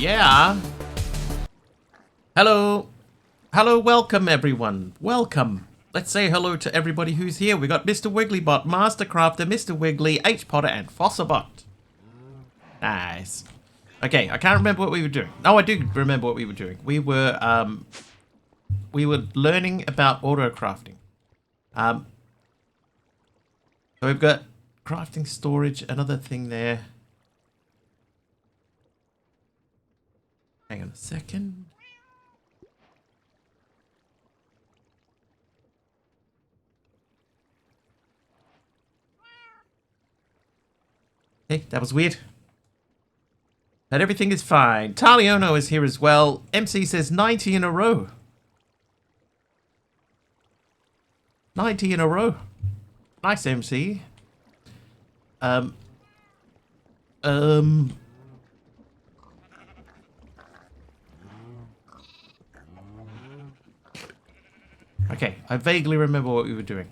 yeah. Hello. Hello, welcome everyone. Welcome. Let's say hello to everybody who's here. We got Mr. Wigglybot, Mastercrafter, Mr. Wiggly, H Potter, and Fossilbot. Nice. Okay, I can't remember what we were doing. No, I do remember what we were doing. We were learning about auto crafting. So we've got crafting storage, another thing there. Hang on a second. Hey, that was weird. But everything is fine. Taliono is here as well. MC says 90 in a row. 90 in a row. Nice, MC. Okay, I vaguely remember what we were doing.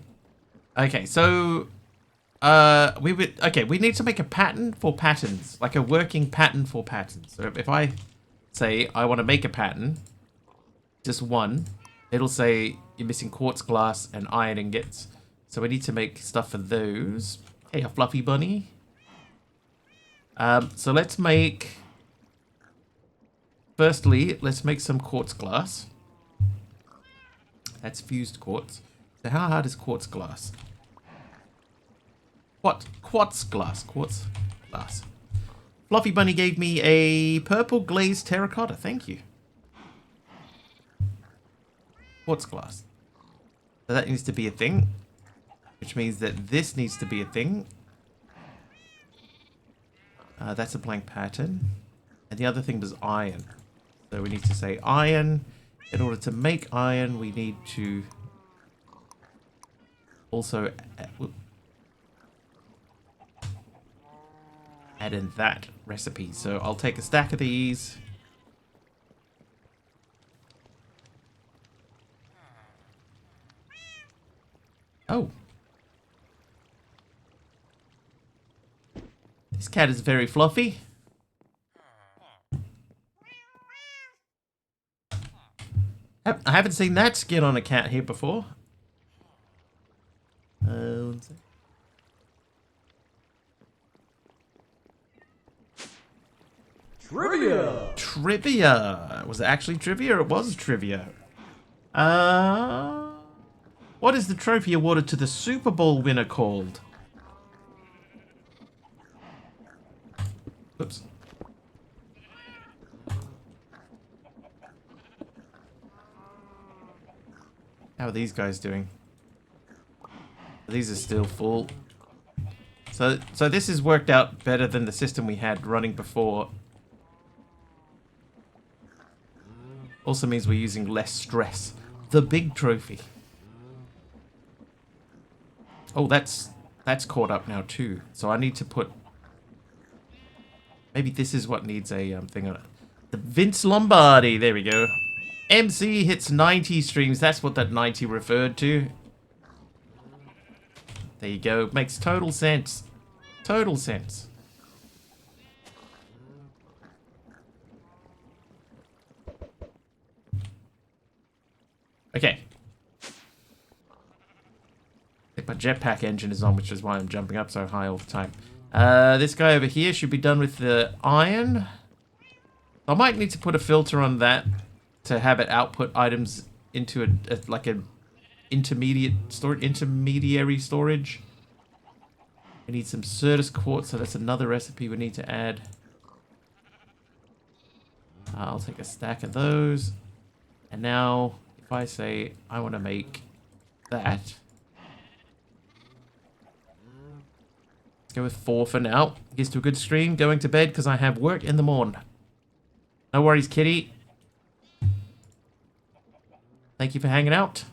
Okay, so we need to make a pattern for patterns, like a working pattern for patterns. So if I say I want to make a pattern, just one, it'll say you're missing quartz glass and iron ingots. So we need to make stuff for those. Hey, a fluffy bunny. So let's make, firstly, let's make some quartz glass. That's fused quartz. So how hard is quartz glass? What? Quartz glass. Quartz glass. Fluffy Bunny gave me a purple glazed terracotta. Thank you. Quartz glass. So that needs to be a thing. Which means that this needs to be a thing. That's a blank pattern. And the other thing was iron. So we need to say iron. In order to make iron, we need to also add in that recipe. So I'll take a stack of these. Oh. This cat is very fluffy. I haven't seen that skin on a cat here before. One sec. Trivia! Trivia! Was it actually trivia? It was trivia. What is the trophy awarded to the Super Bowl winner called? Oops. How are these guys doing? These are still full. So this has worked out better than the system we had running before. Also means we're using less stress. The big trophy. Oh, that's caught up now too. So I need to put. Maybe this is what needs a thing on it. The Vince Lombardi. There we go. MC hits 90 streams. That's what that 90 referred to. There you go. Makes total sense. Total sense. Okay. I think my jetpack engine is on, which is why I'm jumping up so high all the time. This guy over here should be done with the iron. I might need to put a filter on that to have it output items into like a intermediary storage. We need some Certus quartz, so that's another recipe we need to add. I'll take a stack of those. And now, if I say I want to make that. Let's go with 4 for now. Here's to a good stream. Going to bed because I have work in the morning. No worries, kitty. Thank you for hanging out.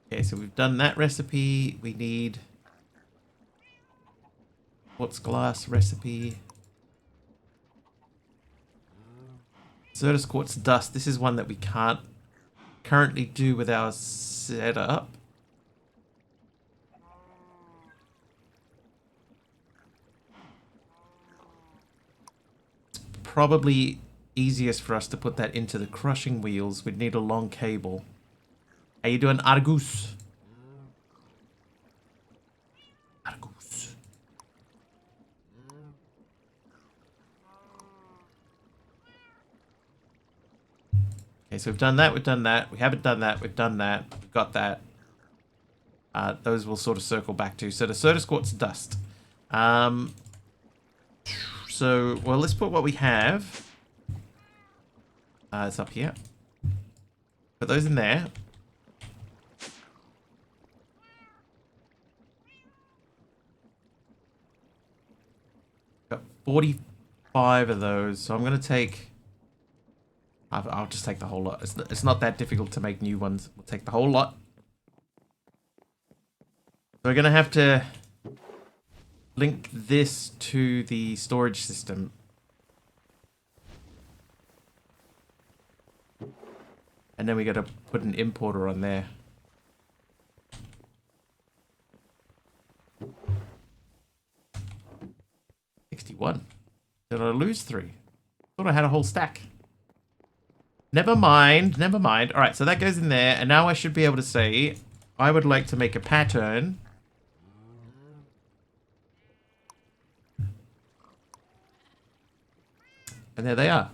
Okay, so we've done that recipe. We need quartz glass recipe. Certus quartz dust. This is one that we can't currently do with our setup. probably easiest for us to put that into the crushing wheels. We'd need a long cable. How you doing, Argus? Argus. Okay, so we've done that, we've done that. We haven't done that, we've done that. We've got that. Those will sort of circle back to. So the Certus Quartz dust. So, well, let's put what we have. It's up here. Put those in there. Got 45 of those, so I'm going to take... I'll just take the whole lot. It's not that difficult to make new ones. We'll take the whole lot. So we're going to have to link this to the storage system. And then we got to put an importer on there. $61. Did I lose 3? Thought I had a whole stack. Never mind, never mind. All right, so that goes in there, and now I should be able to say, I would like to make a pattern. And there they are.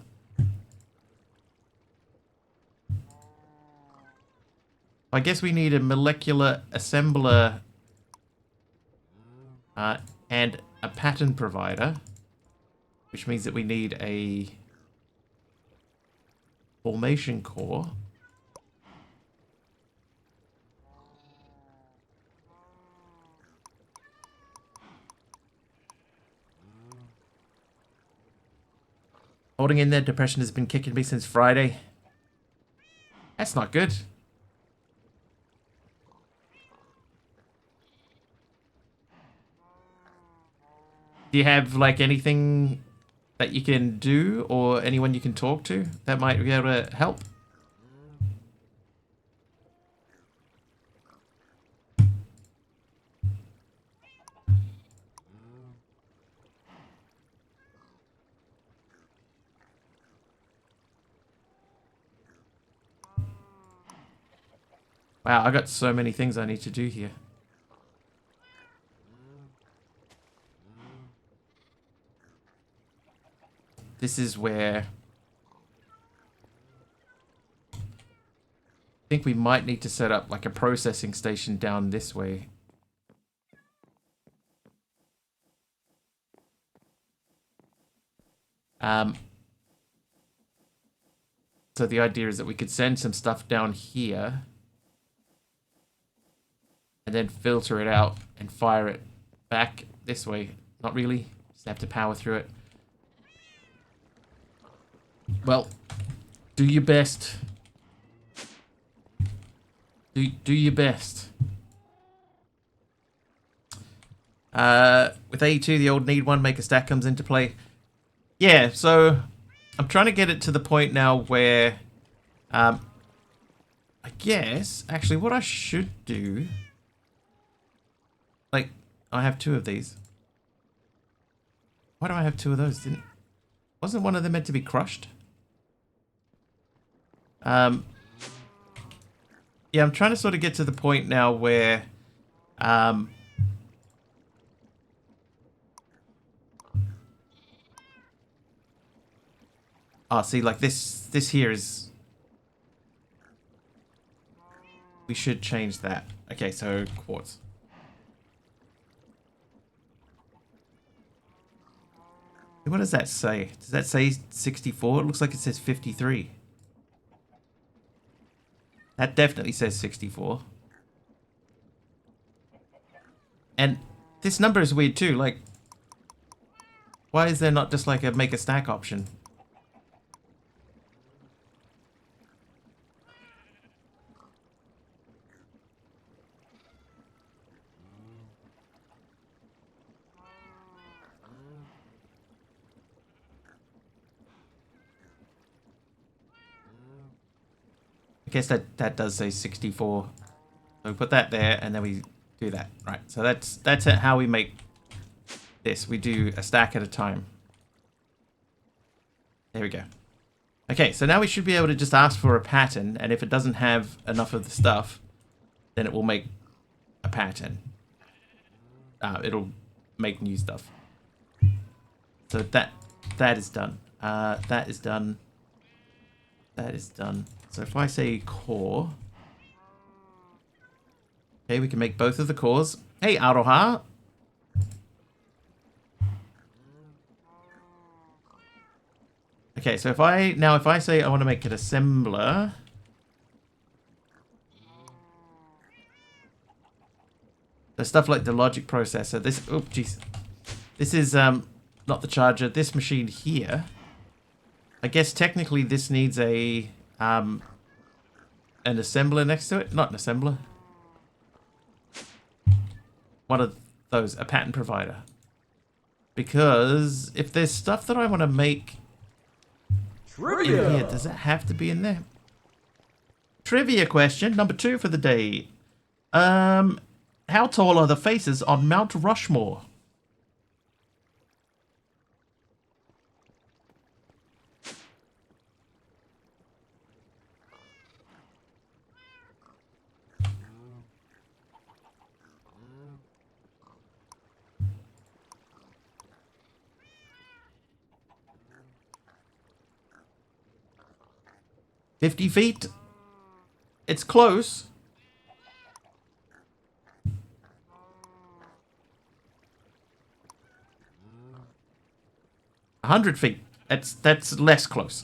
I guess we need a molecular assembler and a pattern provider, which means that we need a formation core. Holding in there, depression has been kicking me since Friday. That's not good. Do you have, like, anything that you can do or anyone you can talk to that might be able to help? Wow, I got so many things I need to do here. This is where I think we might need to set up like a processing station down this way. So the idea is that we could send some stuff down here and then filter it out and fire it back this way. Not really, just have to power through it. Well, do your best. Do your best. With AE2, the old need one, make a stack comes into play. Yeah, so I'm trying to get it to the point now where, I guess, actually what I should do, like, I have 2 of these. Why do I have 2 of those? Wasn't one of them meant to be crushed? Yeah, I'm trying to sort of get to the point now where, see, like this here is, we should change that. Okay, so quartz. What does that say? Does that say 64? It looks like it says 53. That definitely says 64. And this number is weird too. Like, why is there not just like a make a stack option? I guess that does say 64. So we put that there, and then we do that. Right, so that's it, how we make this. We do a stack at a time. There we go. Okay, so now we should be able to just ask for a pattern, and if it doesn't have enough of the stuff, then it will make a pattern. It'll make new stuff. So that is done. That is done. That is done. So if I say core... Okay, we can make both of the cores. Hey, Aroha! Okay, so if I say I want to make an assembler... So stuff like the logic processor, this... Oh, jeez. This is not the charger. This machine here... I guess technically this needs an assembler next to it. Not an assembler. One of those, a pattern provider. Because if there's stuff that I want to make Trivia. In here, does it have to be in there? Trivia question number 2 for the day. How tall are the faces on Mount Rushmore? $50 feet. It's close. $100 feet. That's less close.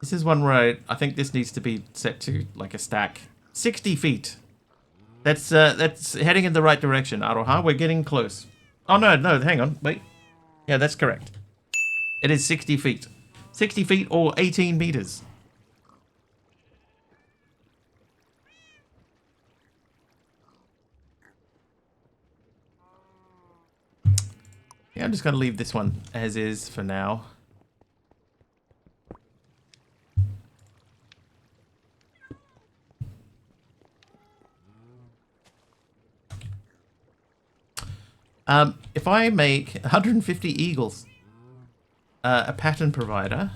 This is one where I think this needs to be set to like a stack. 60 feet. That's heading in the right direction, Aroha. We're getting close. Oh, no, hang on. Wait. Yeah, that's correct. It is 60 feet. 60 feet or 18 meters. Yeah, I'm just going to leave this one as is for now. If I make 150 eagles a pattern provider,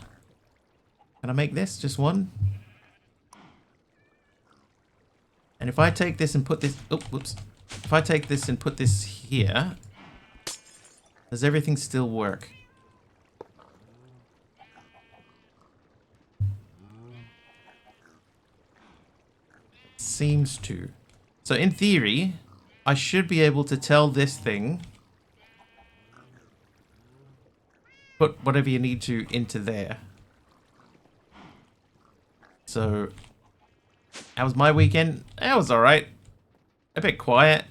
can I make this just one? And if I take this and put this... Oh, whoops. If I take this and put this here, does everything still work? Seems to. So in theory... I should be able to tell this thing, put whatever you need to into there. So, how was my weekend? It was alright. A bit quiet.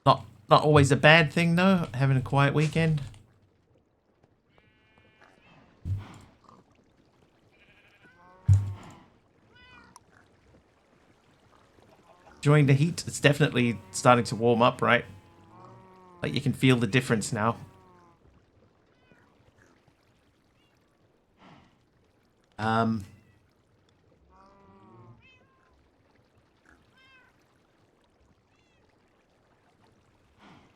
Not always a bad thing though, having a quiet weekend. Enjoying the heat. It's definitely starting to warm up, right? Like you can feel the difference now.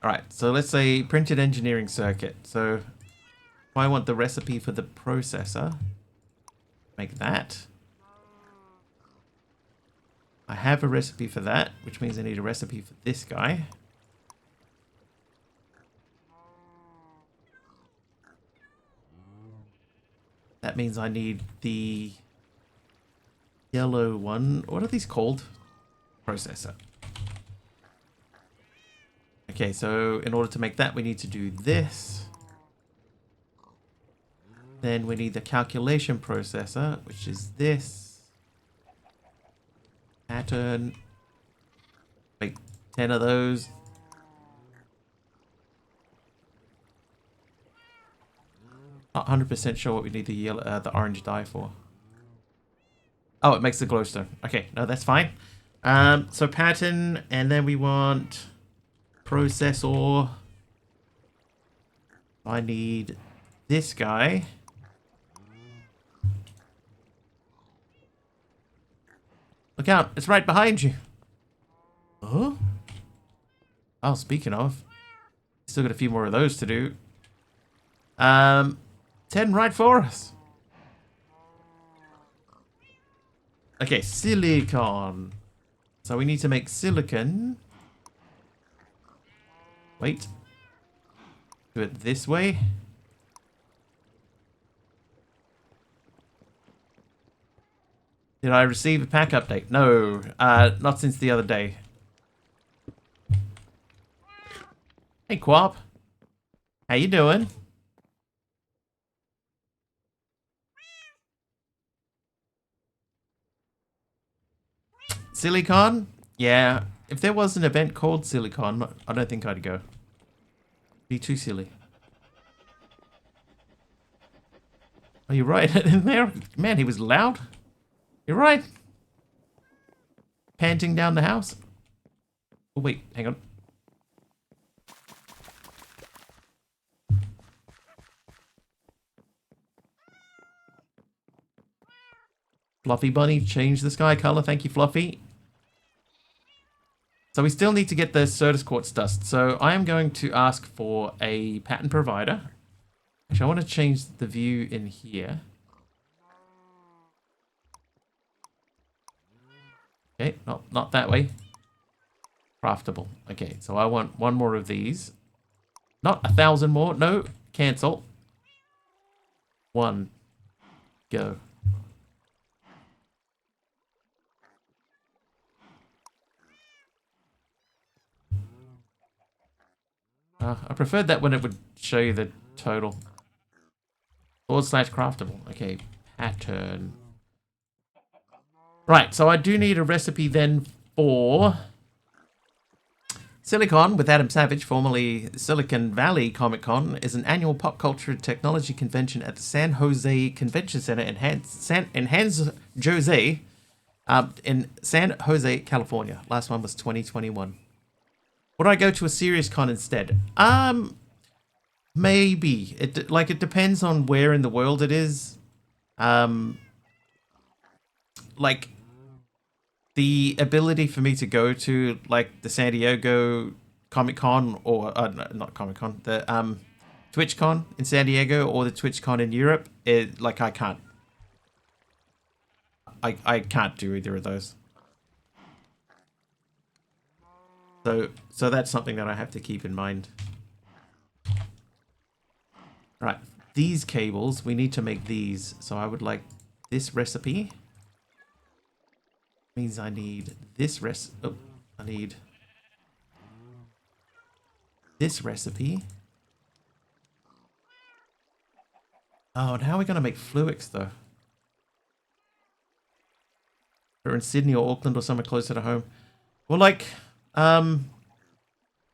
Alright, so let's say printed engineering circuit. So if I want the recipe for the processor, make that. I have a recipe for that, which means I need a recipe for this guy. That means I need the yellow one. What are these called? Processor. Okay, so in order to make that, we need to do this. Then we need the calculation processor, which is this. Pattern. Like 10 of those. Not 100% sure what we need the yellow, the orange dye for. Oh, it makes the glowstone. Okay, no, that's fine. So pattern, and then we want processor. I need this guy. Look out, it's right behind you. Oh? Oh, speaking of, still got a few more of those to do. 10 right for us. Okay, silicon. So we need to make silicon. Wait. Do it this way. Did I receive a pack update? No, not since the other day. Hey, Quap. How you doing? Silicon? Yeah, if there was an event called Silicon, I don't think I'd go. Be too silly. Oh, you're right. In there, man, he was loud. You're right. Panting down the house. Oh, wait, hang on. Fluffy Bunny, change the sky color. Thank you, Fluffy. So we still need to get the Certus Quartz dust. So I am going to ask for a pattern provider. Actually, I want to change the view in here. Okay, not that way. Craftable. Okay, so I want one more of these. Not 1,000 more. No, cancel. One. Go. I preferred that when it would show you the total. /craftable. Okay, pattern. Right, so I do need a recipe then for Silicon with Adam Savage, formerly Silicon Valley Comic Con, is an annual pop culture technology convention at the San Jose Convention Center in in San Jose, California. Last one was 2021. Would I go to a serious con instead? Maybe. It depends on where in the world it is. Like the ability for me to go to like the San Diego Comic Con or no, not Comic Con, the TwitchCon in San Diego or the TwitchCon in Europe, like I can't. I can't do either of those. So that's something that I have to keep in mind. Right, these cables, we need to make these. So I would like this recipe. Means I need this I need this recipe. Oh, and how are we going to make Fluix, though? Or in Sydney or Auckland or somewhere closer to home. Well, like, I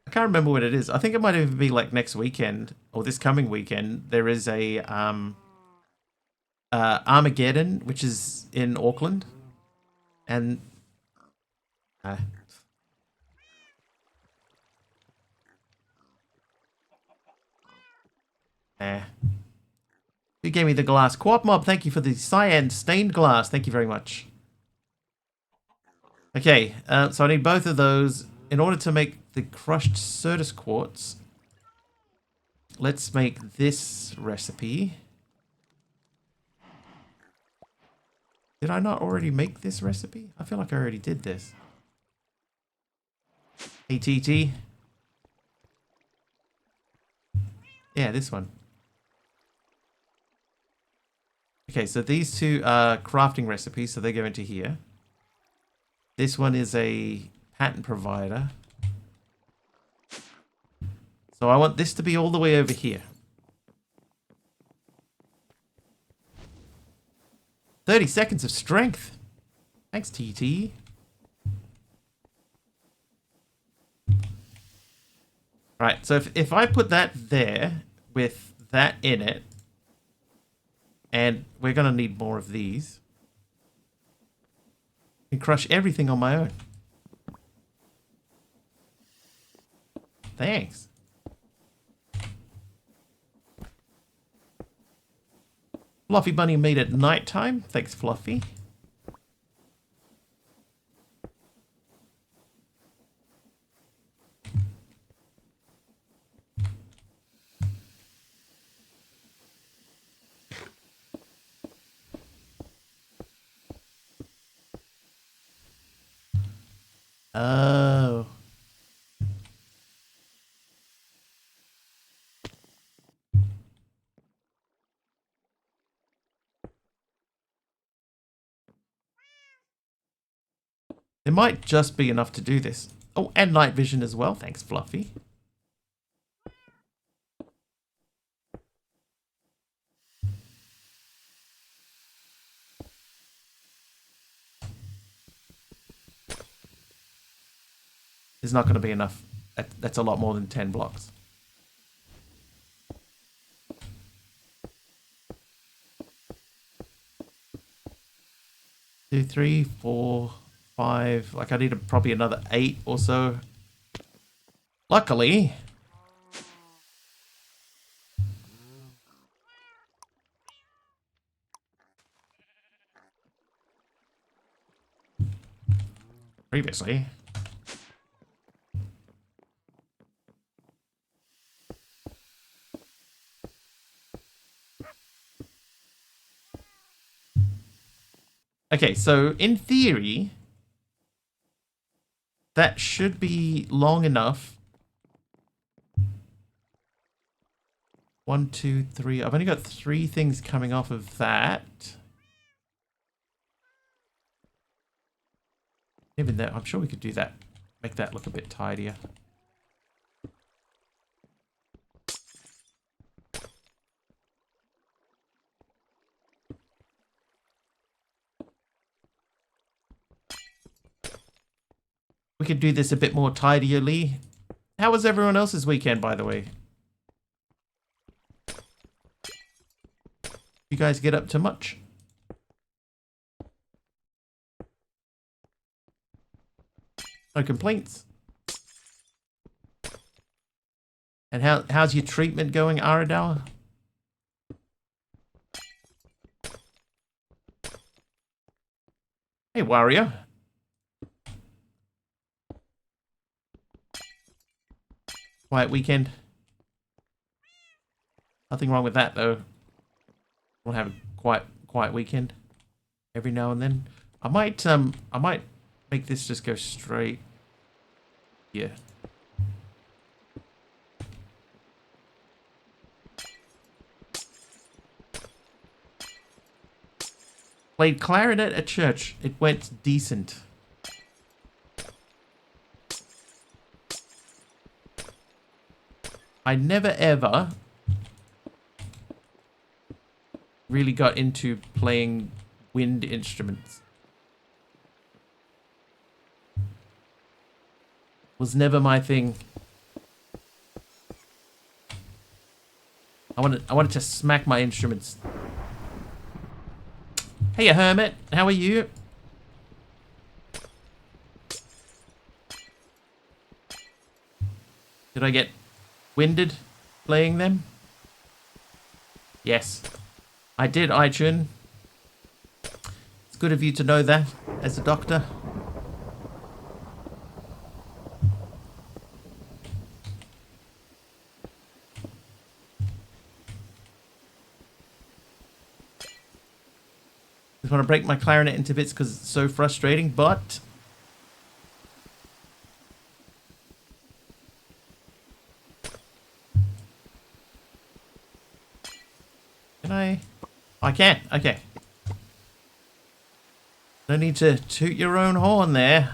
can't remember what it is. I think it might even be like next weekend or this coming weekend. There is a Armageddon, which is in Auckland, and who gave me the glass? Co-op Mob, thank you for the cyan stained glass. Thank you very much. Okay, so I need both of those in order to make the crushed Certus Quartz. Let's make this recipe. Did I not already make this recipe? I feel like I already did this. ATT. Yeah, this one. Okay, so these two are crafting recipes, so they go into here. This one is a pattern provider. So I want this to be all the way over here. 30 seconds of strength. Thanks, TT. Right, so if I put that there with that in it, and we're going to need more of these, I can crush everything on my own. Thanks. Fluffy Bunny made it nighttime. Thanks, Fluffy. Oh. There might just be enough to do this. Oh, and night vision as well. Thanks, Fluffy. There's not going to be enough. That's a lot more than 10 blocks. Two, 3, 4, 5. Like I need probably another 8 or so. Luckily. Previously. Okay, so in theory, that should be long enough. 1, 2, 3. I've only got 3 things coming off of that. Even though I'm sure we could do that, make that look a bit tidier. We could do this a bit more tidily. How was everyone else's weekend, by the way? You guys get up to much? No complaints. And how's your treatment going, Aradal? Hey, Wario. Quiet weekend. Nothing wrong with that, though. We'll have a quiet weekend every now and then. I might make this just go straight. Yeah. Played clarinet at church. It went decent. I never ever really got into playing wind instruments. Was never my thing. I wanted to smack my instruments. Hey, Hermit, how are you? Did I get winded playing them? Yes, I did, Aichun. It's good of you to know that as a doctor. Just want to break my clarinet into bits because it's so frustrating, but can I? I can't. Okay. No need to toot your own horn there.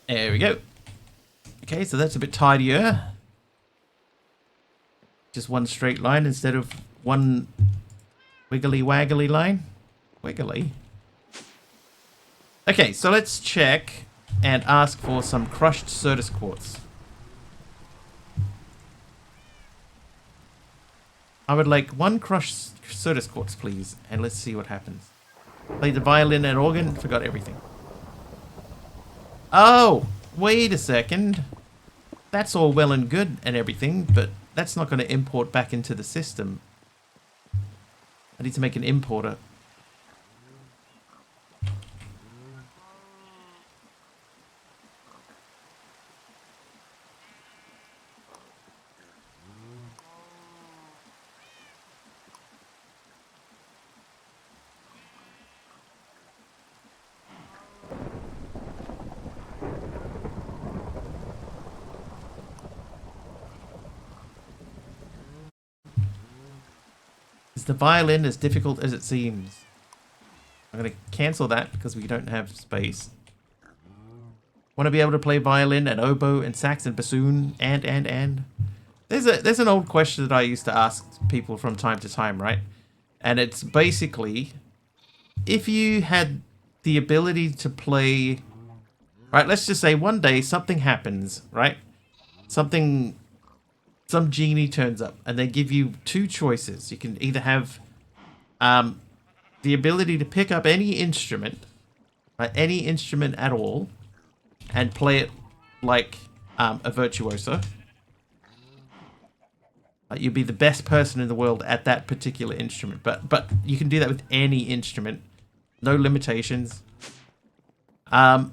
There we go. Okay, so that's a bit tidier. Just one straight line instead of one wiggly waggly line. Wiggly. Okay, so let's check and ask for some crushed Certus quartz. I would like 1 crushed Certus quartz, please, and let's see what happens. Played the violin and organ, forgot everything. Oh, wait a second. That's all well and good and everything, but that's not going to import back into the system. I need to make an importer. Is the violin as difficult as it seems? I'm going to cancel that because we don't have space. Want to be able to play violin and oboe and sax and bassoon and. There's an old question that I used to ask people from time to time, right? And it's basically, if you had the ability to play, right? Let's just say one day something happens, right? Some genie turns up and they give you two choices. You can either have the ability to pick up any instrument, right, any instrument at all, and play it like a virtuoso. You'd be the best person in the world at that particular instrument. But you can do that with any instrument. No limitations. The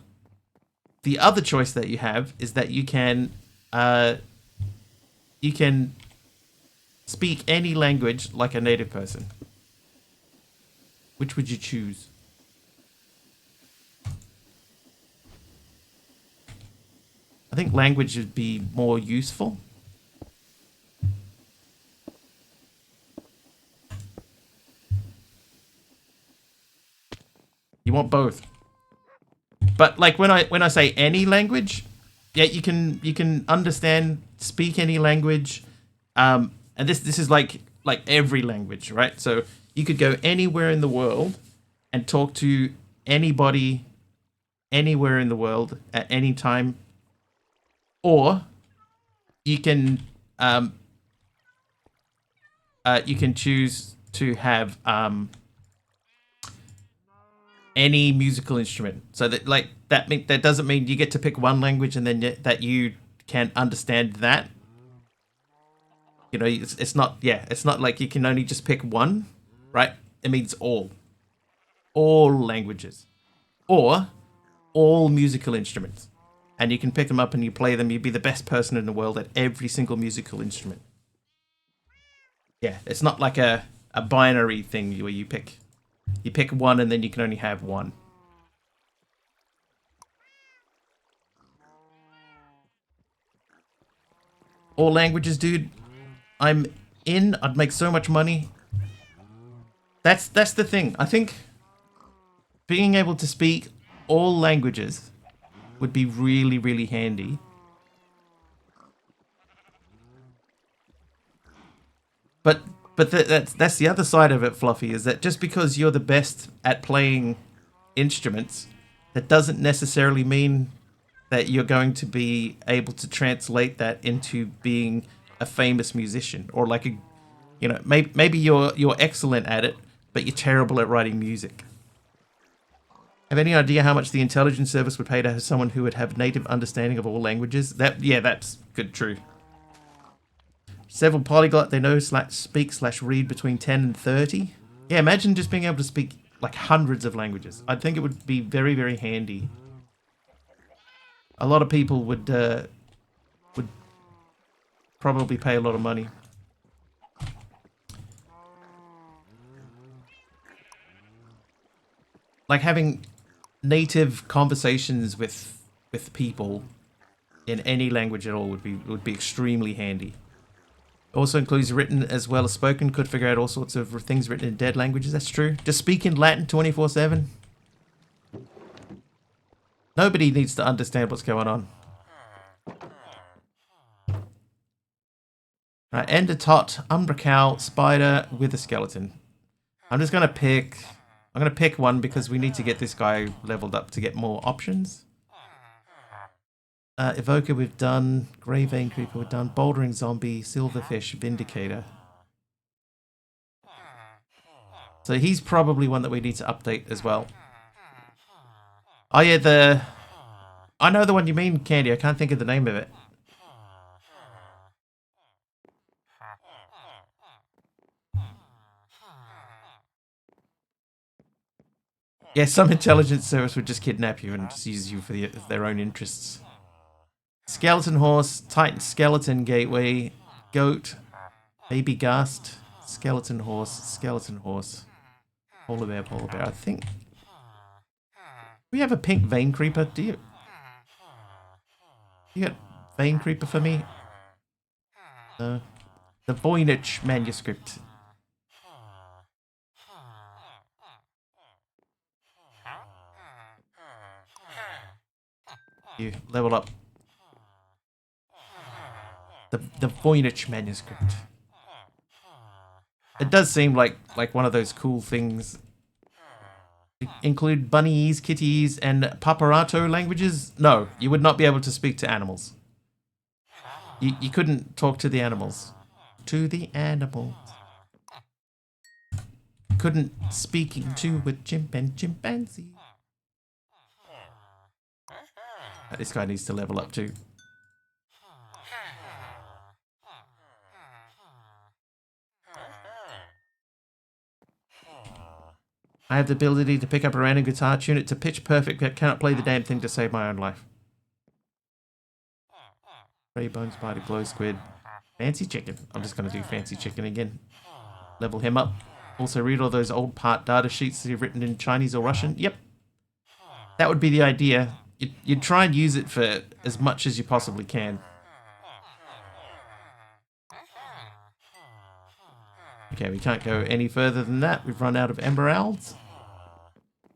other choice that you have is that you can speak any language like a native person. Which would you choose? I think language would be more useful. You want both. But like when I say any language, yeah, you can understand, speak any language. And this is like every language, right? So you could go anywhere in the world and talk to anybody anywhere in the world at any time. Or you can choose to have any musical instrument. So that that doesn't mean you get to pick one language and then that you can understand that. You know, it's not like you can only just pick one, right? It means all languages, or all musical instruments, and you can pick them up and you play them. You'd be the best person in the world at every single musical instrument. Yeah, it's not like a binary thing where you pick one and then you can only have one. All languages, dude. I'm in. I'd make so much money. That's the thing. I think being able to speak all languages would be really, really handy. But that's the other side of it, Fluffy, is that just because you're the best at playing instruments, that doesn't necessarily mean that you're going to be able to translate that into being a famous musician, or like a, you know, maybe you're excellent at it, but you're terrible at writing music. Have any idea how much the intelligence service would pay to have someone who would have native understanding of all languages? That's good, true. Several polyglot, they know speak/read between 10 and 30. Yeah, imagine just being able to speak like hundreds of languages. I think it would be very, very handy. A lot of people would probably pay a lot of money. Like having native conversations with people in any language at all would be extremely handy. Also includes written as well as spoken. Could figure out all sorts of things written in dead languages. That's true. Just speak in Latin 24/7. Nobody needs to understand what's going on. Right, Ender Tot, Umbra Cow, Spider with a skeleton. I'm gonna pick one because we need to get this guy leveled up to get more options. Evoker we've done, Grey Vein Creeper we've done, Bouldering Zombie, Silverfish, Vindicator. So he's probably one that we need to update as well. Oh yeah, I know the one you mean, Candy. I can't think of the name of it. Yeah, some intelligence service would just kidnap you and just use you for their own interests. Skeleton horse, Titan skeleton gateway, goat, baby ghast, skeleton horse, polar bear, polar bear. I think we have a pink vein creeper. Do you got vein creeper for me? No. The Voynich manuscript. You level up. The Voynich manuscript. It does seem like one of those cool things. Include bunnies, kitties, and paparato languages? No, you would not be able to speak to animals. You couldn't talk to the animals. To the animals. Couldn't speaking to a chimpanzee. This guy needs to level up too. I have the ability to pick up a random guitar, tune it to pitch perfect, but cannot play the damn thing to save my own life. Ray bone spider, glow squid, fancy chicken. I'm just going to do fancy chicken again. Level him up. Also read all those old part data sheets that you've written in Chinese or Russian. Yep. That would be the idea. You'd try and use it for as much as you possibly can. Okay, we can't go any further than that. We've run out of emeralds.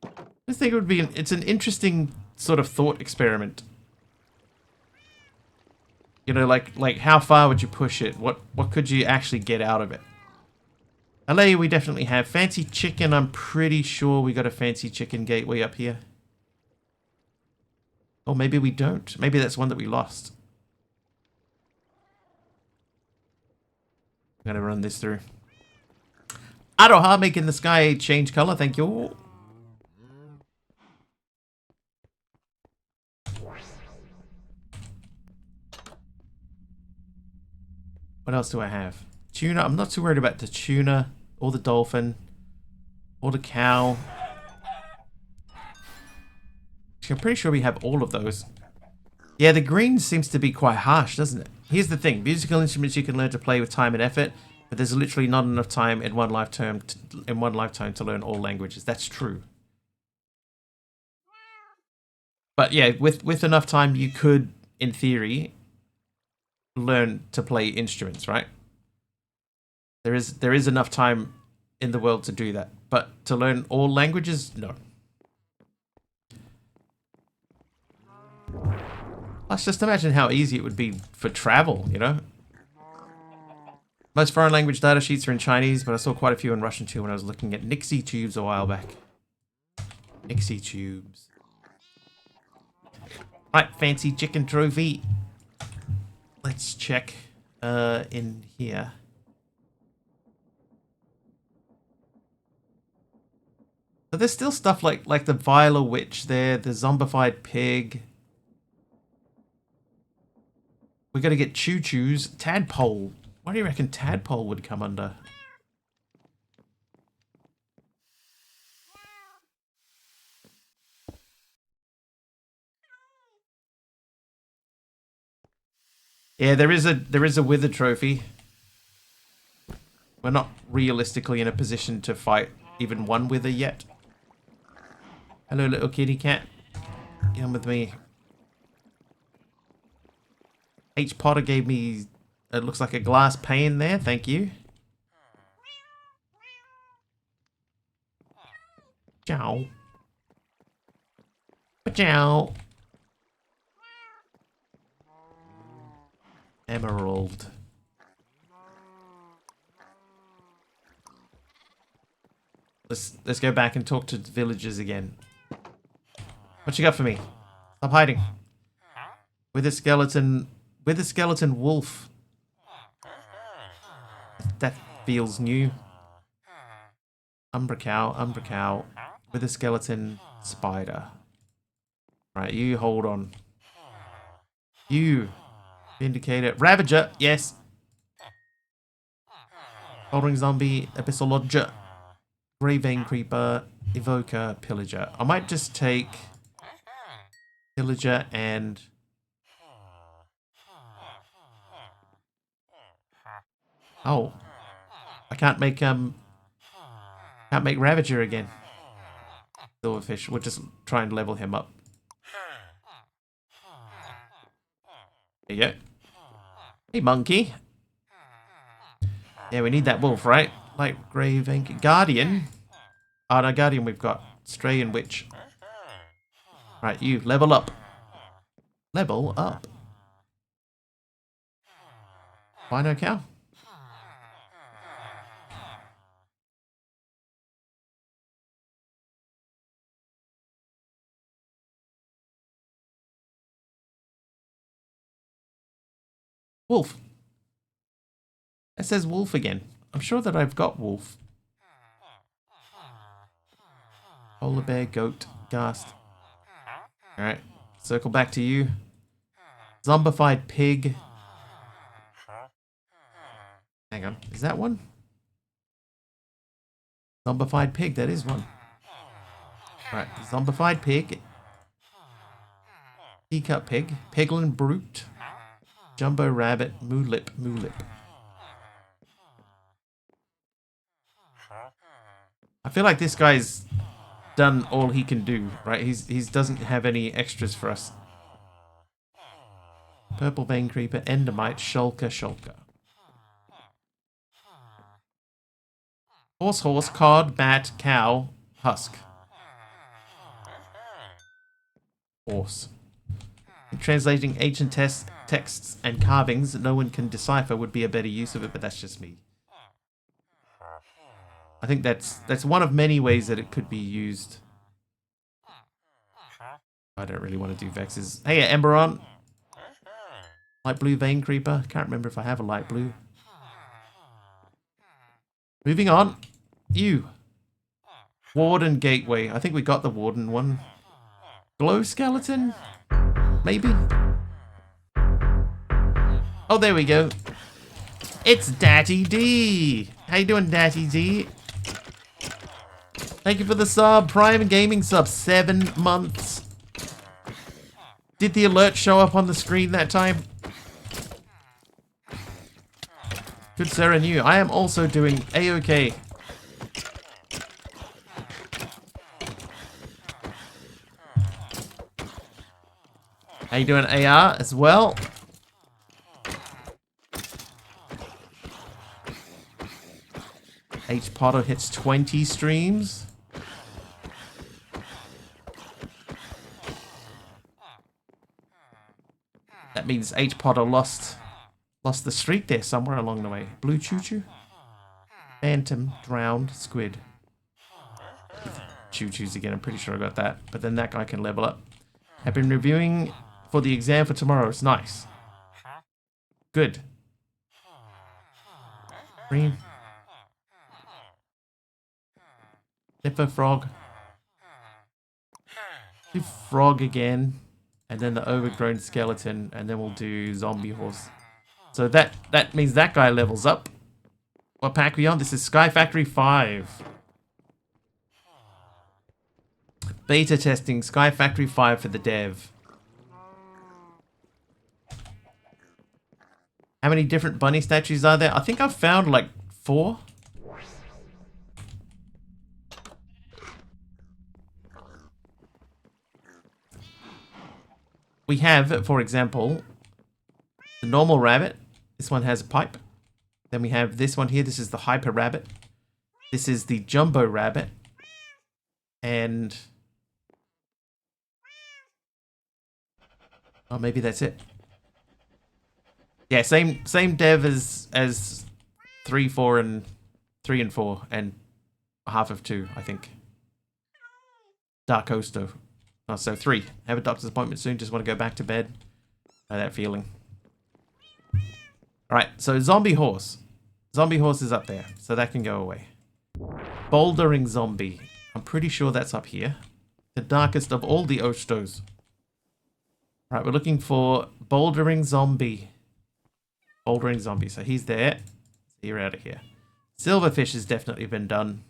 I think it would be it's an interesting sort of thought experiment. You know, like how far would you push it? What could you actually get out of it? LA, we definitely have. Fancy chicken, I'm pretty sure we got a fancy chicken gateway up here. Or maybe we don't. Maybe that's one that we lost. I'm gonna run this through. Aroha making the sky change color, thank you. What else do I have? Tuna, I'm not too worried about the tuna, or the dolphin, or the cow. I'm pretty sure we have all of those. Yeah, the green seems to be quite harsh, doesn't it? Here's the thing, musical instruments you can learn to play with time and effort, but there's literally not enough time in one lifetime to learn all languages. That's true. But yeah, with enough time, you could, in theory, learn to play instruments, right? There is enough time in the world to do that. But to learn all languages, no. Let's just imagine how easy it would be for travel, you know? Most foreign language data sheets are in Chinese, but I saw quite a few in Russian too when I was looking at Nixie tubes a while back. Nixie tubes. Right, fancy chicken trophy. Let's check in here. So there's still stuff like the Viola Witch there, the zombified pig. We gotta get choo-choos. Tadpole. What do you reckon tadpole would come under? Yeah, there is a wither trophy. We're not realistically in a position to fight even one wither yet. Hello, little kitty cat. Get on with me. H. Potter gave me, it looks like a glass pane there. Thank you. Ciao. Ciao. Emerald. Let's go back and talk to the villagers again. What you got for me? Stop hiding. With a skeleton wolf. That feels new. Umbra cow. With a skeleton spider. Right, you hold on. You. Vindicator. Ravager, yes. Foldering zombie. Abyssal lodger. Grey vein creeper. Evoker, Pillager. I might just take Pillager and... Oh. I can't make Ravager again. Silverfish. We'll just try and level him up. There you go. Hey, monkey. Yeah, we need that wolf, right? Light grave anchor. Guardian. Oh, no, Guardian we've got. Stray and Witch. Right, you. Level up. Level up. Wino cow? Wolf. It says wolf again. I'm sure that I've got wolf. Polar bear, goat, ghast. Alright. Circle back to you. Zombified pig. Hang on. Is that one? Zombified pig. That is one. Alright. Zombified pig. Teacup pig. Peglin brute. Jumbo rabbit. Moolip. Moolip. I feel like this guy's done all he can do, right? He doesn't have any extras for us. Purple vein creeper, endermite, shulker, shulker. Horse, cod, bat, cow, husk. Horse. Translating ancient texts and carvings no one can decipher would be a better use of it, but that's just me. I think that's one of many ways that it could be used. I don't really want to do Vexes. Hey, Emberon. Light blue vein creeper. Can't remember if I have a light blue. Moving on. You. Warden gateway. I think we got the warden one. Glow skeleton? Maybe? Oh, there we go. It's Datty D. How you doing, Datty D? Thank you for the sub. Prime Gaming sub. 7 months. Did the alert show up on the screen that time? Good sir and you. I am also doing A-OK. How you doing, AR, as well? H Potter hits 20 streams. That means H Potter lost the streak there somewhere along the way. Blue Choo Choo. Phantom, drowned, squid. Choo Choo's again, I'm pretty sure I got that. But then that guy can level up. I've been reviewing for the exam for tomorrow. It's nice. Good. Green. Sniffer frog. Do frog again. And then the overgrown skeleton. And then we'll do zombie horse. So that means that guy levels up. What pack are we on? This is SkyFactory 5. Beta testing SkyFactory 5 for the dev. How many different bunny statues are there? I think I've found like 4. We have, for example, the normal rabbit. This one has a pipe. Then we have this one here. This is the hyper rabbit. This is the jumbo rabbit. And... oh, maybe that's it. Yeah, same dev as 3, 4, and 3 and 4, and half of 2, I think. Dark Coasto. Oh, so 3. Have a doctor's appointment soon. Just want to go back to bed. Know that feeling. Alright, so Zombie Horse. Zombie Horse is up there, so that can go away. Bouldering Zombie. I'm pretty sure that's up here. The darkest of all the Ostos. Alright, we're looking for Bouldering Zombie. Bouldering Zombie, so he's there. So you're out of here. Silverfish has definitely been done.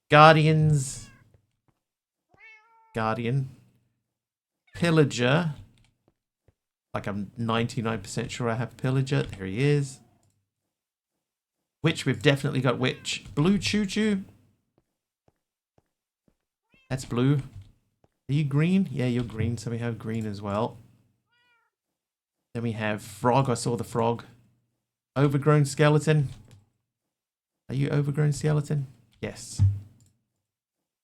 Guardians. Guardian. Pillager. Like I'm 99% sure I have Pillager. There he is. Witch, we've definitely got Witch. Blue Choo Choo. That's blue. Are you green? Yeah, you're green, so we have green as well. Then we have Frog. I saw the Frog. Overgrown Skeleton. Are you Overgrown Skeleton? Yes.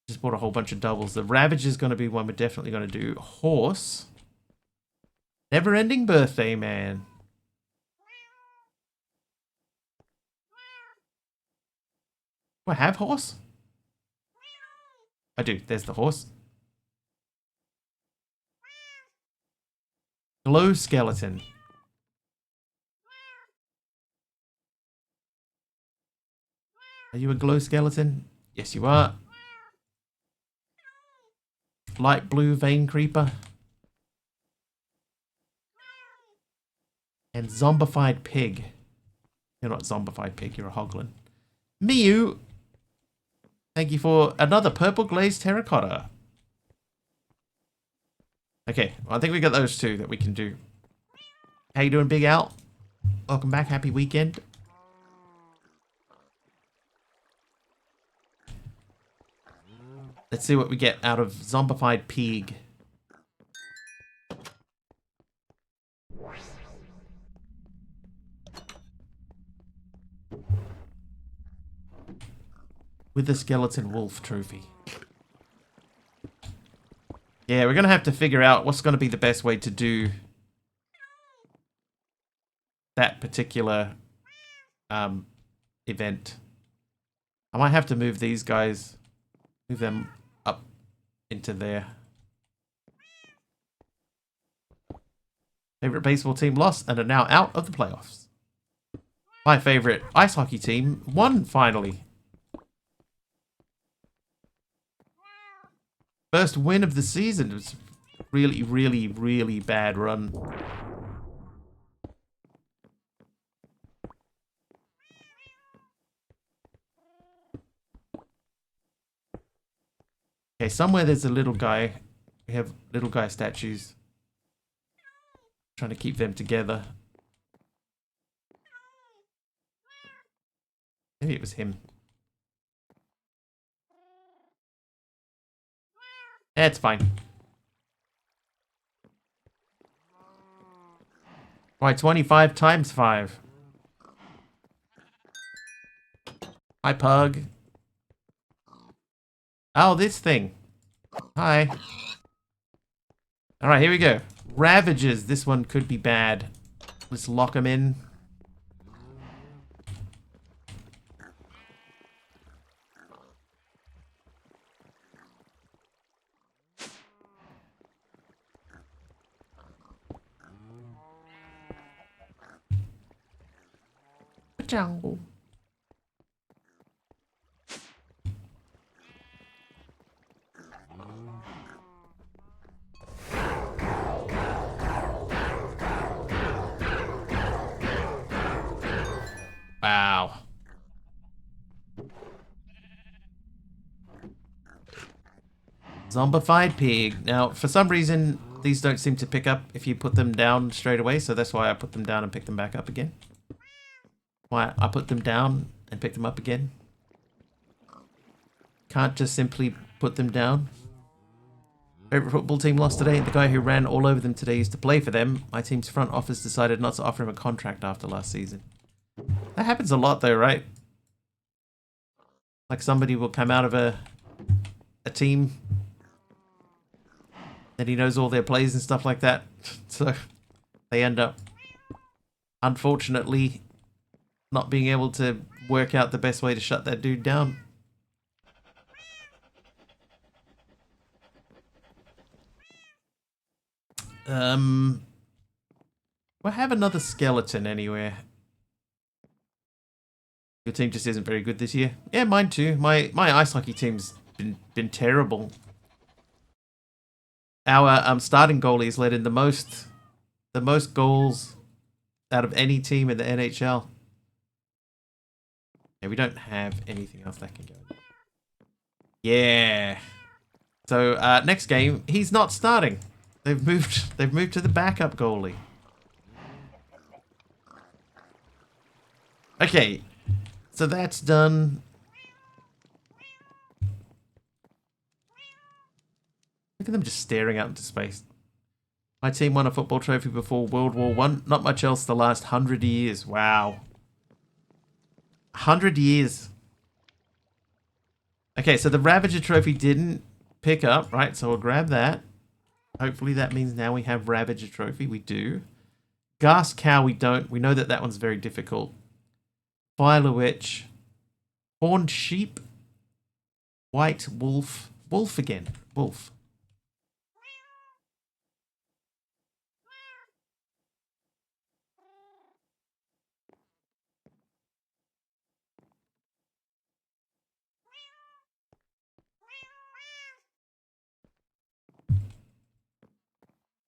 Just bought a whole bunch of doubles. The Ravage is going to be one we're definitely going to do. Horse. Never-ending Birthday Man. Do I have horse? I do. There's the horse. Glow Skeleton. Are you a glow skeleton? Yes, you are. Light blue vein creeper. And zombified pig. You're not zombified pig, you're a hoglin. Mew. Thank you for another purple glazed terracotta. Okay, well, I think we got those two that we can do. How you doing, Big Al? Welcome back. Happy weekend. Let's see what we get out of zombified pig. With the skeleton wolf trophy. Yeah, we're going to have to figure out what's going to be the best way to do that particular event. I might have to move these guys, move them up into there. Favorite baseball team lost and are now out of the playoffs. My favorite ice hockey team won finally. First win of the season. It was really, really, really bad run. Okay, somewhere there's a little guy. We have little guy statues. Trying to keep them together. Maybe it was him. It's fine. Why 25 times 5? Hi, Pug. Oh, this thing. Hi. Alright, here we go. Ravages. This one could be bad. Let's lock them in. Jungle. Wow. Zombified pig. Now, for some reason, these don't seem to pick up if you put them down straight away, so that's why I put them down and pick them back up again. Why I put them down and pick them up again. Can't just simply put them down. Favorite football team lost today. The guy who ran all over them today used to play for them. My team's front office decided not to offer him a contract after last season. That happens a lot though, right? Like somebody will come out of a team and he knows all their plays and stuff like that. So they end up, unfortunately, not being able to work out the best way to shut that dude down. We'll have another skeleton anywhere. Your team just isn't very good this year. Yeah, mine too. My ice hockey team's been terrible. Our starting goalie's led in the most goals out of any team in the NHL. Yeah, we don't have anything else that can go. Yeah. So next game, he's not starting. They've moved to the backup goalie. Okay, so that's done. Look at them just staring out into space. My team won a football trophy before World War One. Not much else the last 100 years. Wow. 100 years. Okay, so the Ravager trophy didn't pick up, right? So we'll grab that. Hopefully that means now we have Ravager trophy. We do. Gas Cow we don't. We know that that one's very difficult. Viola Witch. Horned Sheep. White Wolf. Wolf again. Wolf.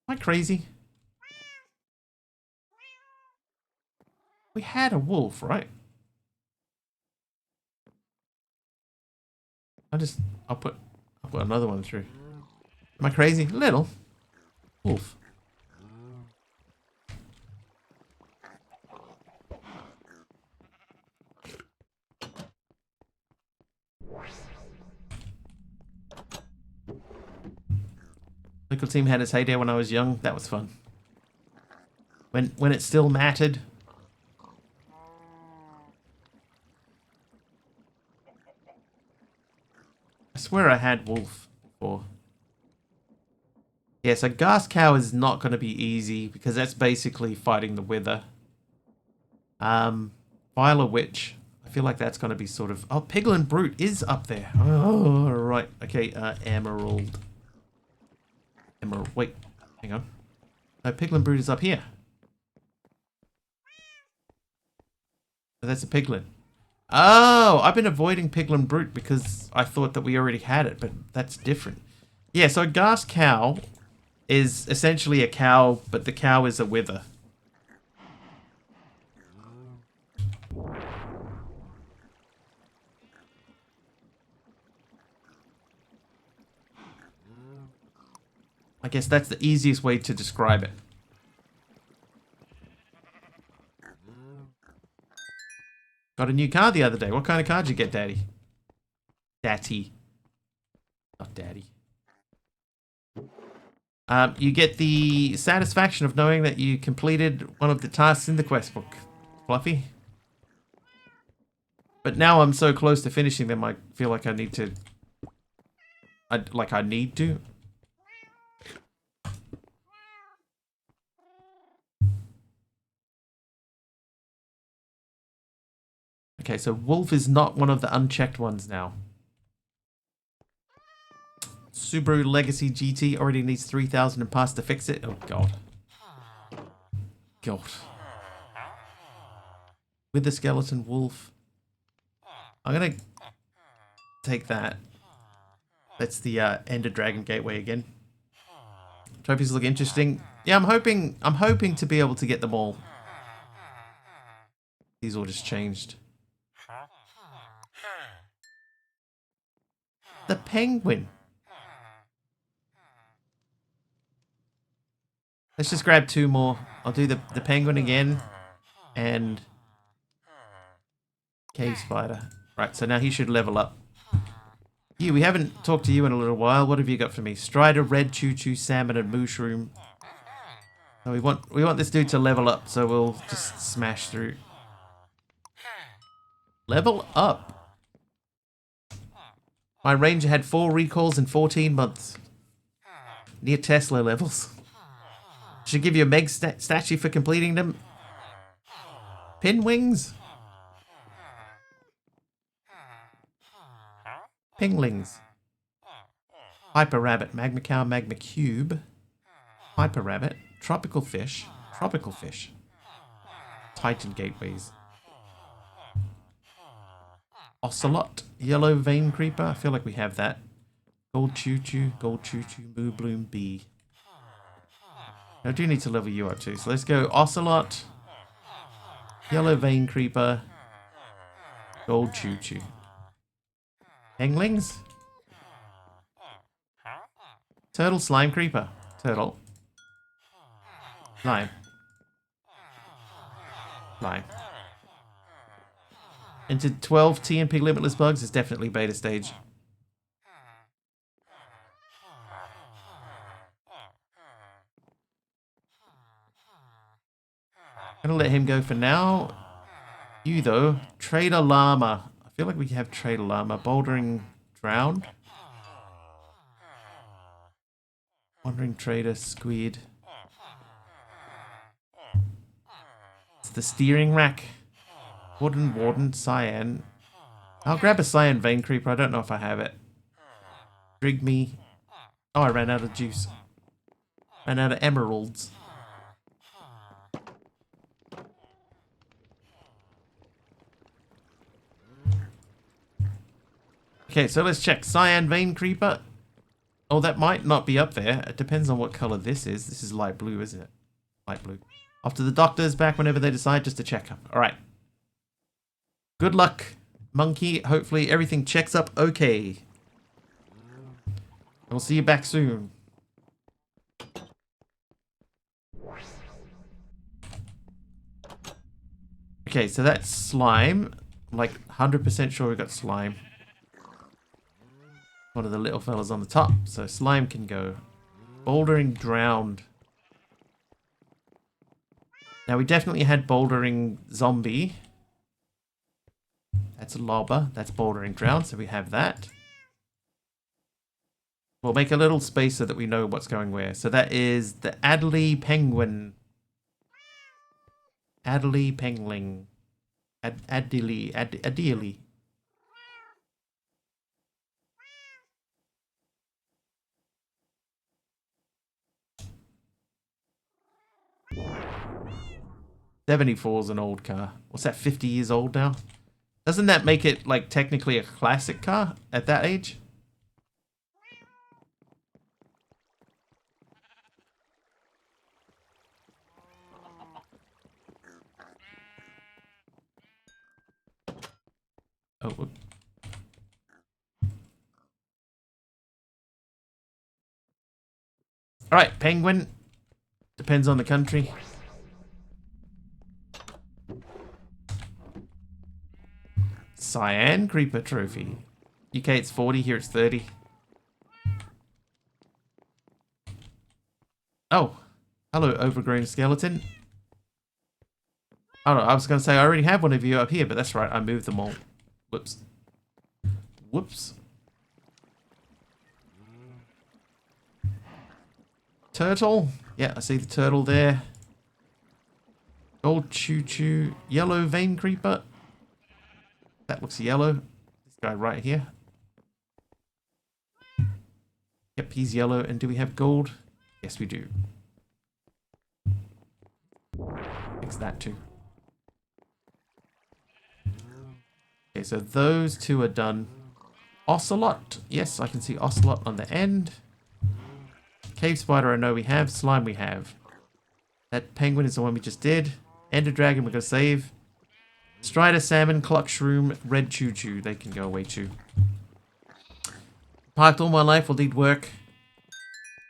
Am I crazy? We had a wolf, right? I'll put another one through. Am I crazy? Little. Wolf. Local team had its heyday when I was young. That was fun. When it still mattered. I swear I had wolf before. Yeah, so Gas Cow is not going to be easy because that's basically fighting the Wither. Viola Witch. I feel like that's going to be sort of... Oh, Piglin Brute is up there. Oh, right. Okay, Emerald. Emerald. Wait, hang on. No, Piglin Brute is up here. Oh, that's a Piglin. Oh, I've been avoiding Piglin Brute because I thought that we already had it, but that's different. Yeah, so a Gas Cow is essentially a cow, but the cow is a Wither. I guess that's the easiest way to describe it. Got a new car the other day. What kind of car did you get, Daddy? Daddy. Not Daddy. You get the satisfaction of knowing that you completed one of the tasks in the quest book. Fluffy. But now I'm so close to finishing them, I feel like I need to... I need to. Okay, so Wolf is not one of the unchecked ones now. Subaru Legacy GT already needs 3,000 and pass to fix it. Oh, God. God. With the skeleton wolf. I'm going to take that. That's the Ender Dragon Gateway again. Trophies look interesting. Yeah, I'm hoping to be able to get them all. These all just changed. The penguin. Let's just grab two more. I'll do the penguin again. And cave spider. Right, so now he should level up. You, we haven't talked to you in a little while. What have you got for me? Strider, red choo-choo, salmon, and mushroom. So we want this dude to level up, so we'll just smash through. Level up. My ranger had 4 recalls in 14 months. Near Tesla levels. Should give you a Meg statue for completing them. Pinwings. Pinglings. Hyper Rabbit. Magma Cow, Magma Cube. Hyper Rabbit. Tropical Fish. Tropical Fish. Titan Gateways. Ocelot. Yellow Vein Creeper. I feel like we have that. Gold Choo-Choo. Gold Choo-Choo. Moo Bloom Bee. I do need to level you up too. So let's go Ocelot. Yellow Vein Creeper. Gold Choo-Choo. Penglings. Turtle, slime, creeper. Turtle. Slime. Slime. Into 12 TNP limitless bugs is definitely beta stage. I'm gonna let him go for now. You though, Trader Llama. I feel like we have Trader Llama. Bouldering Drowned. Wandering Trader Squid. It's the steering rack. Warden, Cyan. I'll grab a Cyan Vein Creeper. I don't know if I have it. Drig me. Oh, I ran out of juice. Ran out of emeralds. Okay, so let's check. Cyan Vein Creeper. Oh, that might not be up there. It depends on what color this is. This is light blue, isn't it? Light blue. Off to the doctors, back whenever they decide, just to check up. Alright. Good luck, monkey. Hopefully everything checks up okay. We'll see you back soon. Okay, so that's slime. I'm like 100% sure we got slime. One of the little fellas on the top. So slime can go. Bouldering Drowned. Now we definitely had Bouldering Zombie. That's a lobber. That's Bouldering Drowned, so we have that. We'll make a little space so that we know what's going where. So that is the Adderley Penguin. Adderley Pengling. Adderley. '74 is an old car. What's that, 50 years old now? Doesn't that make it, like, technically a classic car at that age? Oh, whoop. Alright, Penguin. Depends on the country. Cyan Creeper Trophy. UK it's 40, here it's 30. Oh, hello overgrown skeleton. Oh no, I was going to say I already have one of you up here, but that's right, I moved them all. Whoops. Whoops. Turtle. Yeah, I see the turtle there. Gold choo-choo. Yellow vein creeper. That looks yellow. This guy right here. Yep, he's yellow. And do we have gold? Yes, we do. Fix that too. Okay, so those two are done. Ocelot. Yes, I can see Ocelot on the end. Cave spider I know we have. Slime we have. That penguin is the one we just did. Ender dragon we're going to save. Strider, salmon, clock shroom, red choo-choo. They can go away too. Parked all my life will need work.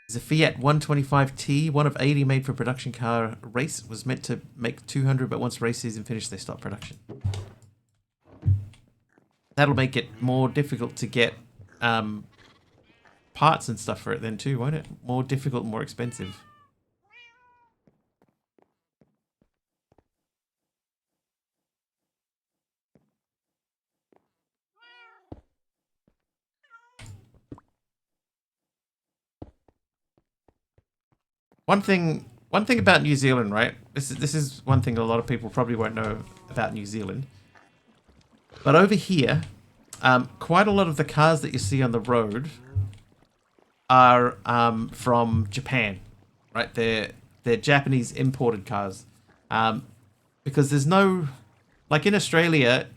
There's a Fiat 125T, one of 80 made for production car race. Was meant to make 200, but once race season finished, they stopped production. That'll make it more difficult to get parts and stuff for it then too, won't it? More difficult, more expensive. One thing about New Zealand, right? This is one thing a lot of people probably won't know about New Zealand. But over here, quite a lot of the cars that you see on the road are from Japan, right? They're Japanese imported cars, because there's no, like in Australia,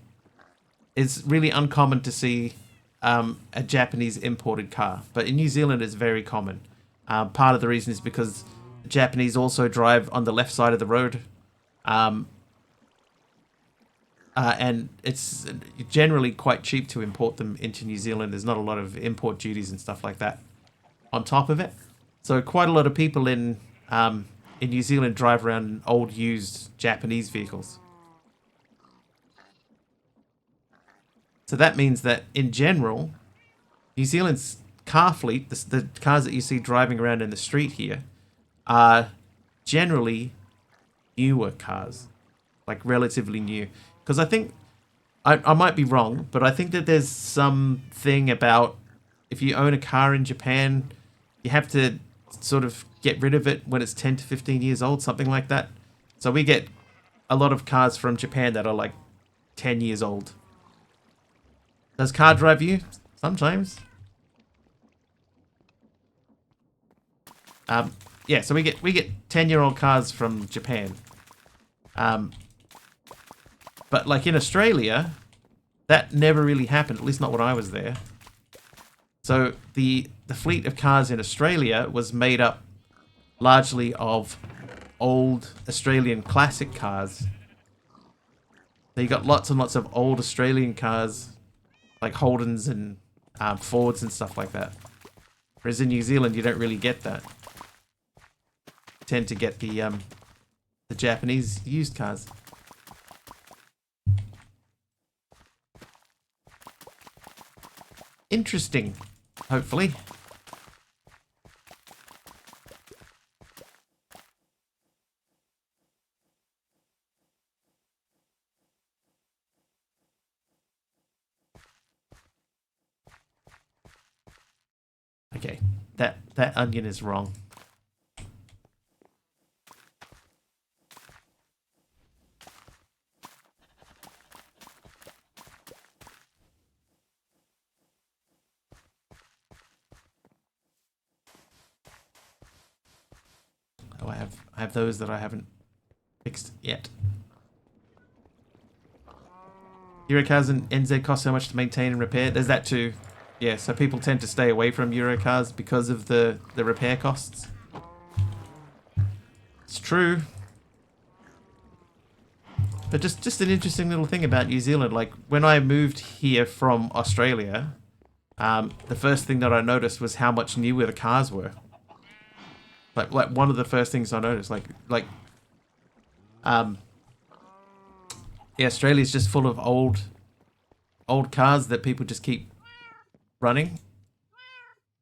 it's really uncommon to see a Japanese imported car, but in New Zealand it's very common. Part of the reason is because the Japanese also drive on the left side of the road, and it's generally quite cheap to import them into New Zealand. There's not a lot of import duties and stuff like that. on top of it. So quite a lot of people in New Zealand drive around in old used Japanese vehicles. So that means that in general, New Zealand's car fleet, the cars that you see driving around in the street here, are generally newer cars, like relatively new. Because I think, I might be wrong, but I think that there's something about if you own a car in Japan, you have to sort of get rid of it when it's 10 to 15 years old, something like that. So we get a lot of cars from Japan that are like 10 years old. Does car drive you? Sometimes. Yeah, so we get 10-year-old cars from Japan. But like in Australia, that never really happened, at least not when I was there. So the fleet of cars in Australia was made up largely of old Australian classic cars. So you got lots and lots of old Australian cars, like Holdens and Fords and stuff like that. Whereas in New Zealand, you don't really get that. You tend to get the Japanese used cars. Interesting, hopefully. Okay, that onion is wrong. Oh, I have those that I haven't fixed yet. Eurocars and NZ cost so much to maintain and repair. There's that too. Yeah, so people tend to stay away from Eurocars because of the repair costs. It's true. But just an interesting little thing about New Zealand. Like, when I moved here from Australia, the first thing that I noticed was how much newer the cars were. Like one of the first things I noticed, yeah, Australia's just full of old cars that people just keep running.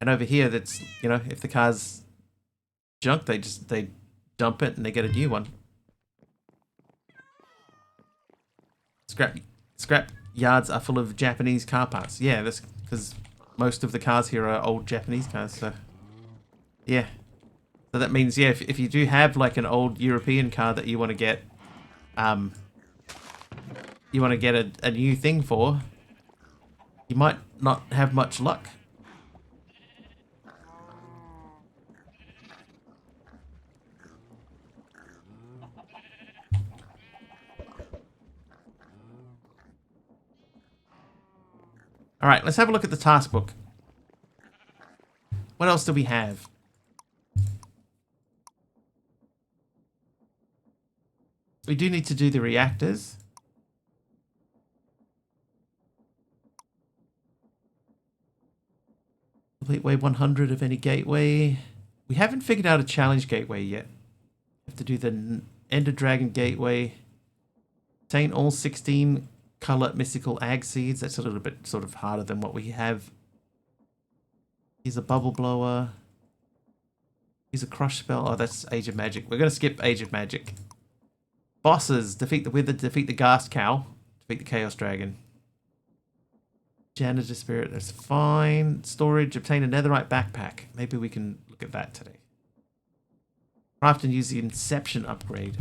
And over here, that's, you know, if the car's junk, they dump it and they get a new one. Scrap yards are full of Japanese car parts. Yeah, that's because most of the cars here are old Japanese cars. So yeah. So that means, yeah, if you do have like an old European car that you want to get, a new thing for, you might not have much luck. All right, let's have a look at the task book. What else do we have? We do need to do the reactors. Complete wave 100 of any gateway. We haven't figured out a challenge gateway yet. We have to do the Ender Dragon gateway. Obtain all 16 color mystical ag seeds. That's a little bit sort of harder than what we have. Here's a bubble blower. Here's a crush spell. Oh, that's Age of Magic. We're going to skip Age of Magic. Bosses. Defeat the Wither, defeat the Ghast Cow, defeat the Chaos Dragon. Janitor Spirit, that's fine. Storage, obtain a netherite backpack. Maybe we can look at that today. Craft and use the Inception upgrade.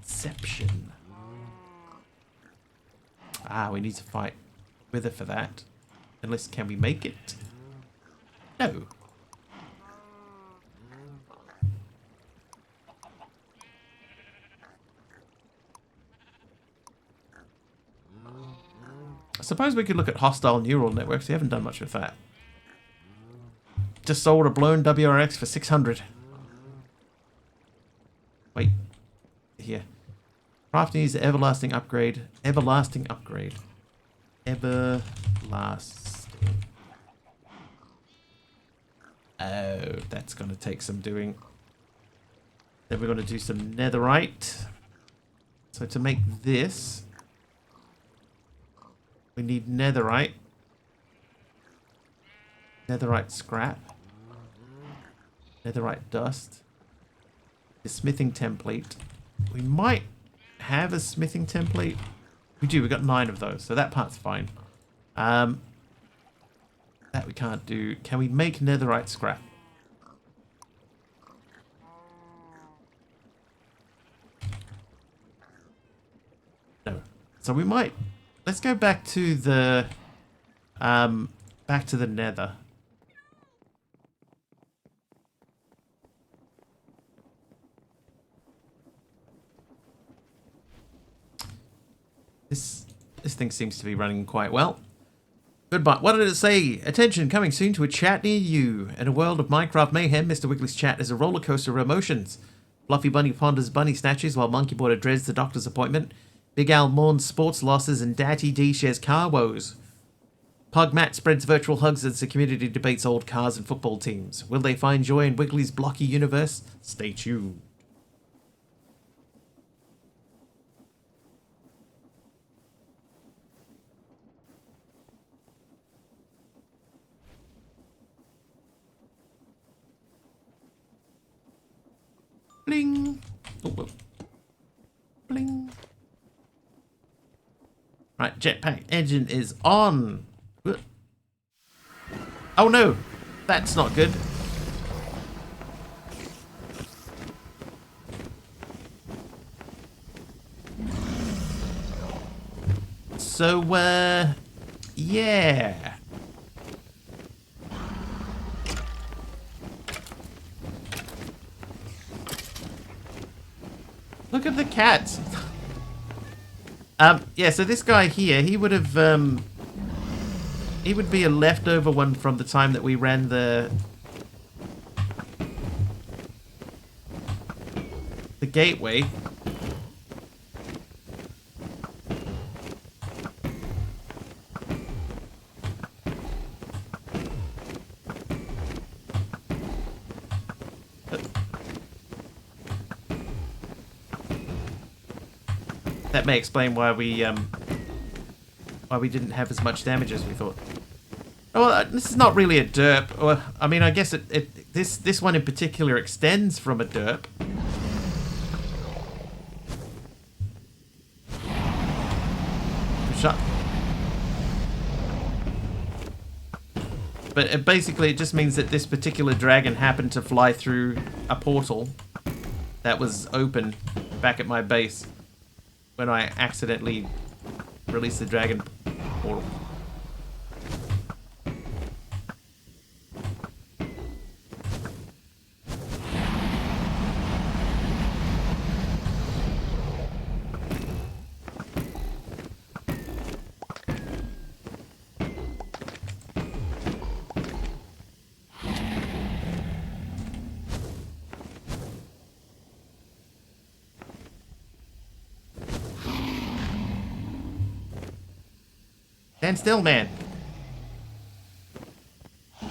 Inception. Ah, we need to fight Wither for that. Unless, can we make it? No. I suppose we could look at hostile neural networks. We haven't done much with that. Just sold a blown WRX for 600. Wait. Here. Craft needs the everlasting upgrade. Everlasting upgrade. Everlasting. Oh, that's going to take some doing. Then we're going to do some netherite. So to make this, we need netherite. Netherite scrap. Netherite dust. The smithing template. We might have a smithing template. We do. We got 9 of those, so that part's fine. That we can't do. Can we make netherite scrap? No. So we might. Let's go back to the nether. This thing seems to be running quite well. Goodbye. What did it say? Attention, coming soon to a chat near you. In a world of Minecraft mayhem, Mr. Wiggly's chat is a roller coaster of emotions. Fluffy Bunny ponders bunny snatches while Monkey Border dreads the doctor's appointment. Big Al mourns sports losses and Daddy D shares car woes. Pug Matt spreads virtual hugs as the community debates old cars and football teams. Will they find joy in Wiggly's blocky universe? Stay tuned. Bling. Oh, bling. Right, jetpack engine is on. Oh no, that's not good. So, yeah. Look at the cats. Yeah, so this guy here, he would have, he would be a leftover one from the time that we ran the gateway. That may explain why we didn't have as much damage as we thought. Oh, this is not really a derp. Or I mean, I guess this one in particular extends from a derp. Shut. But basically, it just means that this particular dragon happened to fly through a portal that was open back at my base when I accidentally released the dragon portal. Stand still, man. How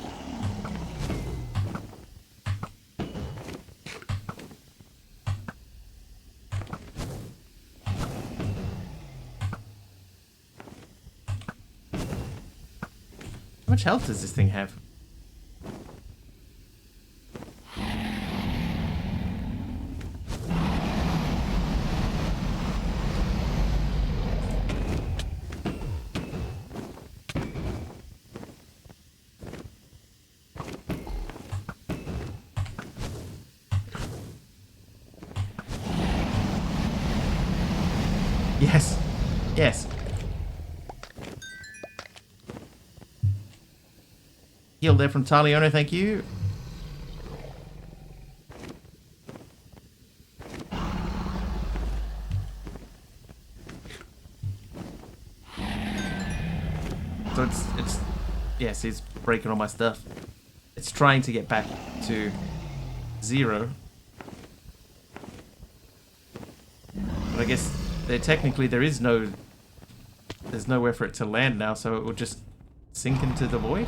much health does this thing have? Yes. Yes. Heal there from Taliano, thank you. So it's yes, he's breaking all my stuff. It's trying to get back to 0. But I guess there's nowhere for it to land now, so it will just sink into the void.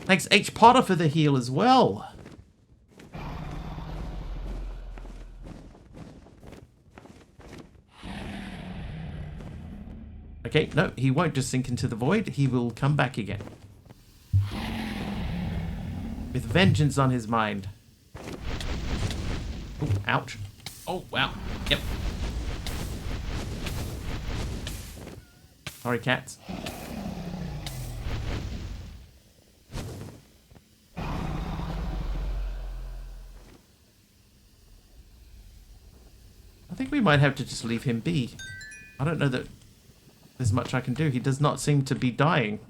Thanks H. Potter for the heal as well. Okay, no, he won't just sink into the void. He will come back again. With vengeance on his mind. Oh, ouch. Oh, wow. Yep. Sorry, cats. I think we might have to just leave him be. I don't know that there's much I can do. He does not seem to be dying.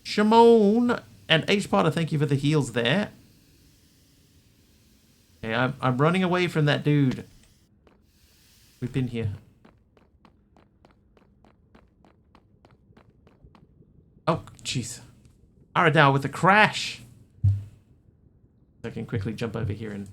Shimon and H. Potter, thank you for the heals there. Okay, I'm running away from that dude. We've been here. Oh, jeez. Aradal with a crash. I can quickly jump over here and...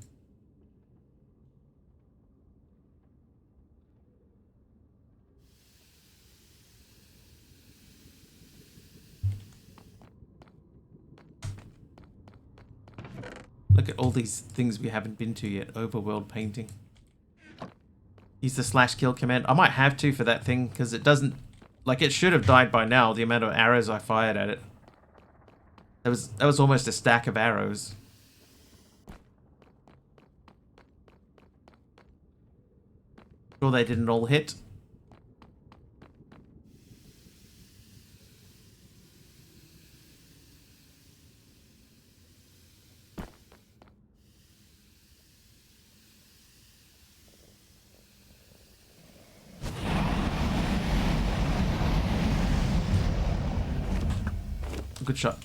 Look at all these things we haven't been to yet. Overworld painting. Use the /kill command. I might have to for that thing, because it doesn't... Like, it should have died by now, the amount of arrows I fired at it. That was almost a stack of arrows. Sure they didn't all hit. Good shot.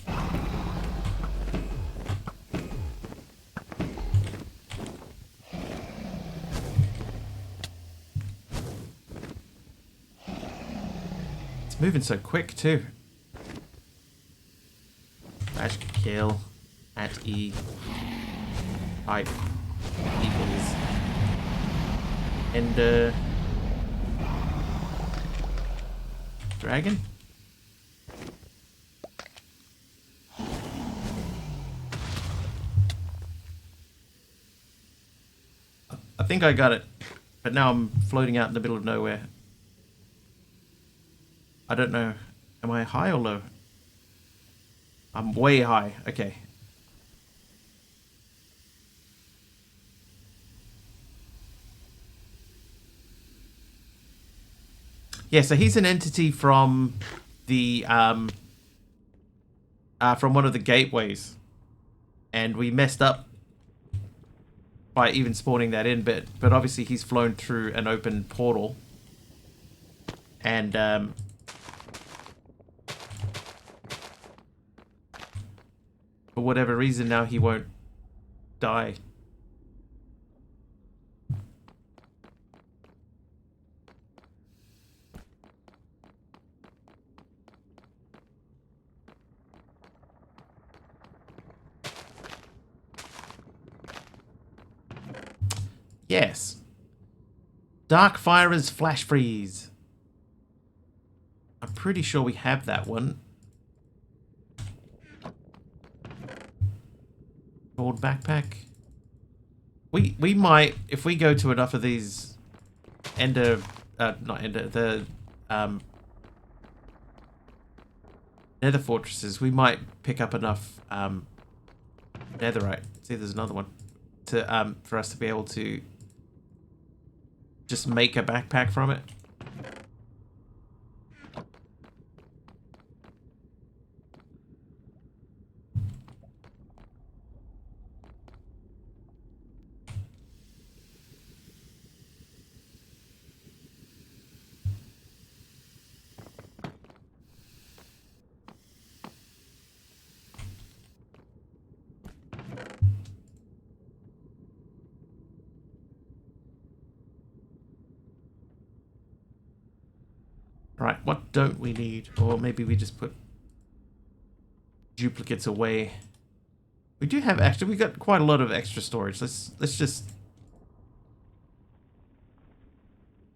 It's moving so quick too. /kill at E type equals Ender Dragon. I think I got it, but now I'm floating out in the middle of nowhere. I don't know. Am I high or low? I'm way high. Okay. Yeah, so he's an entity from the from one of the gateways, and we messed up by even spawning that in, but obviously he's flown through an open portal, and for whatever reason now he won't die. Yes. Darkfire's Flash Freeze. I'm pretty sure we have that one. Gold backpack. We might, if we go to enough of these Ender, not Ender, the Nether fortresses, we might pick up enough netherite. See, there's another one to for us to be able to just make a backpack from it. Right, what don't we need? Or maybe we just put duplicates away. We do have actually, we got quite a lot of extra storage. Let's just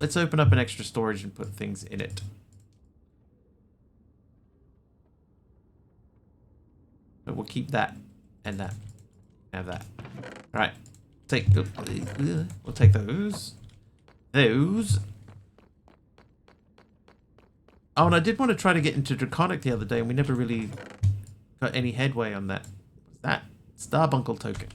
Let's open up an extra storage and put things in it. But we'll keep that and that. Have that. Alright. We'll take those. Those. Oh, and I did want to try to get into Draconic the other day, and we never really got any headway on that. What's that? Starbuncle token.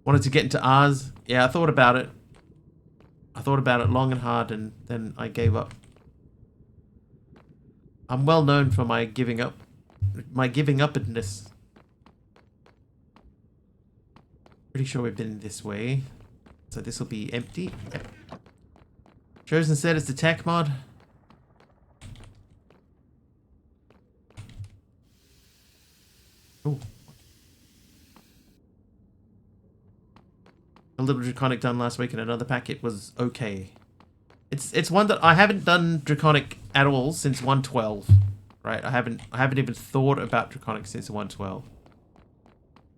Wanted to get into Oz. Yeah, I thought about it. I thought about it long and hard, and then I gave up. I'm well known for my giving up. My giving upness. Pretty sure we've been this way. So this will be empty. Yep. Chosen said it's the tech mod. Ooh. A little Draconic done last week in another pack. It was okay. It's one that I haven't done Draconic at all since 112. Right? I haven't even thought about Draconic since 112.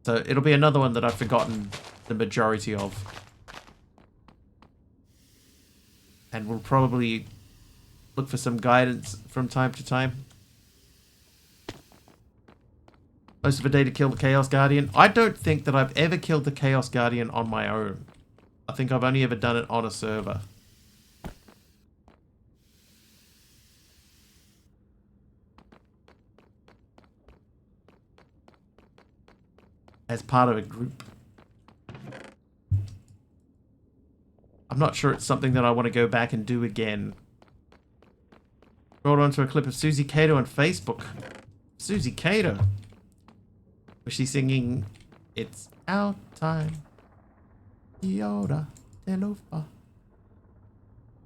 So it'll be another one that I've forgotten the majority of. And we'll probably look for some guidance from time to time. Most of a day to kill the Chaos Guardian. I don't think that I've ever killed the Chaos Guardian on my own. I think I've only ever done it on a server. As part of a group. I'm not sure it's something that I want to go back and do again. Rolled onto a clip of Susie Cato on Facebook. Susie Cato. Was she singing It's Our Time? Yoda Telofa.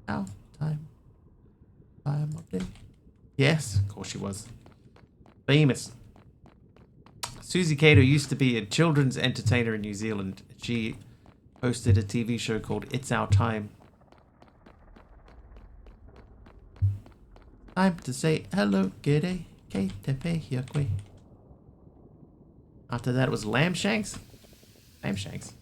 Our time. Time of day. Yes, of course she was. Famous. Susie Cato used to be a children's entertainer in New Zealand. She hosted a TV show called It's Our Time. Time to say hello, g'day, Kate Tepe. After that it was Lamb Shanks. Lamb Shanks.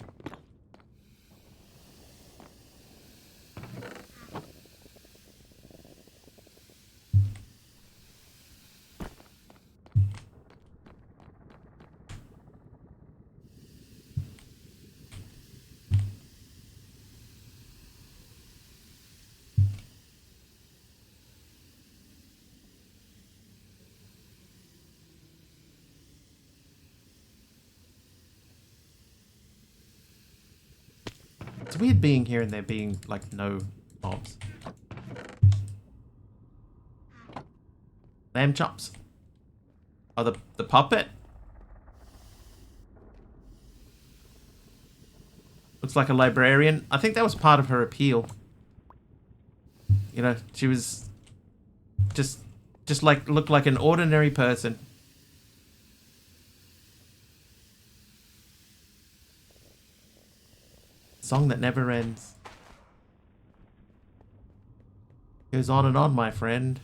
It's weird being here and there being, like, no mobs. Lamb chops. Oh, the puppet? Looks like a librarian. I think that was part of her appeal. You know, she was just like, looked like an ordinary person. Song that never ends. Goes on and on, my friend.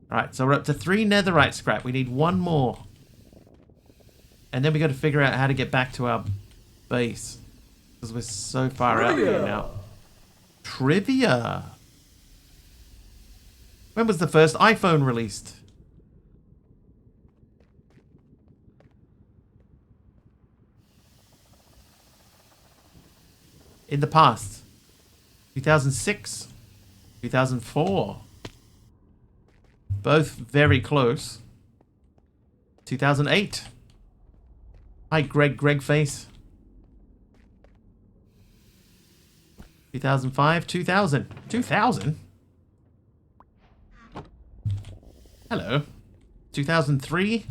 Alright, so we're up to 3 netherite scrap. We need 1 more. And then we got to figure out how to get back to our base. Because we're so far out here now. Trivia! When was the first iPhone released? In the past. 2006. 2004. Both very close. 2008. Hi, Greg Face. 2005. 2000. 2000? Hello. 2003.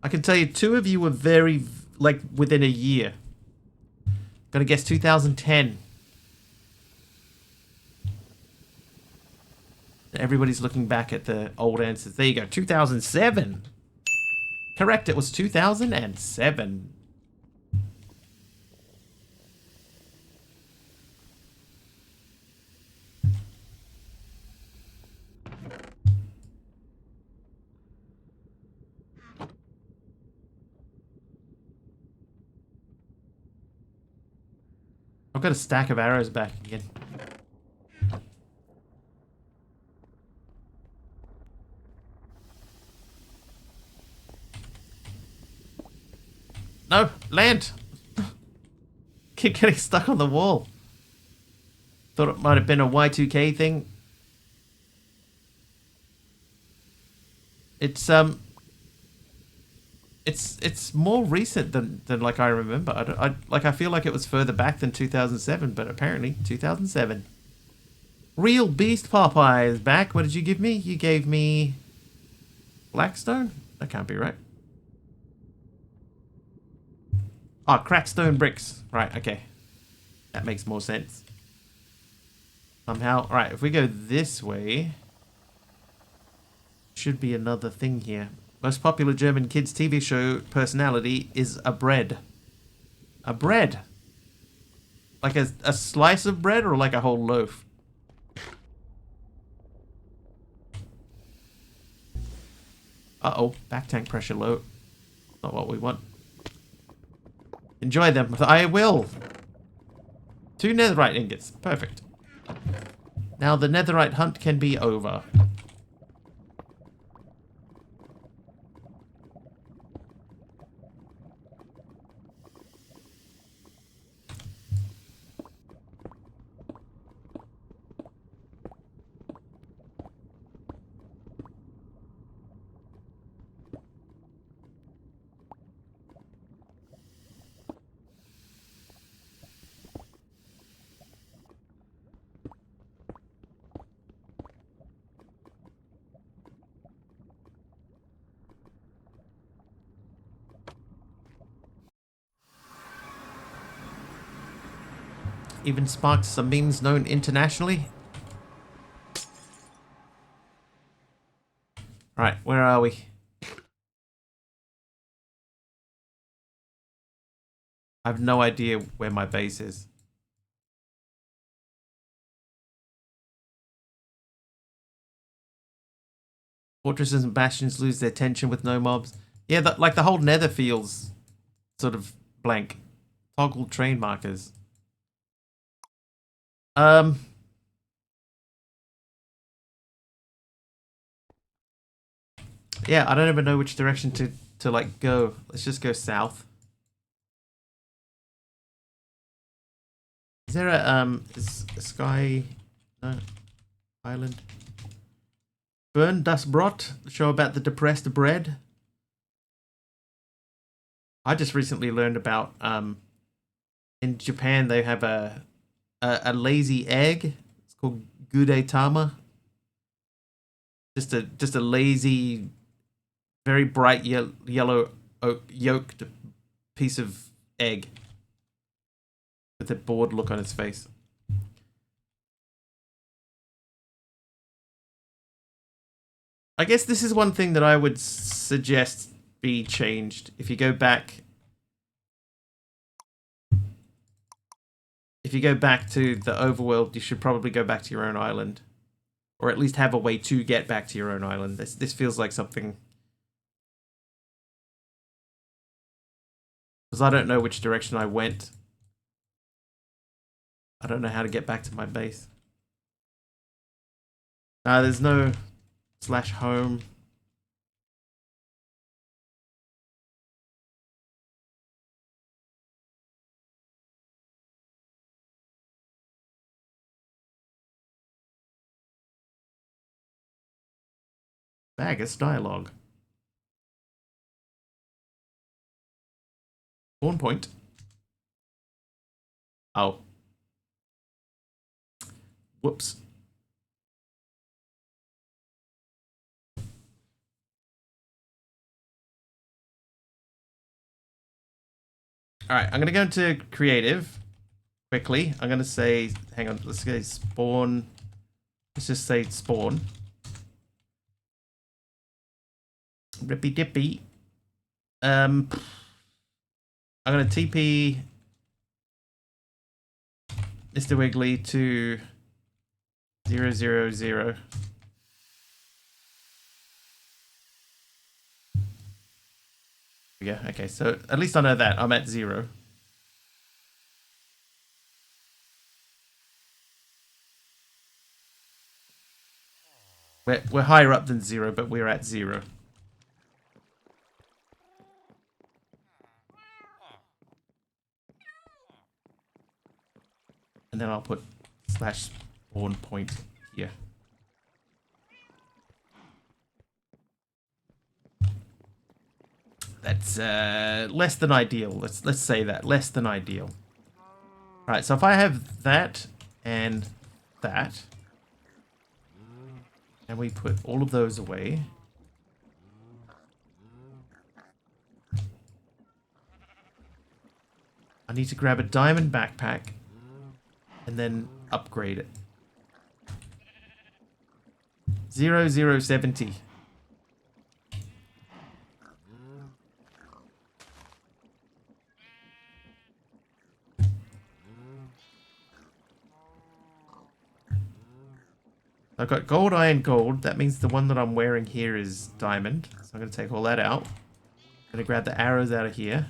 I can tell you 2 of you were very, like, within a year. Gonna guess 2010. Everybody's looking back at the old answers. There you go. 2007. Correct. It was 2007. I've got a stack of arrows back again. No, land! Keep getting stuck on the wall. Thought it might have been a Y2K thing. It's more recent than like I remember. I feel like it was further back than 2007, but apparently 2007. Real Beast Popeye is back. What did you give me? You gave me Blackstone? That can't be right. Oh, crackstone bricks. Right, okay. That makes more sense. Somehow. Right, if we go this way, should be another thing here. Most popular German kids TV show personality is a bread. A bread? Like a slice of bread or like a whole loaf? Uh-oh, back tank pressure low. Not what we want. Enjoy them. I will. 2 netherite ingots. Perfect. Now the netherite hunt can be over. Even sparked some memes known internationally. Right, where are we? I have no idea where my base is. Fortresses and bastions lose their tension with no mobs. Yeah, like the whole nether feels sort of blank. Toggle train markers. Yeah, I don't even know which direction to like go. Let's just go south. Is there a sky no island? Burn Das Brot, show about the depressed bread. I just recently learned about in Japan they have a lazy egg. It's called Gudetama. Just a lazy, very bright yellow yolked piece of egg with a bored look on its face. I guess this is one thing that I would suggest be changed. If you go back to the overworld, you should probably go back to your own island. Or at least have a way to get back to your own island. This feels like something... Because I don't know which direction I went. I don't know how to get back to my base. There's no /home. Bagus dialogue. Spawn point. Oh. Whoops. Alright, I'm going to go into creative quickly. I'm going to say, hang on, let's go spawn. Let's just say spawn. Rippy dippy. I'm going to TP Mr. Wiggly to 000. Yeah, okay, so at least I know that. I'm at 0. We're higher up than 0, but we're at 0. And then I'll put slash spawn point here. That's less than ideal. Let's say that. Less than ideal. Right, so if I have that and that, and we put all of those away. I need to grab a diamond backpack and then upgrade it. 0070. I've got gold, iron, gold. That means the one that I'm wearing here is diamond. So I'm going to take all that out. I'm going to grab the arrows out of here.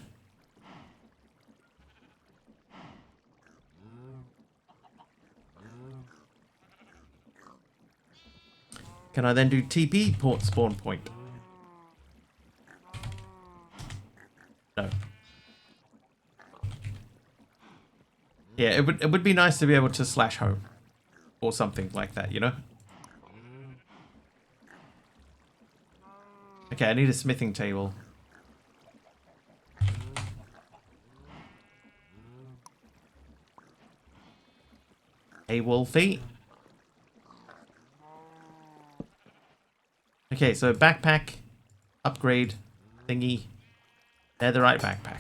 Can I then do TP port spawn point? No. Yeah, it would be nice to be able to slash home. Or something like that, you know? Okay, I need a smithing table. Hey, Wolfie. Okay, so backpack, upgrade, thingy, netherite backpack.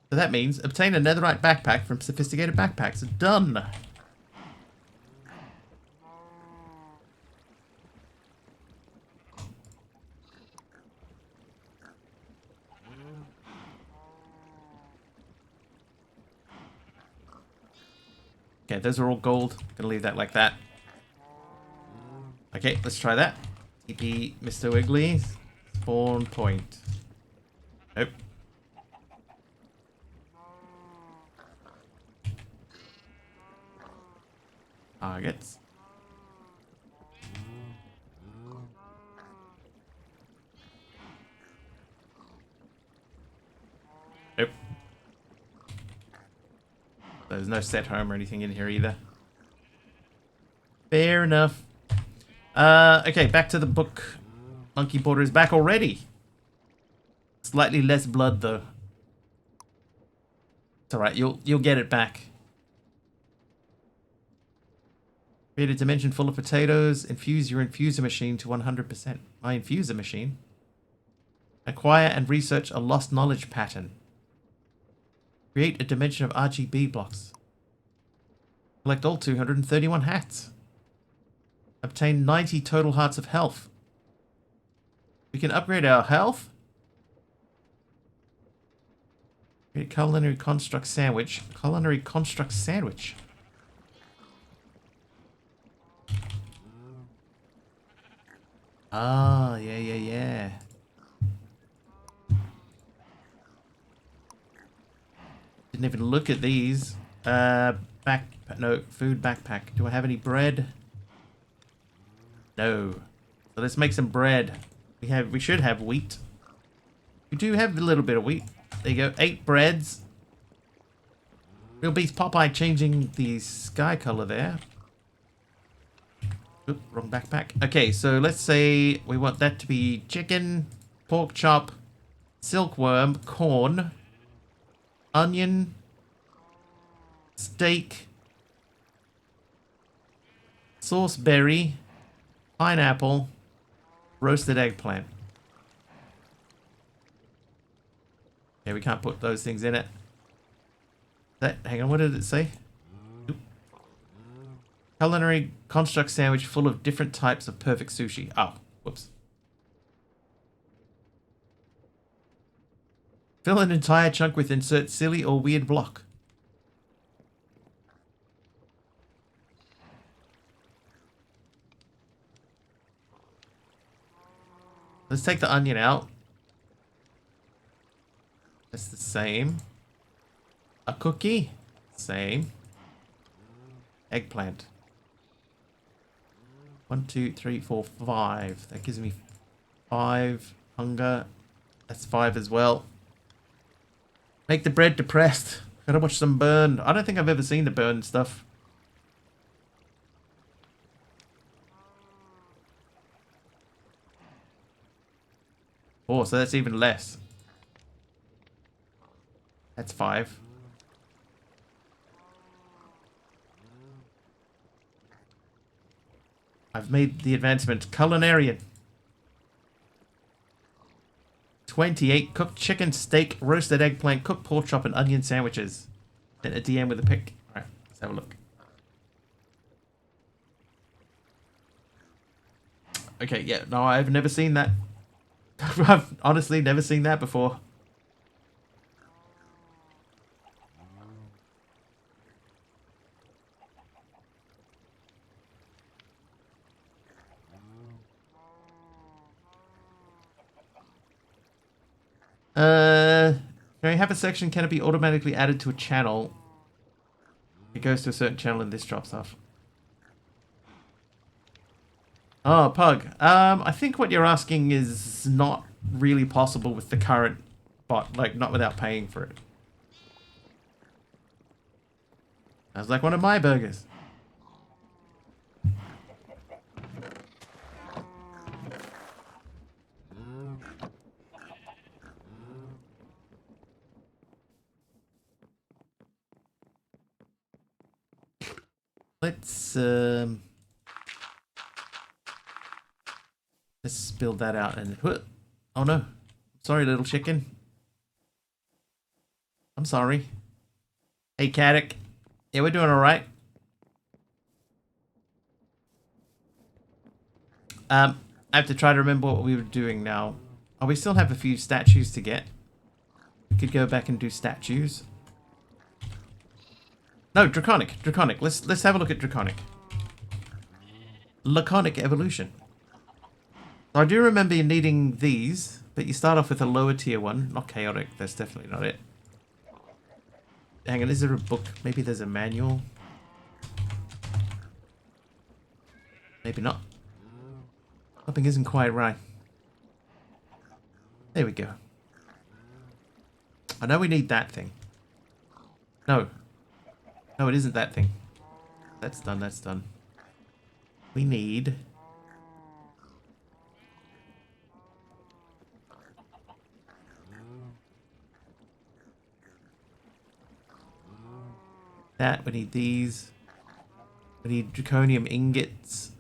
So that means obtain a netherite backpack from sophisticated backpacks. Done. Okay, those are all gold. Gonna leave that like that. Okay, let's try that. TP Mr. Wiggly. Spawn point. Nope. Targets. Nope. There's no set home or anything in here either. Fair enough. Okay, back to the book. Monkey Porter is back already. Slightly less blood though. It's alright, you'll get it back. Create a dimension full of potatoes. Infuse your infuser machine to 100%. My infuser machine. Acquire and research a lost knowledge pattern. Create a dimension of RGB blocks. Collect all 231 hats. Obtain 90 total hearts of health. We can upgrade our health. Create culinary construct sandwich. Culinary construct sandwich. Ah, yeah. Didn't even look at these. No, food backpack. Do I have any bread? No. So let's make some bread. We should have wheat. We do have a little bit of wheat. There you go. 8 breads. Real Beast Popeye changing the sky color there. Oop, wrong backpack. Okay, so let's say we want that to be chicken, pork chop, silkworm, corn, onion, steak, sauceberry, pineapple, roasted eggplant. Okay, we can't put those things in it. Hang on, what did it say? Oop. Culinary construct sandwich full of different types of perfect sushi. Oh, whoops. Fill an entire chunk with insert silly or weird block. Let's take the onion out. That's the same. A cookie. Same. Eggplant. 1, 2, 3, 4, 5. That gives me 5 hunger. That's 5 as well. Make the bread depressed. Gotta watch some burn. I don't think I've ever seen the burn stuff. Oh, so that's even less. That's 5. I've made the advancement. Culinarian. 28 cooked chicken, steak, roasted eggplant, cooked pork chop, and onion sandwiches. Then a DM with a pick. Alright, let's have a look. Okay, yeah, no, I've never seen that. I've honestly never seen that before. Can I have a section? Can it be automatically added to a channel? It goes to a certain channel and this drops off. Oh, Pug. I think what you're asking is not really possible with the current bot, like not without paying for it. Sounds like one of my burgers. Let's build that out and... Oh no. Sorry, little chicken. I'm sorry. Hey, Caddick. Yeah, we're doing alright. I have to try to remember what we were doing now. Oh, we still have a few statues to get. We could go back and do statues. No, Draconic. Draconic. Let's have a look at Draconic. Laconic evolution. I do remember you needing these, but you start off with a lower tier one. Not chaotic. That's definitely not it. Hang on, is there a book? Maybe there's a manual. Maybe not. Something isn't quite right. There we go. I know we need that thing. No. No, it isn't that thing. That's done, that's done. We need... that, we need these. We need draconium ingots.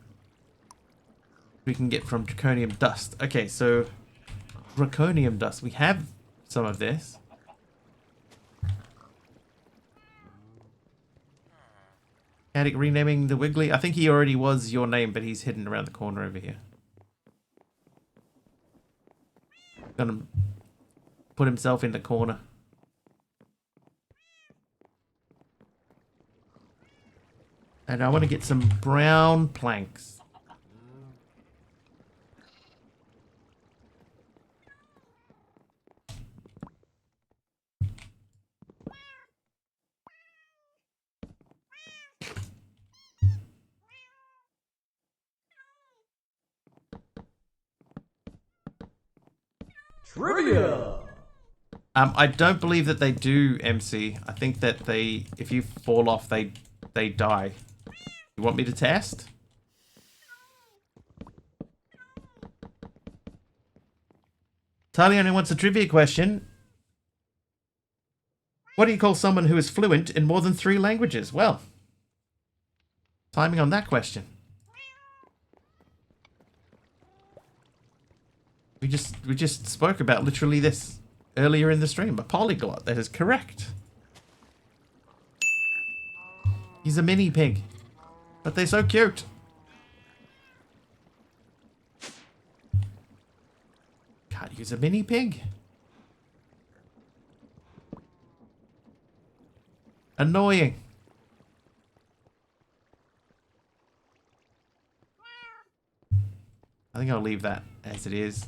We can get from draconium dust. Okay, so draconium dust. We have some of this. Caddick renaming the Wiggly. I think he already was your name, but he's hidden around the corner over here. Gonna put himself in the corner. And I want to get some brown planks. Trivia! I don't believe that they do, MC. I think that they, if you fall off, they die. You want me to test? Tali only wants a trivia question. What do you call someone who is fluent in more than 3 languages? Well, timing on that question. We just spoke about literally this earlier in the stream. A polyglot. That is correct. He's a mini pig. But they're so cute. Can't use a mini pig. Annoying. I think I'll leave that as it is.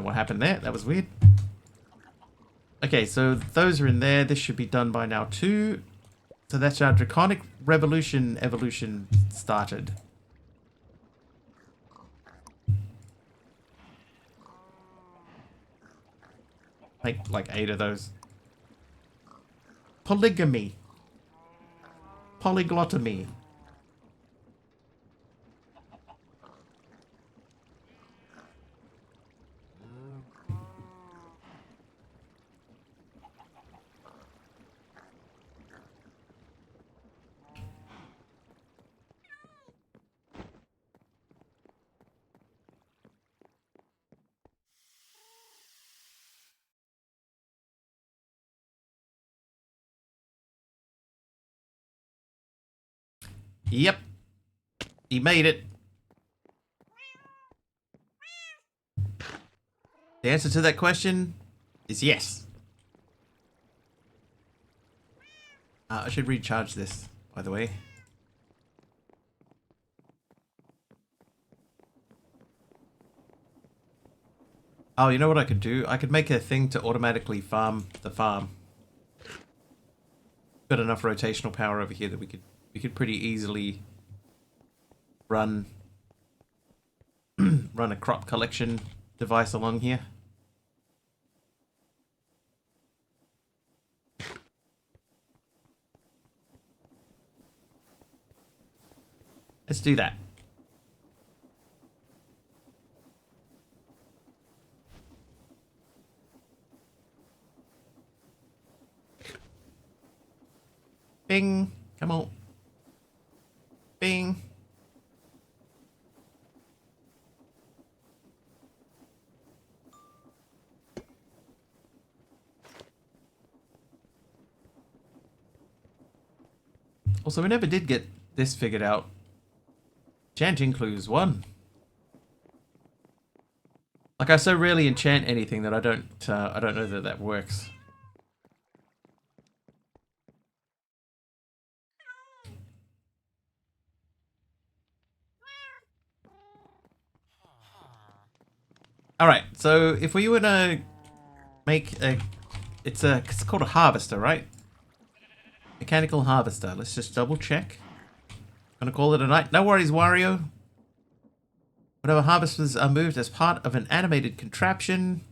know what happened there. That was weird. Okay, so those are in there. This should be done by now too. So that's our Draconic Revolution evolution started. Make like 8 of those. Polygamy. Polyglotomy. Yep. He made it. The answer to that question is yes. I should recharge this, by the way. Oh, you know what I could do? I could make a thing to automatically farm the farm. Got enough rotational power over here that we could pretty easily run run a crop collection device along here. Let's do that. Bing. Come on. Bing. Also, we never did get this figured out. Enchanting clues 1. Like, I so rarely enchant anything that I don't know that that works. All right, so if we were to make a, it's called a harvester, right? Mechanical harvester. Let's just double check. Gonna call it a night. No worries, Wario. Whenever harvesters are moved as part of an animated contraption,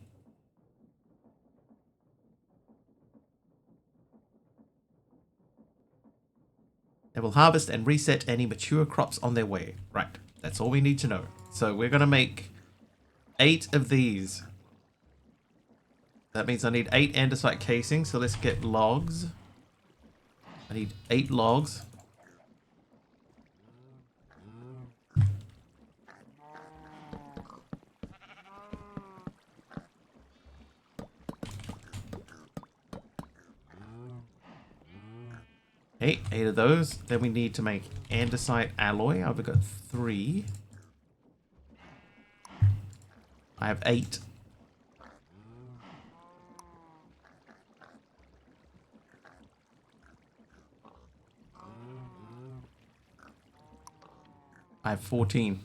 they will harvest and reset any mature crops on their way. Right, that's all we need to know. So we're gonna make 8 of these. That means I need 8 andesite casing, so let's get logs. I need 8 logs. Okay, 8 of those. Then we need to make andesite alloy. I've got 3. I have 8. I have 14.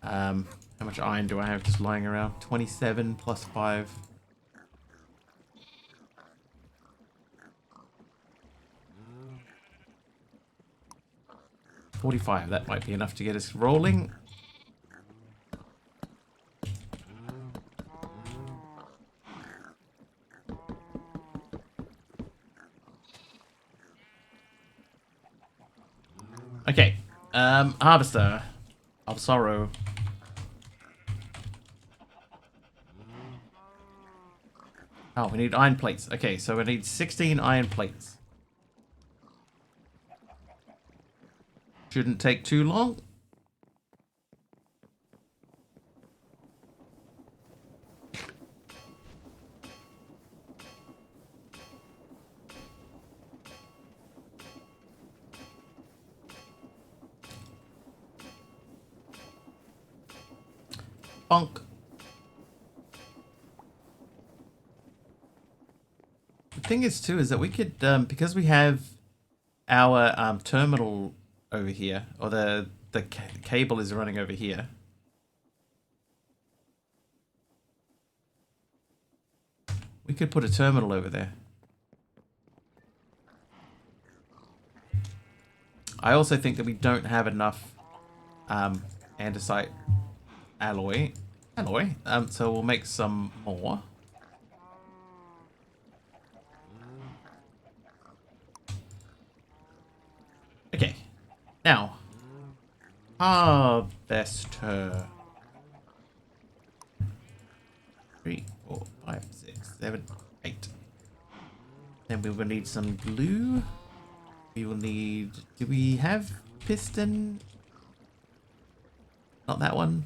How much iron do I have just lying around? 27 plus 5. $45. That might be enough to get us rolling. Okay, harvester of sorrow. Oh, we need iron plates. Okay, so we need 16 iron plates. Shouldn't take too long. Bonk. The thing is, too, is that we could, because we have our terminal over here, or the cable is running over here. We could put a terminal over there. I also think that we don't have enough andesite alloy. So we'll make some more. Okay. Now, harvester. 3, 4, 5, 6, 7, 8. Then we will need some glue. We will need... Do we have piston? Not that one.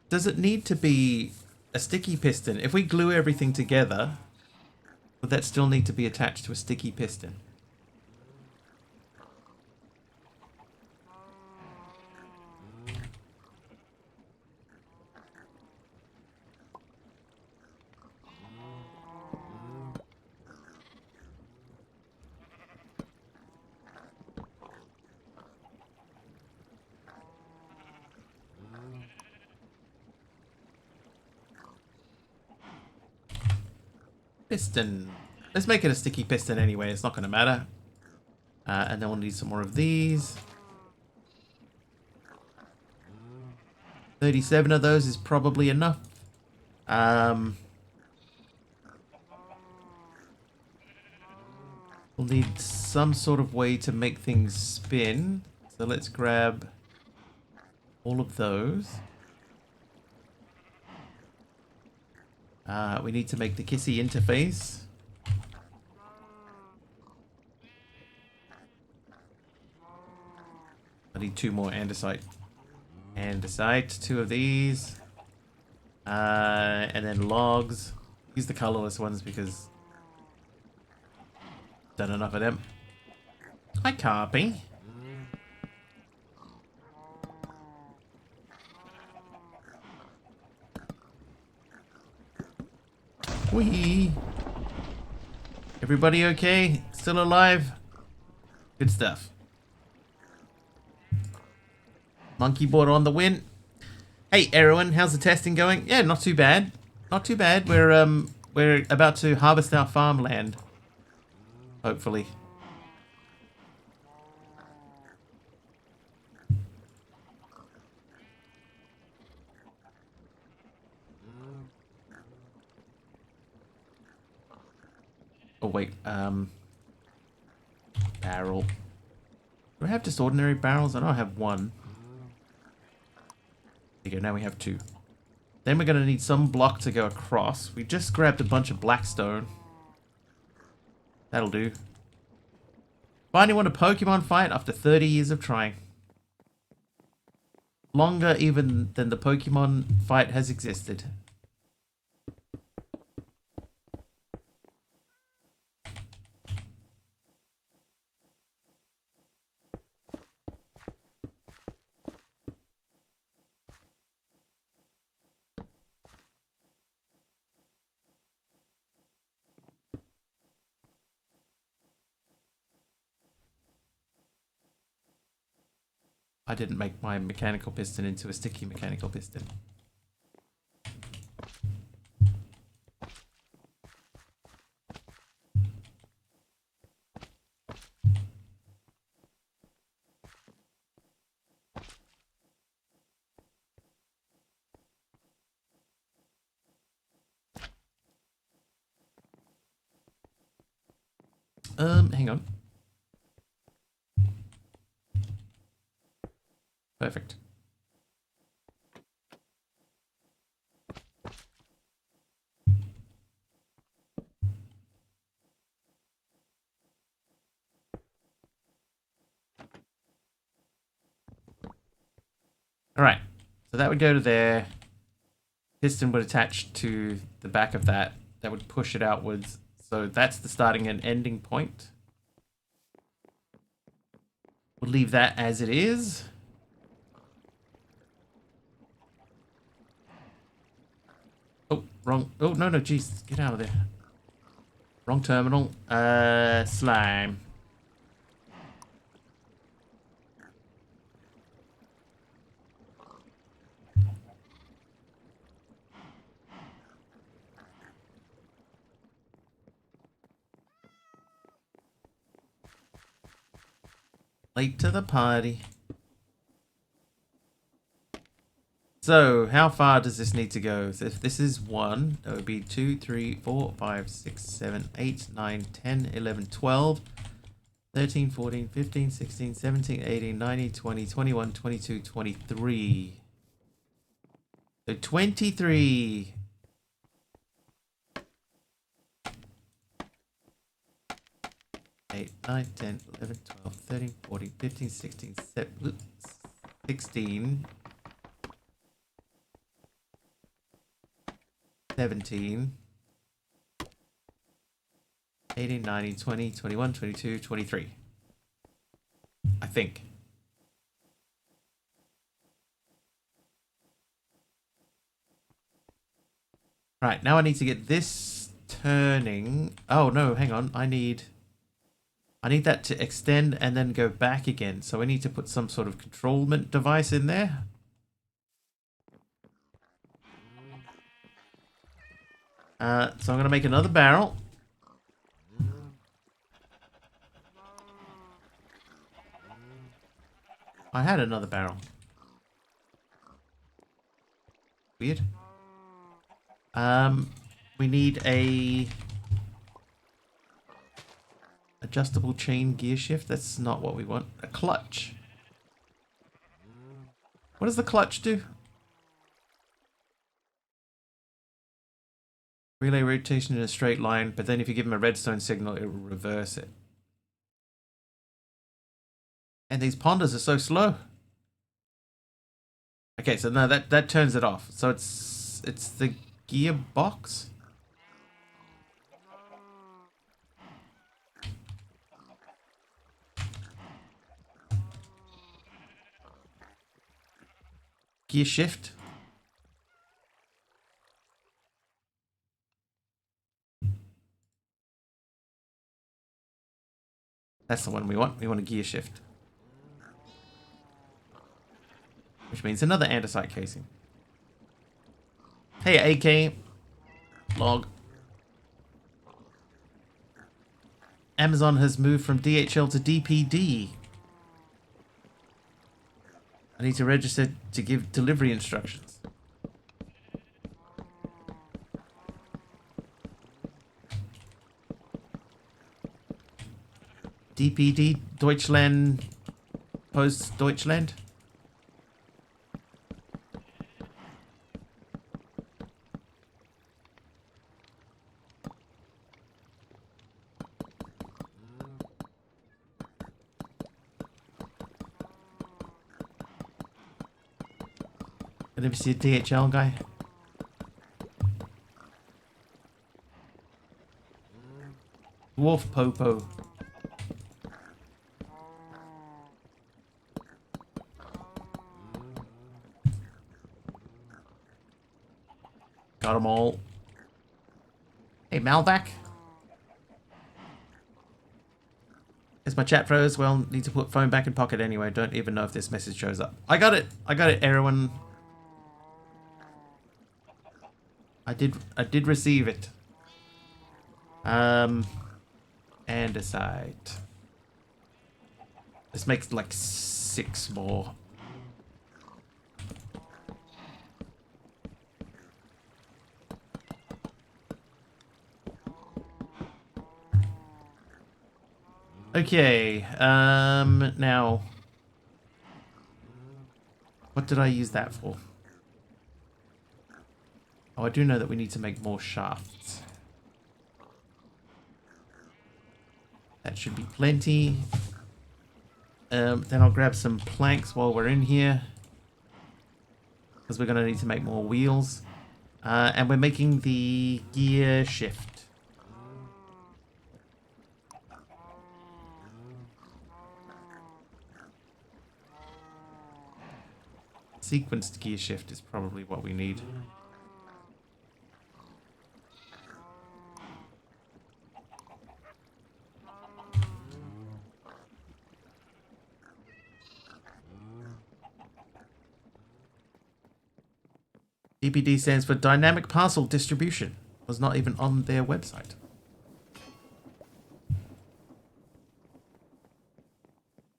Does it need to be a sticky piston? If we glue everything together, would that still need to be attached to a sticky piston? Piston. Let's make it a sticky piston anyway. It's not going to matter. And then we'll need some more of these. 37 of those is probably enough. We'll need some sort of way to make things spin. So let's grab all of those. We need to make the Kissy interface. I need 2 more andesite. Andesite, 2 of these. And then logs. Use the colorless ones because done enough of them. Hi, Carpy. Whee! Everybody okay? Still alive? Good stuff. Monkey board on the win. Hey, Erwin, how's the testing going? Yeah, not too bad. Not too bad. We're about to harvest our farmland. Hopefully. Oh wait, barrel. Do I have just ordinary barrels? I know I have 1. There you go, now we have 2. Then we're going to need some block to go across. We just grabbed a bunch of blackstone. That'll do. Finally won a Pokemon fight after 30 years of trying. Longer even than the Pokemon fight has existed. I didn't make my mechanical piston into a sticky mechanical piston. Hang on. Perfect. All right. So that would go to there. Piston would attach to the back of that. That would push it outwards. So that's the starting and ending point. We'll leave that as it is. Oh, wrong. Oh, no, jeez. Get out of there. Wrong terminal. Slime. Late to the party. So, how far does this need to go? So if this is 1, that would be 2, 3, 4, 5, 6, 7, 8, 9, 10, 11, 12, 13, 14, 15, 16, 17, 18, 19, 20, 21, 22, 23. So 23. Eight, 9, 10, 11, 12, 13, 14, 15, 16, 16, 17, 18, 19, 20, 21, 22, 23. I think. Right, now I need to get this turning. Oh, no, hang on. I need that to extend and then go back again. So I need to put some sort of controlment device in there. So I'm going to make another barrel. I had another barrel. Weird. We need a adjustable chain gear shift. That's not what we want. A clutch. What does the clutch do? Relay rotation in a straight line, but then if you give him a redstone signal, it will reverse it. And these ponders are so slow. Okay, so no, that turns it off. So it's the gearbox. Gear shift. That's the one we want. We want a gear shift. Which means another andesite casing. Hey, AK. Log. Amazon has moved from DHL to DPD. I need to register to give delivery instructions. DPD, Deutschland, Post Deutschland. Did you see a DHL guy? Wolf Popo. Got them all. Hey, Malvac. Is my chat froze? Well, need to put phone back in pocket anyway. Don't even know if this message shows up. I got it. I got it, Erwin. I did receive it. Andesite. This makes like 6 more. Okay, now, what did I use that for? Oh, I do know that we need to make more shafts. That should be plenty. Then I'll grab some planks while we're in here, because we're going to need to make more wheels. And we're making the gear shift. Sequenced gear shift is probably what we need. DPD stands for Dynamic Parcel Distribution. Was not even on their website.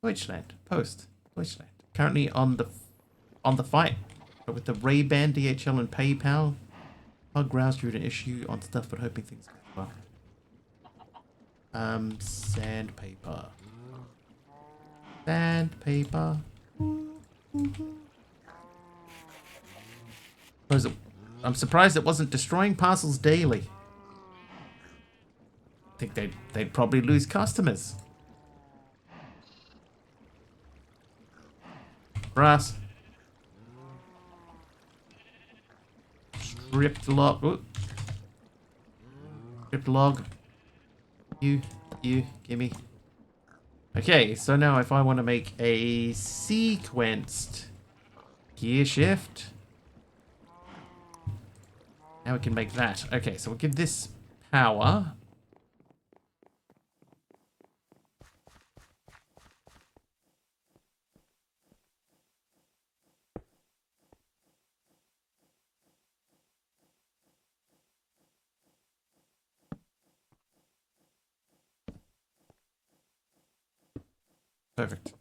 Deutschland. Post. Deutschland. Currently on the fight. But with the Ray-Ban, DHL, and PayPal. I'll grouse due to an issue on stuff, but hoping things go well. Sandpaper. Sandpaper. I'm surprised it wasn't destroying parcels daily. I think they'd probably lose customers. Brass. Stripped log. Ooh. Stripped log. You, gimme. Okay, so now if I want to make a sequenced gear shift, now we can make that. Okay, so we'll give this power. Perfect.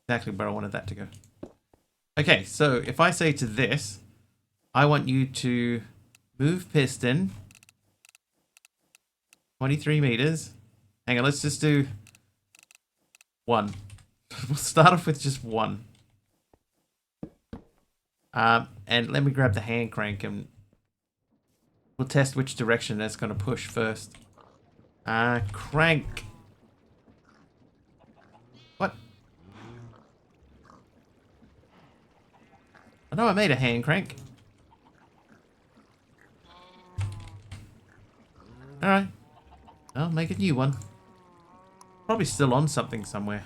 Exactly where I wanted that to go. Okay, so if I say to this, I want you to move piston 23 meters. Hang on, let's just do 1. We'll start off with just 1. And let me grab the hand crank and we'll test which direction that's going to push first. Crank. What? I know I made a hand crank. Alright. I'll make a new one. Probably still on something somewhere.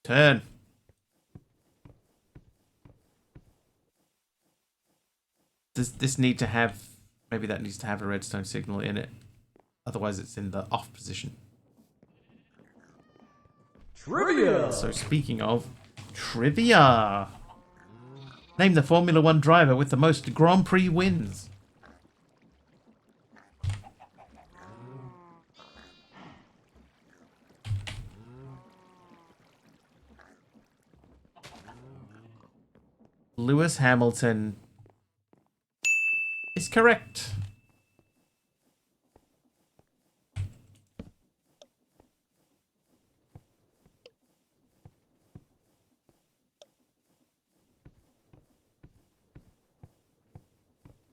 Turn. Does this need to have... Maybe that needs to have a redstone signal in it. Otherwise it's in the off position. Trivia! So speaking of trivia. Name the Formula 1 driver with the most Grand Prix wins. Lewis Hamilton is correct.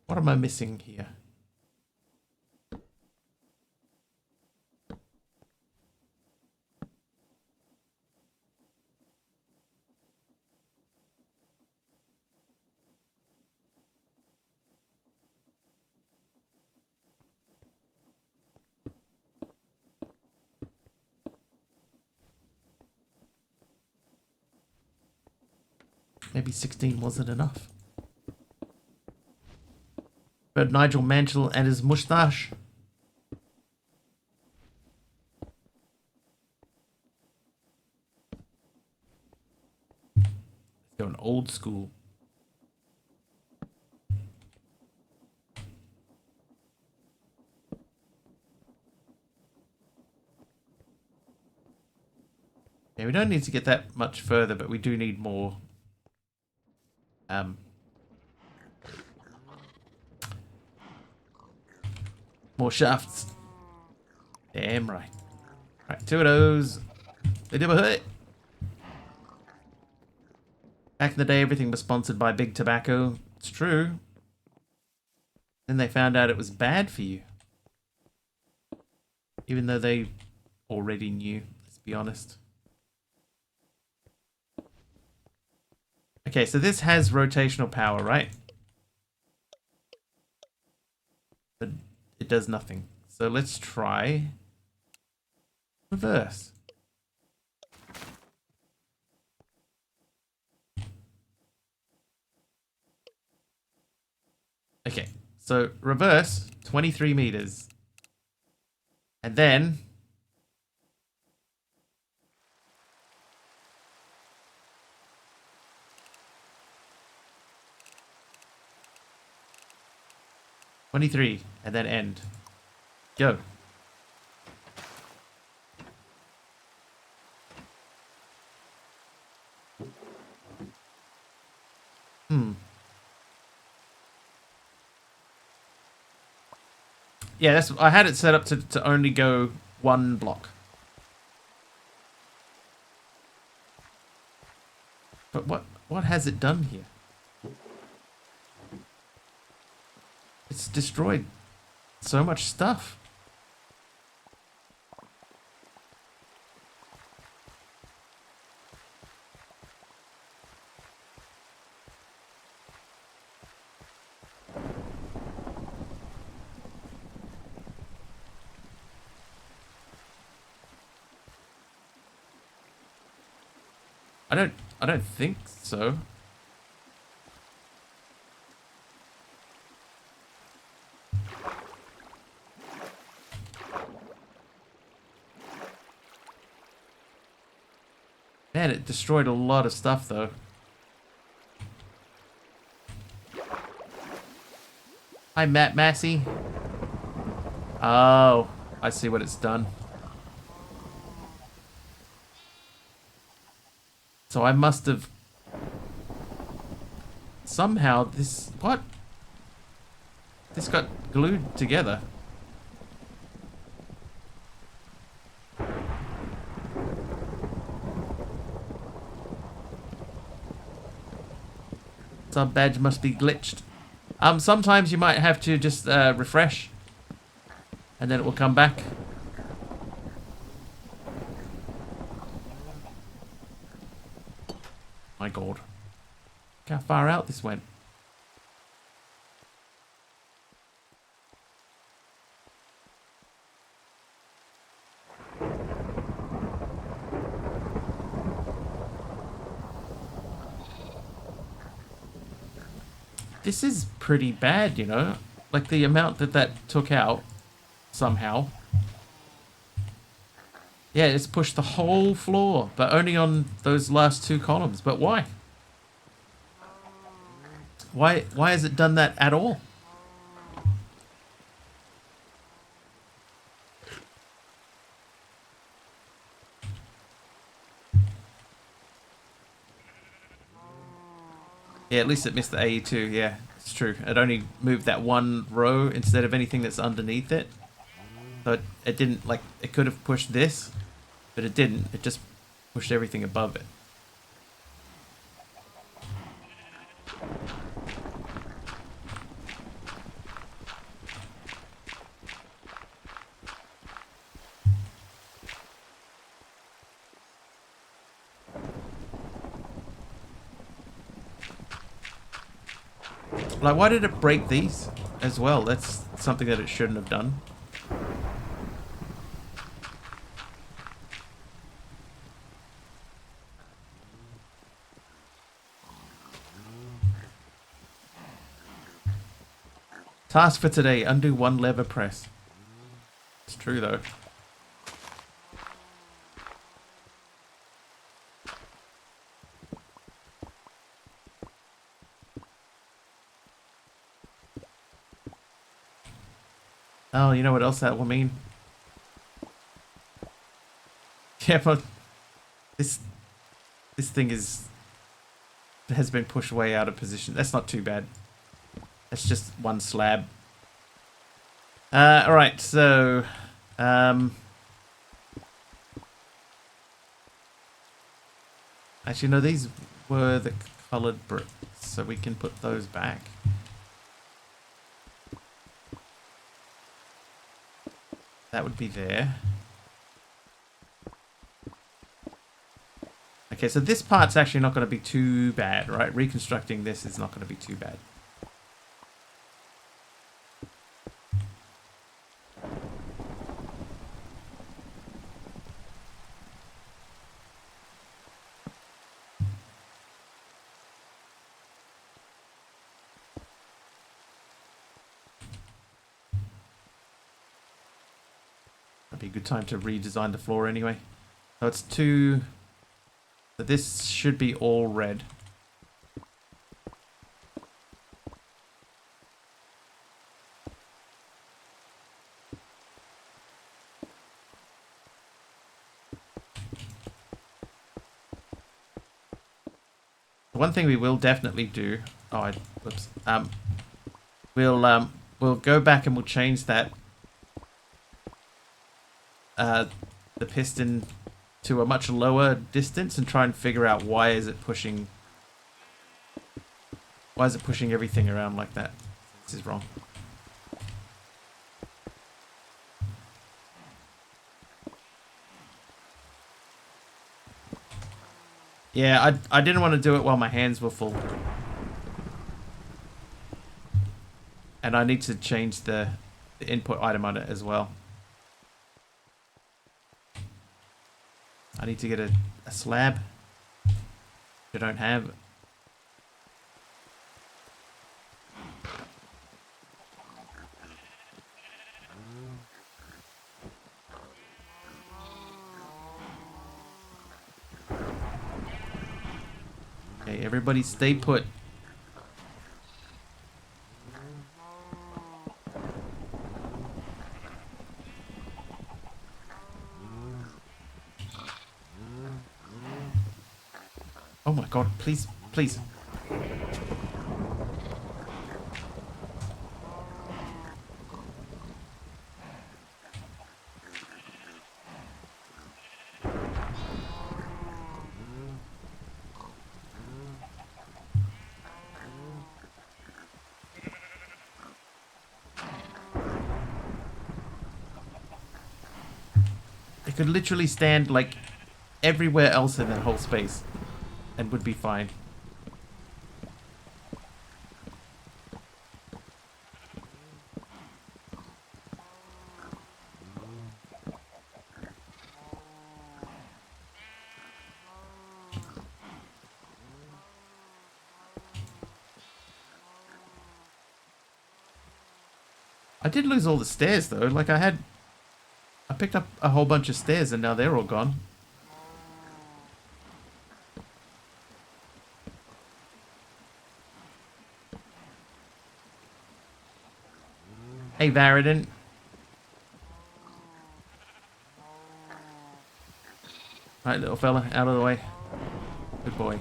What am I missing here? Maybe 16 wasn't enough. But Nigel Mansell and his moustache. Going old school. Yeah, we don't need to get that much further, but we do need more. More shafts. Damn right. Right, 2 of those. They did a hit. Back in the day, everything was sponsored by Big Tobacco. It's true. Then they found out it was bad for you. Even though they already knew, let's be honest. Okay, so this has rotational power, right? But it does nothing. So let's try reverse. Okay, so reverse 23 meters. And then 23, and then end. Go. Yeah, that's. I had it set up to only go one block. But what has it done here? It's destroyed so much stuff. I don't think so. Man, it destroyed a lot of stuff though. Hi, Matt Massey. Oh, I see what it's done. So I must have somehow this what? This got glued together. Sub badge must be glitched. Sometimes you might have to just refresh, and then it will come back. My God, look how far out this went. This is pretty bad, you know? Like the amount that took out, somehow. Yeah, it's pushed the whole floor, but only on those last two columns. But why? Why has it done that at all? Yeah, at least it missed the AE2, yeah. It's true. It only moved that one row instead of anything that's underneath it. So it didn't, like, it could have pushed this, but it didn't. It just pushed everything above it. Like, why did it break these as well? That's something that it shouldn't have done. Task for today, undo one lever press. It's true though. Oh, you know what else that will mean? Yeah, but this thing has been pushed way out of position. That's not too bad. That's just one slab. Alright, so actually no, these were the coloured bricks, so we can put those back. That would be there. Okay, so this part's actually not going to be too bad, right? Reconstructing this is not going to be too bad. That'd be a good time to redesign the floor anyway. So it's two... So this should be all red. One thing we will definitely do... Oh, whoops. We'll go back and we'll change that... the piston to a much lower distance and try and figure out why is it pushing everything around like that. This is wrong. Yeah, I didn't want to do it while my hands were full. And I need to change the input item on it as well. I need to get a slab. I don't have. Okay, everybody stay put. Oh my god, please, please. It could literally stand like everywhere else in that whole space and would be fine. I did lose all the stairs though. Like I picked up a whole bunch of stairs and now they're all gone. Hey, Varadin. Right, little fella, out of the way. Good boy.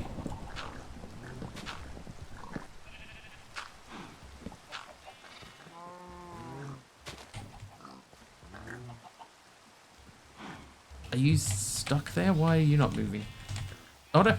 Are you stuck there? Why are you not moving? Oh, no.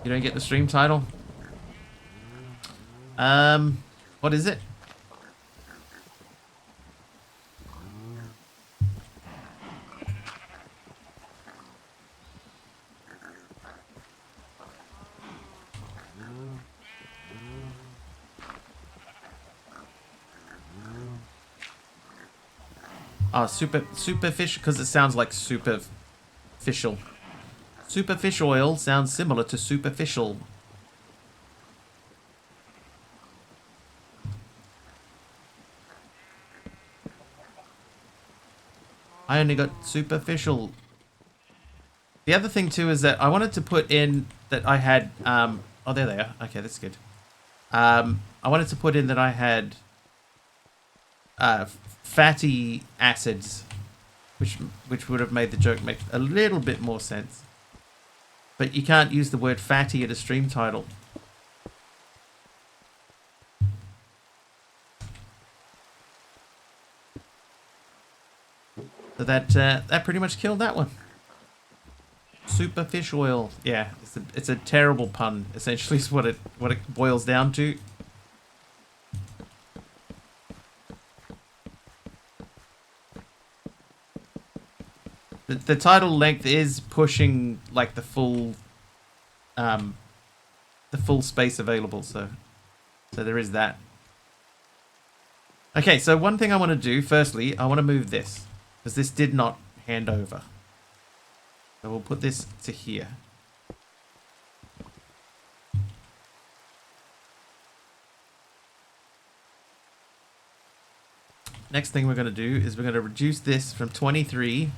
You don't get the stream title? What is it? Oh, superficial, because it sounds like superficial. Superficial oil sounds similar to superficial. I only got superficial. The other thing too is that I wanted to put in that I had, oh, there they are. Okay, that's good. I wanted to put in that I had fatty acids, which would have made the joke make a little bit more sense. But you can't use the word fatty at a stream title. So that pretty much killed that one. Super fish oil. Yeah, it's a terrible pun. Essentially, is what it boils down to. The title length is pushing like the full space available. So there is that. Okay, so one thing I want to do firstly, I want to move this because this did not hand over. So we'll put this to here. Next thing we're going to do is we're going to reduce this from 23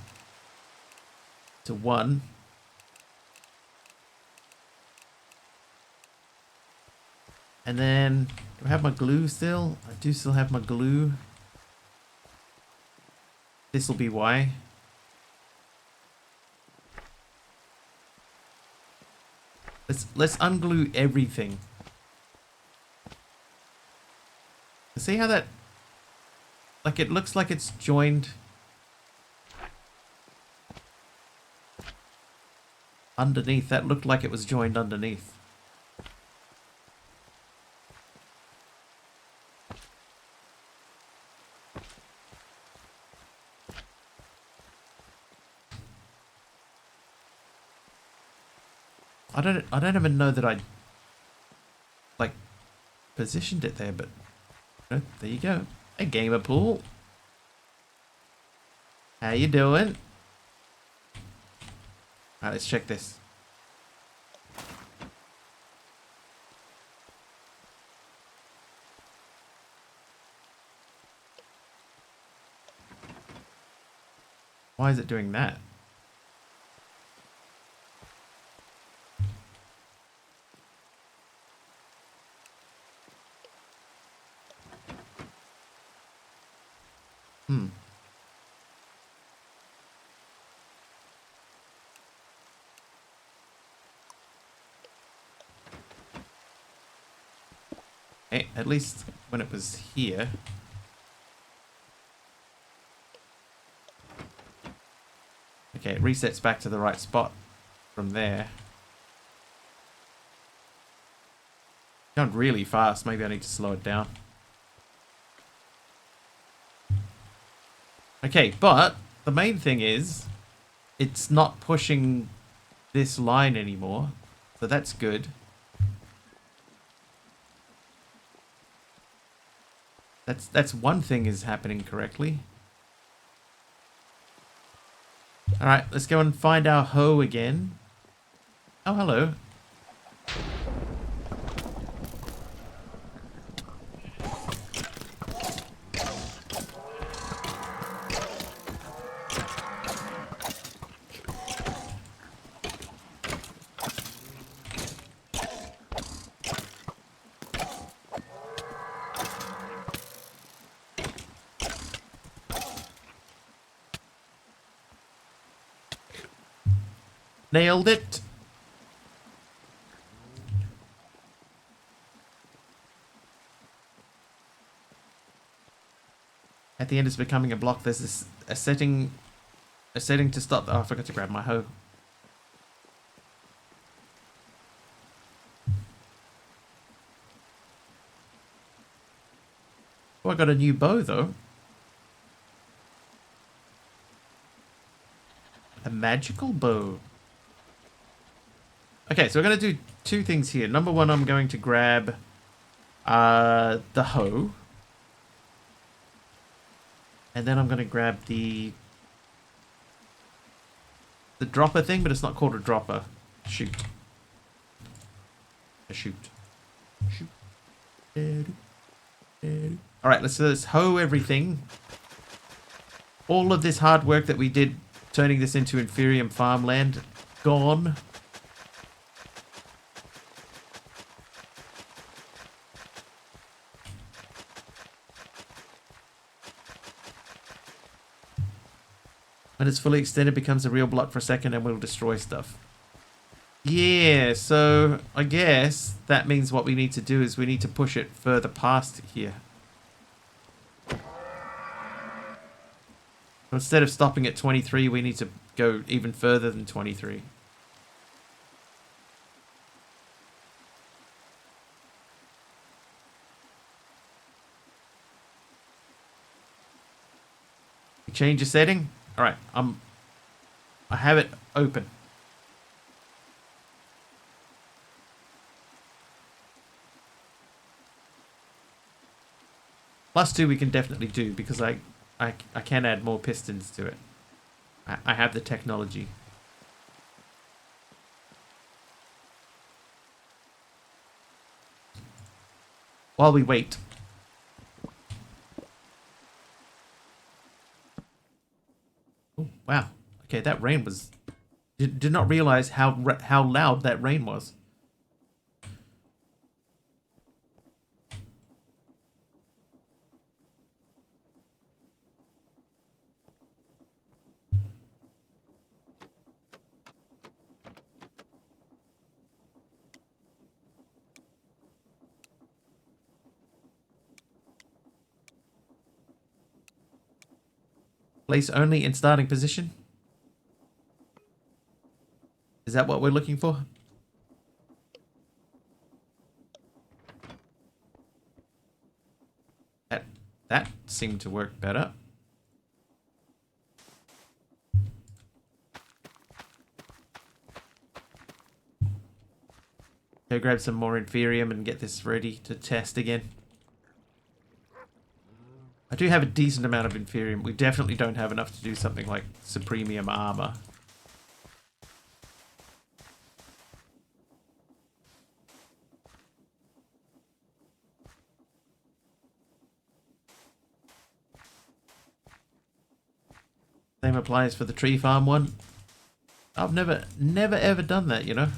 to 1. And then, do I have my glue still? I do still have my glue. This will be Y. Let's unglue everything. See how that, like, it looks like it's joined underneath. That looked like it was joined underneath. I don't even know that I like positioned it there, but oh, there you go. Hey, Gamer Pool. How you doing? Alright, let's check this. Why is it doing that? Hey, at least when it was here. Okay, it resets back to the right spot from there. Gone really fast. Maybe I need to slow it down. Okay, but the main thing is it's not pushing this line anymore. So that's good. That's one thing is happening correctly. Alright, let's go and find our hoe again. Oh, hello. Nailed it. At the end, it's becoming a block. There's a setting to stop. Oh, I forgot to grab my hoe. Oh, I got a new bow though. A magical bow. Okay, so we're going to do two things here. Number one, I'm going to grab the hoe. And then I'm going to grab the dropper thing, but it's not called a dropper. Shoot. A shoot. Shoot. Alright, let's hoe everything. All of this hard work that we did turning this into Inferium farmland, gone. When it's fully extended, it becomes a real block for a second and will destroy stuff. Yeah, so I guess that means what we need to do is we need to push it further past here. Instead of stopping at 23, we need to go even further than 23. Change your setting. All right, I have it open. +2 we can definitely do because I can add more pistons to it. I have the technology. While we wait. Oh, wow. Okay, that rain was... Did not realize how loud that rain was. Place only in starting position. Is that what we're looking for? That seemed to work better. Go grab some more Inferium and get this ready to test again. I do have a decent amount of Inferium. We definitely don't have enough to do something like Supremium Armor. Same applies for the tree farm one. I've never ever done that, you know.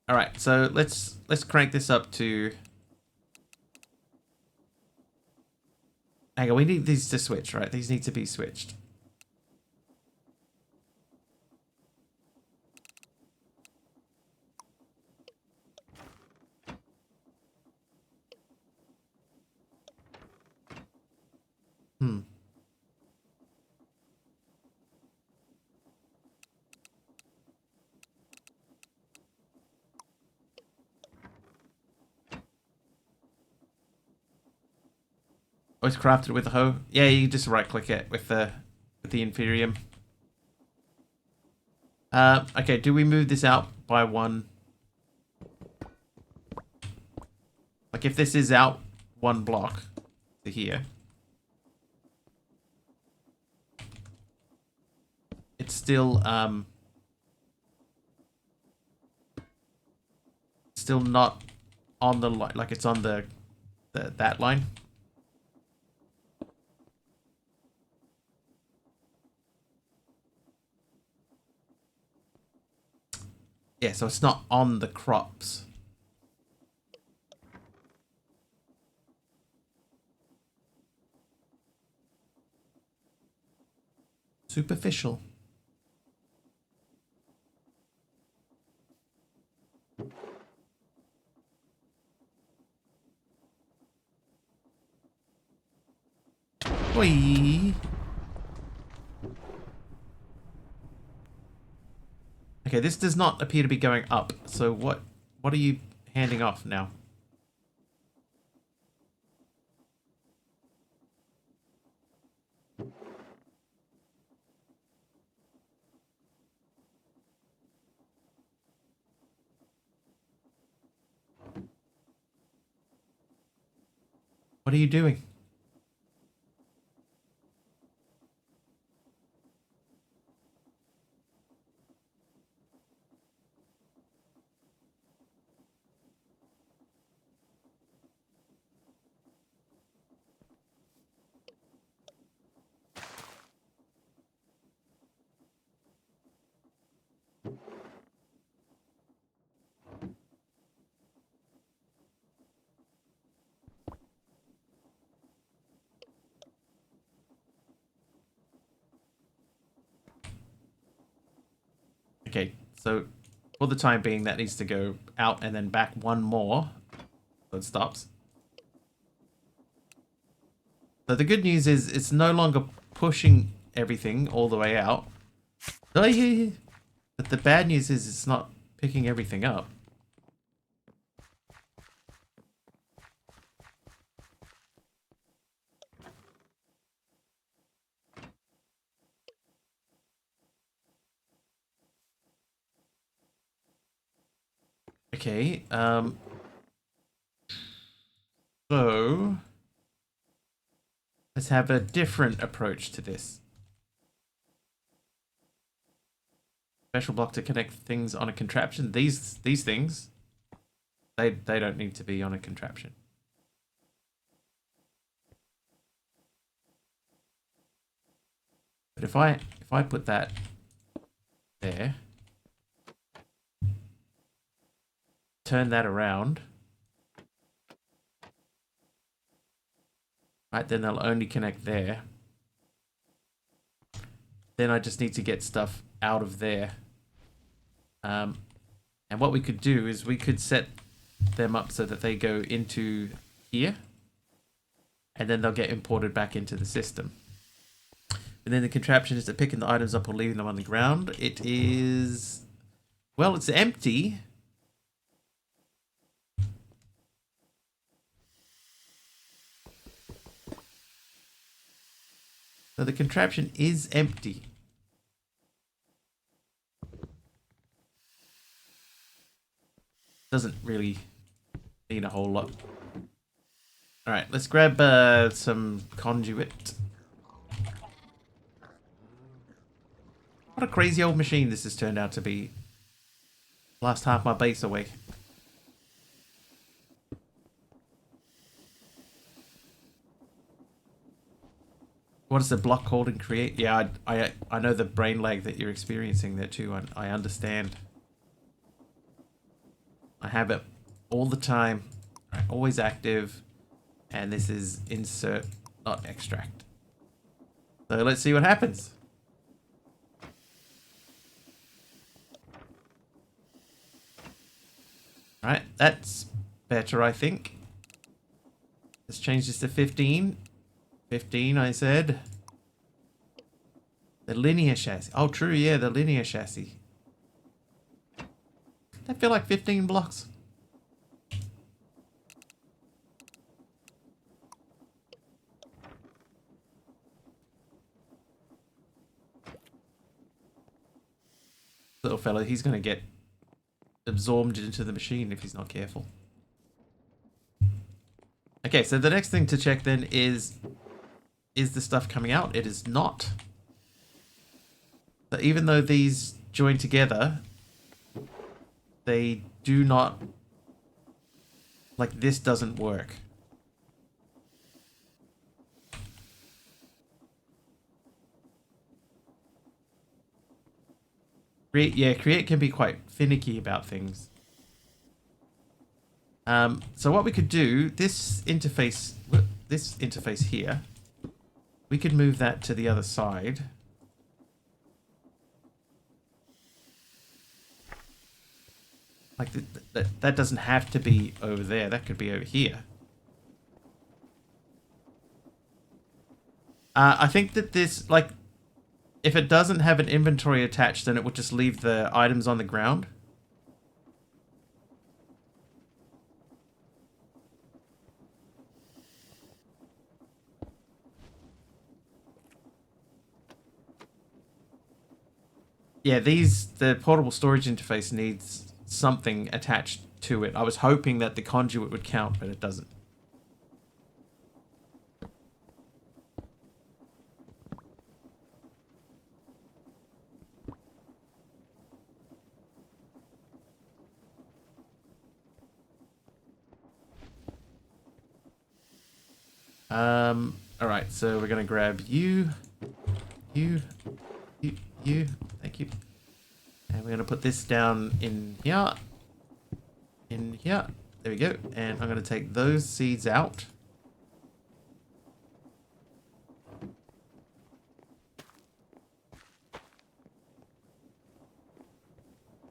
All right, so let's crank this up to... Hang on, we need these to switch, right? These need to be switched. Hmm. Oh, it's crafted with a hoe. Yeah, you just right click it with the Inferium. Okay, do we move this out by one? Like if this is out one block to here, it's still not on the line, like it's on the that line. Yeah, so it's not on the crops. Superficial. Whee! Okay, this does not appear to be going up. So what are you handing off now? What are you doing? Okay, so for the time being, that needs to go out and then back one more. So it stops. So the good news is it's no longer pushing everything all the way out. Oh, yeah. But the bad news is it's not picking everything up. Okay, so let's have a different approach to this. Special block to connect things on a contraption. These things, they don't need to be on a contraption. But if I put that there, turn that around, right, then they'll only connect there. Then I just need to get stuff out of there. And what we could do is we could set them up so that they go into here, and then they'll get imported back into the system. And then the contraption is to picking the items up or leaving them on the ground. It is, well, it's empty. So the contraption is empty. Doesn't really mean a whole lot. All right, let's grab some conduit. What a crazy old machine this has turned out to be. Last half my base away. What is the block called in Create? Yeah, I know the brain lag that you're experiencing there too. I understand. I have it all the time. Right, always active. And this is insert, not extract. So let's see what happens. Alright, that's better, I think. Let's change this to 15. 15, I said. The linear chassis. Oh, true, yeah, the linear chassis. I feel like 15 blocks. Little fella, he's going to get absorbed into the machine if he's not careful. Okay, so the next thing to check then is the stuff coming out? It is not. So even though these join together, they do not, like this doesn't work. Create can be quite finicky about things. So what we could do, this interface here, we could move that to the other side. Like that doesn't have to be over there. That could be over here. I think that this, like, if it doesn't have an inventory attached, then it would just leave the items on the ground. Yeah, the portable storage interface needs something attached to it. I was hoping that the conduit would count, but it doesn't. All right, so we're gonna grab you. Thank you. And we're gonna put this down in here. In here. There we go. And I'm gonna take those seeds out.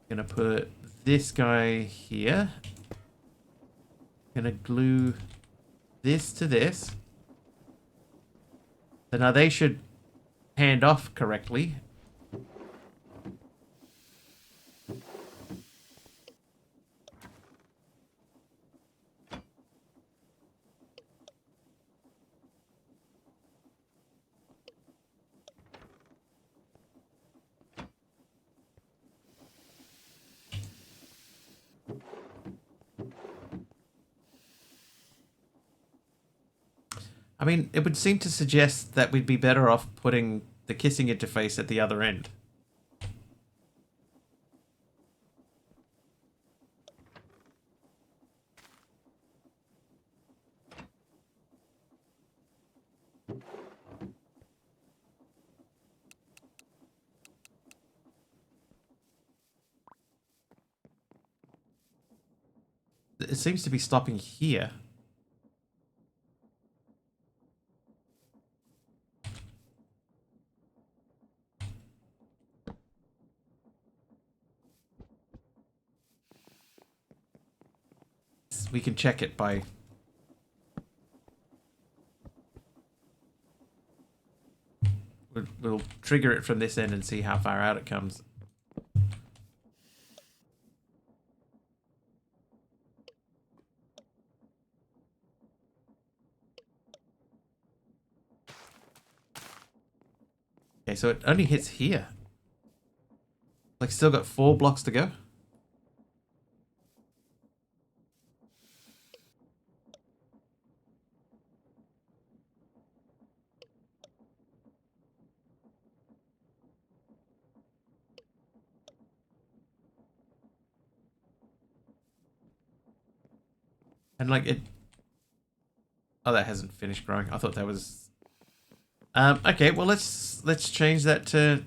Gonna put this guy here. Gonna glue this to this. So now they should hand off correctly. I mean, it would seem to suggest that we'd be better off putting the kissing interface at the other end. It seems to be stopping here. We can check it by... We'll trigger it from this end and see how far out it comes. Okay, so it only hits here. Like, still got 4 blocks to go. And like it... Oh, that hasn't finished growing. I thought that was... okay, well let's change that to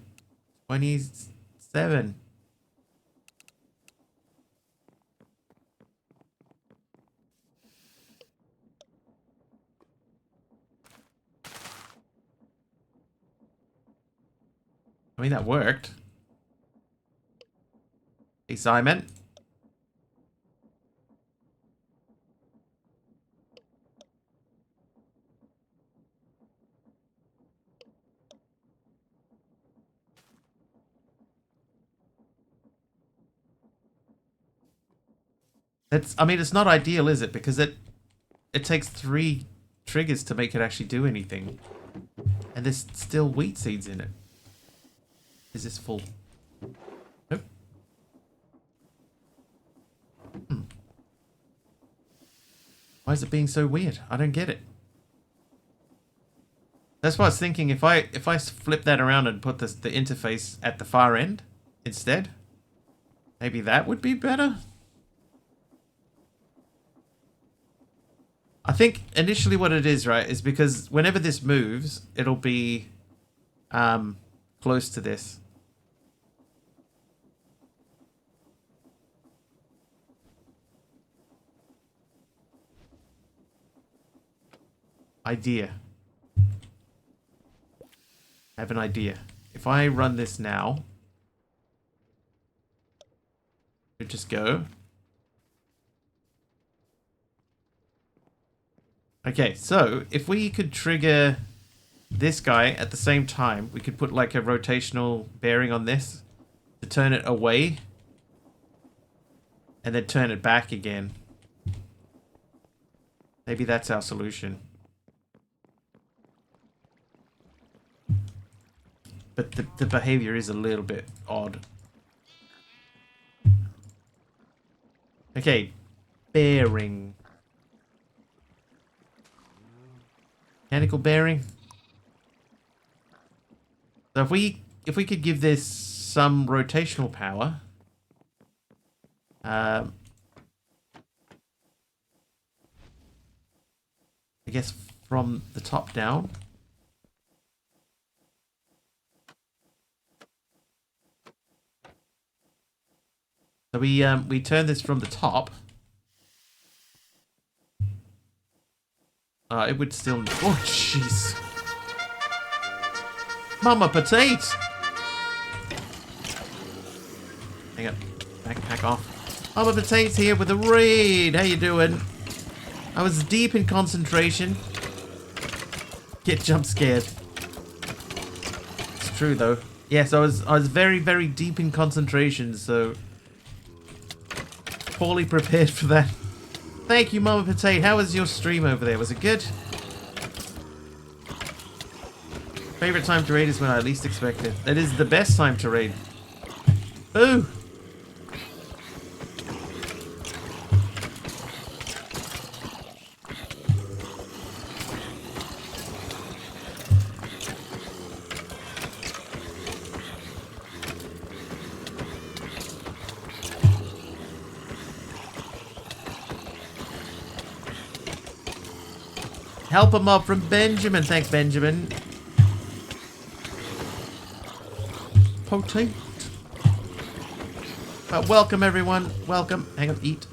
27. I mean, that worked. Hey, Simon. I mean, it's not ideal, is it? Because it takes 3 triggers to make it actually do anything. And there's still wheat seeds in it. Is this full? Nope. Why is it being so weird? I don't get it. That's what I was thinking. If I flip that around and put the interface at the far end instead, maybe that would be better. I think initially what it is, right, is because whenever this moves, it'll be close to this. Idea. I have an idea. If I run this now, it just go. Okay, so if we could trigger this guy at the same time, we could put like a rotational bearing on this to turn it away and then turn it back again. Maybe that's our solution. But the behavior is a little bit odd. Okay, bearing. Mechanical bearing. So if we could give this some rotational power, I guess from the top down. So we turn this from the top. It would still... Oh, jeez. Mama Potato! Hang on. Backpack off. Mama Potato's here with a raid. How you doing? I was deep in concentration. Get jump scared. It's true though. Yes, I was very, very deep in concentration, so poorly prepared for that. Thank you, Mama Potato. How was your stream over there? Was it good? Favorite time to raid is when I least expect it. That is the best time to raid. Ooh! Help him up from Benjamin. Thanks, Benjamin. Potato. Welcome, everyone. Welcome. Hang on, eat.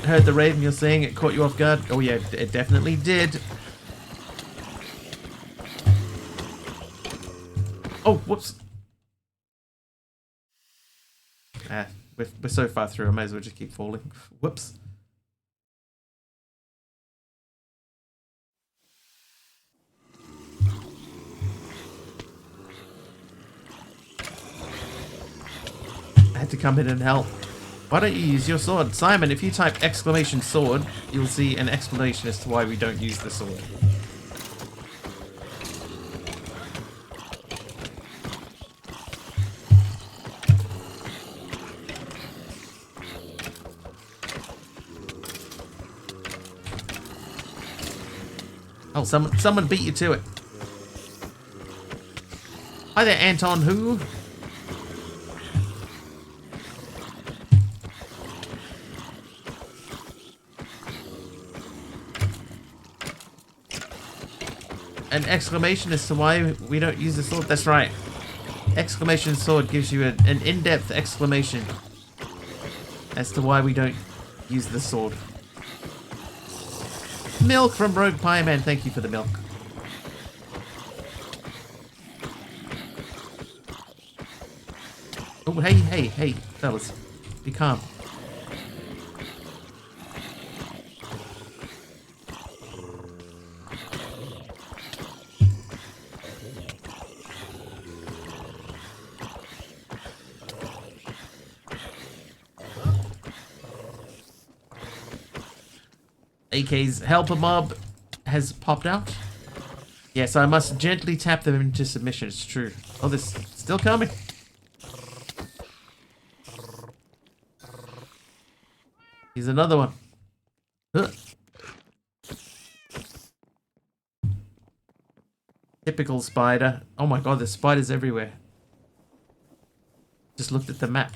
I heard the raven you're saying. It caught you off guard. Oh, yeah, it definitely did. Oh, whoops. We're so far through, I may as well just keep falling. Whoops. I had to come in and help. Why don't you use your sword? Simon, if you type exclamation sword, you'll see an explanation as to why we don't use the sword. Oh, someone beat you to it. Hi there, Anton Who? An exclamation as to why we don't use the sword. That's right. Exclamation sword gives you an in-depth exclamation as to why we don't use the sword. Milk from Rogue Pie Man. Thank you for the milk. Oh, hey, fellas. Be calm. AK's helper mob has popped out. Yes, I must gently tap them into submission. It's true. Oh, this still coming. Here's another one. Huh. Typical spider. Oh my god, there's spiders everywhere. Just looked at the map.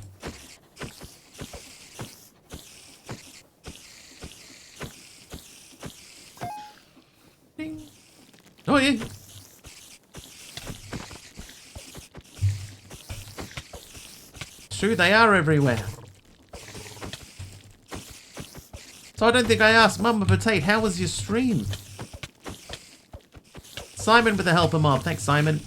Oh yeah. True, they are everywhere. So I don't think I asked Mama Potato, how was your stream? Simon with the helper mob. Thanks, Simon.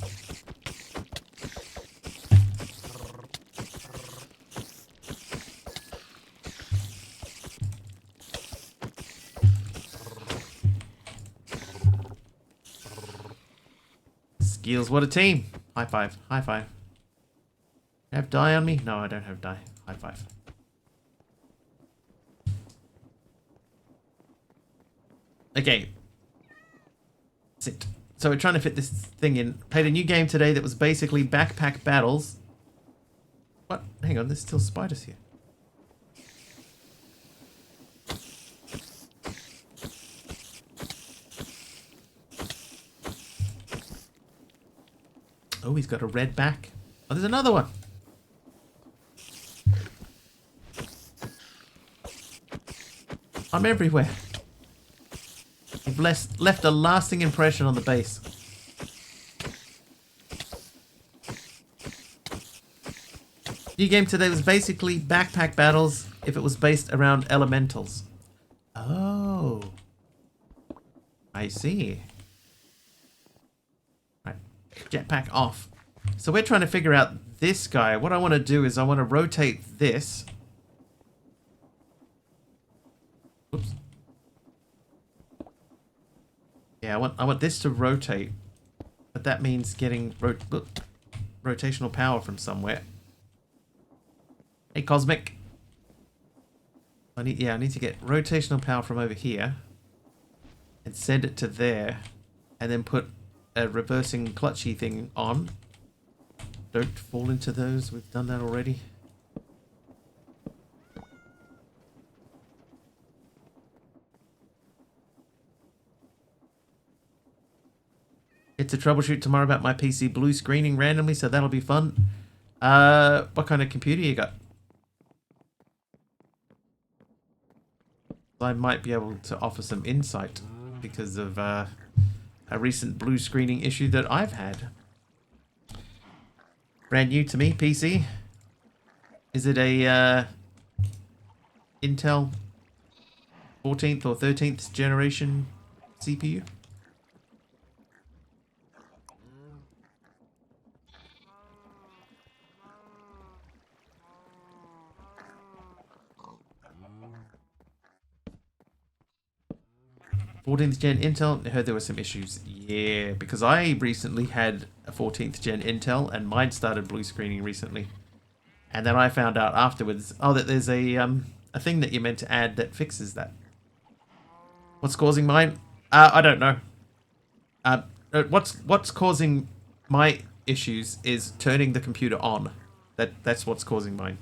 Skills, what a team. High five, high five. I have dye on me? No, I don't have dye. High five. Okay. Sit. So we're trying to fit this thing in. Played a new game today that was basically backpack battles. What? Hang on, there's still spiders here. Oh, he's got a red back. Oh, there's another one. I'm everywhere. You've left a lasting impression on the base. New game today was basically backpack battles if it was based around elementals. Oh. I see. Right. Jetpack off. So we're trying to figure out this guy. What I want to do is I want to rotate this Oops. Yeah, I want this to rotate, but that means getting rotational power from somewhere. Hey, Cosmic. I need to get rotational power from over here and send it to there, and then put a reversing clutchy thing on. Don't fall into those. We've done that already. It's a troubleshoot tomorrow about my PC blue screening randomly, so that'll be fun. What kind of computer you got? I might be able to offer some insight because of a recent blue screening issue that I've had. Brand new to me, PC. Is it a Intel 14th or 13th generation CPU? '14th gen Intel. I heard there were some issues. Yeah, because I recently had a 14th gen Intel and mine started blue screening recently. And then I found out afterwards, that there's a thing that you're meant to add that fixes that. What's causing mine? I don't know. What's causing my issues is turning the computer on. That's what's causing mine.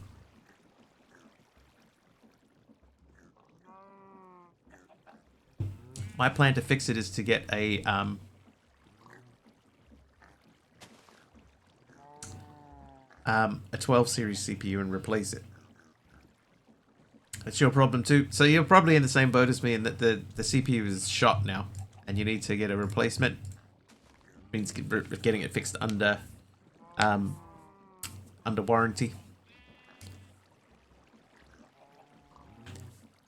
My plan to fix it is to get a 12 series CPU and replace it. It's your problem too. So you're probably in the same boat as me in that the CPU is shot now, and you need to get a replacement. It means getting it fixed under warranty.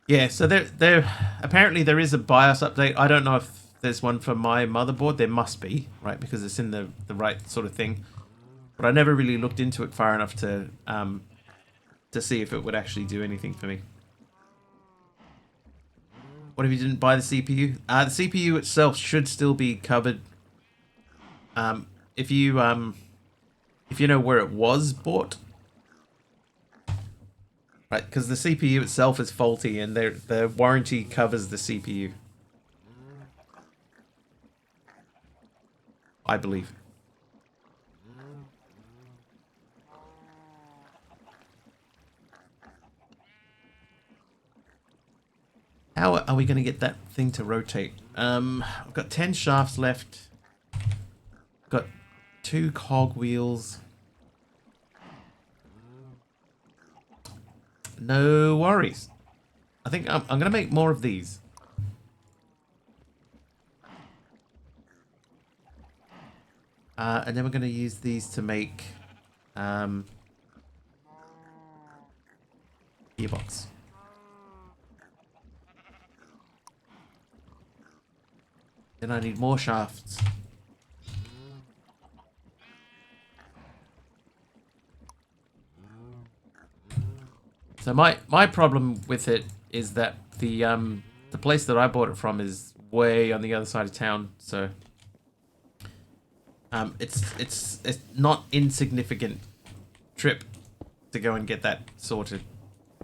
Yeah, so there apparently there is a BIOS update. I don't know if there's one for my motherboard. There must be, right? Because it's in the right sort of thing. But I never really looked into it far enough to see if it would actually do anything for me. What if you didn't buy the CPU? The CPU itself should still be covered. If you know where it was bought. Right, because the CPU itself is faulty and the warranty covers the CPU. I believe. How are we going to get that thing to rotate? I've got 10 shafts left. Got 2 cog wheels. No worries. I think I'm going to make more of these. And then we're going to use these to make gearbox. Then I need more shafts. So my problem with it is that the place that I bought it from is way on the other side of town, so it's not insignificant trip to go and get that sorted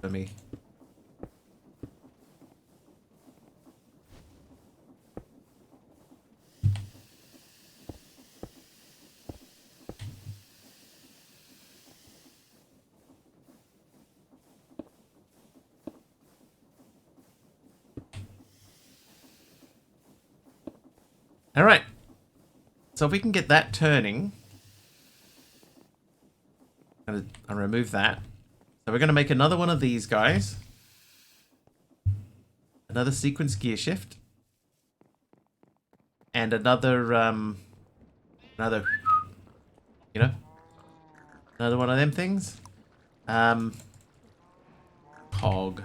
for me. All right. So if we can get that turning, I'll remove that. So we're going to make another one of these guys. Another sequence gear shift. And another, another one of them things. Cog.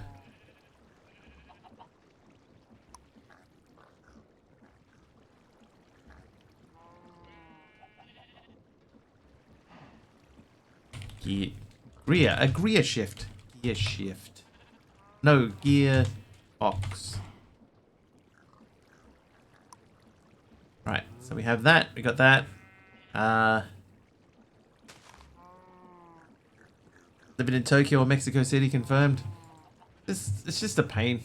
Gear shift. Gear shift. No, gear Ox. Right, so we have that. We got that. Living in Tokyo or Mexico City confirmed. It's just a pain.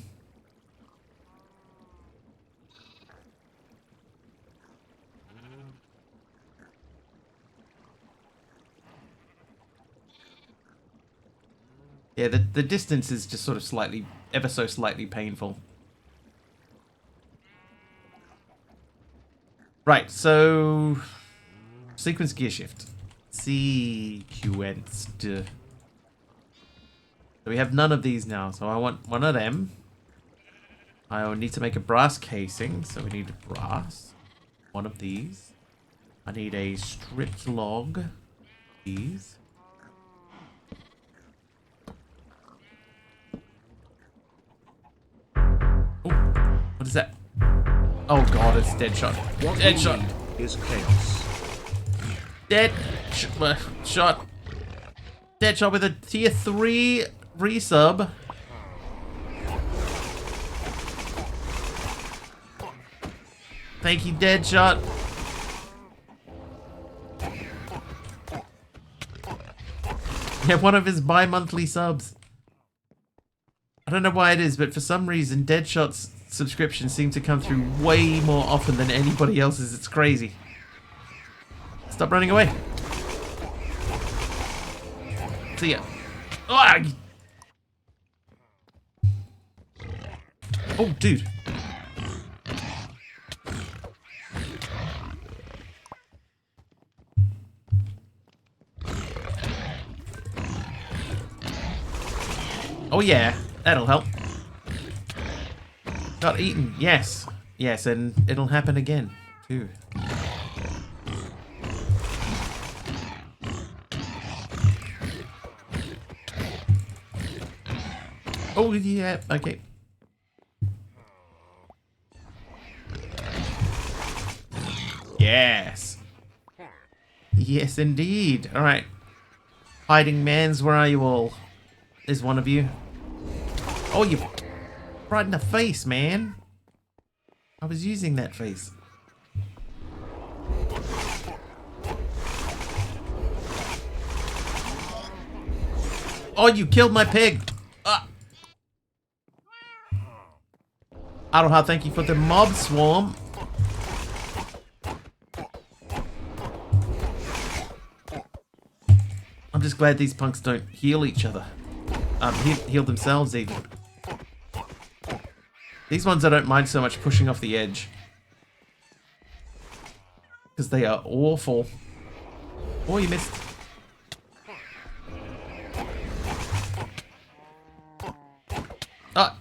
Yeah, the distance is just sort of slightly, ever so slightly painful. Right, so sequence gear shift. Sequenced. So we have none of these now, so I want one of them. I will need to make a brass casing, so we need brass. One of these. I need a stripped log. These. Oh, what is that? Oh god, it's dead shot. Dead shot. Is chaos. Dead shot. Dead shot with a tier 3 resub. Thank you, dead shot. Yeah, one of his bi-monthly subs. I don't know why it is, but for some reason, Deadshot's subscriptions seem to come through way more often than anybody else's. It's crazy. Stop running away. See ya. Oh, dude. Oh yeah, that'll help. Got eaten, yes. Yes, and it'll happen again, too. Oh yeah, okay. Yes. Yes, indeed. Alright. Hiding mans, where are you all? There's one of you. Oh, you right in the face, man. I was using that face. Oh, you killed my pig. Aroha, thank you for the mob swarm. I'm just glad these punks don't heal each other. Heal themselves even. These ones I don't mind so much pushing off the edge. Because they are awful. Oh, you missed. Ah.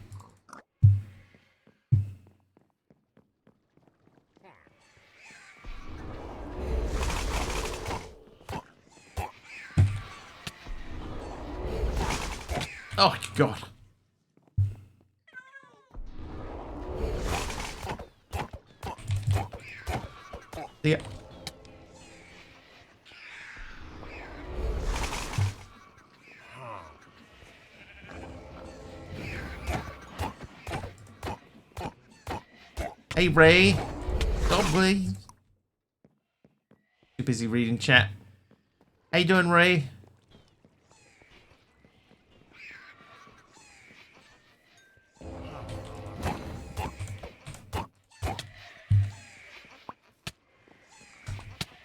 Oh, God. See ya. Hey, Ray. God, please. Too busy reading chat. How you doing, Ray?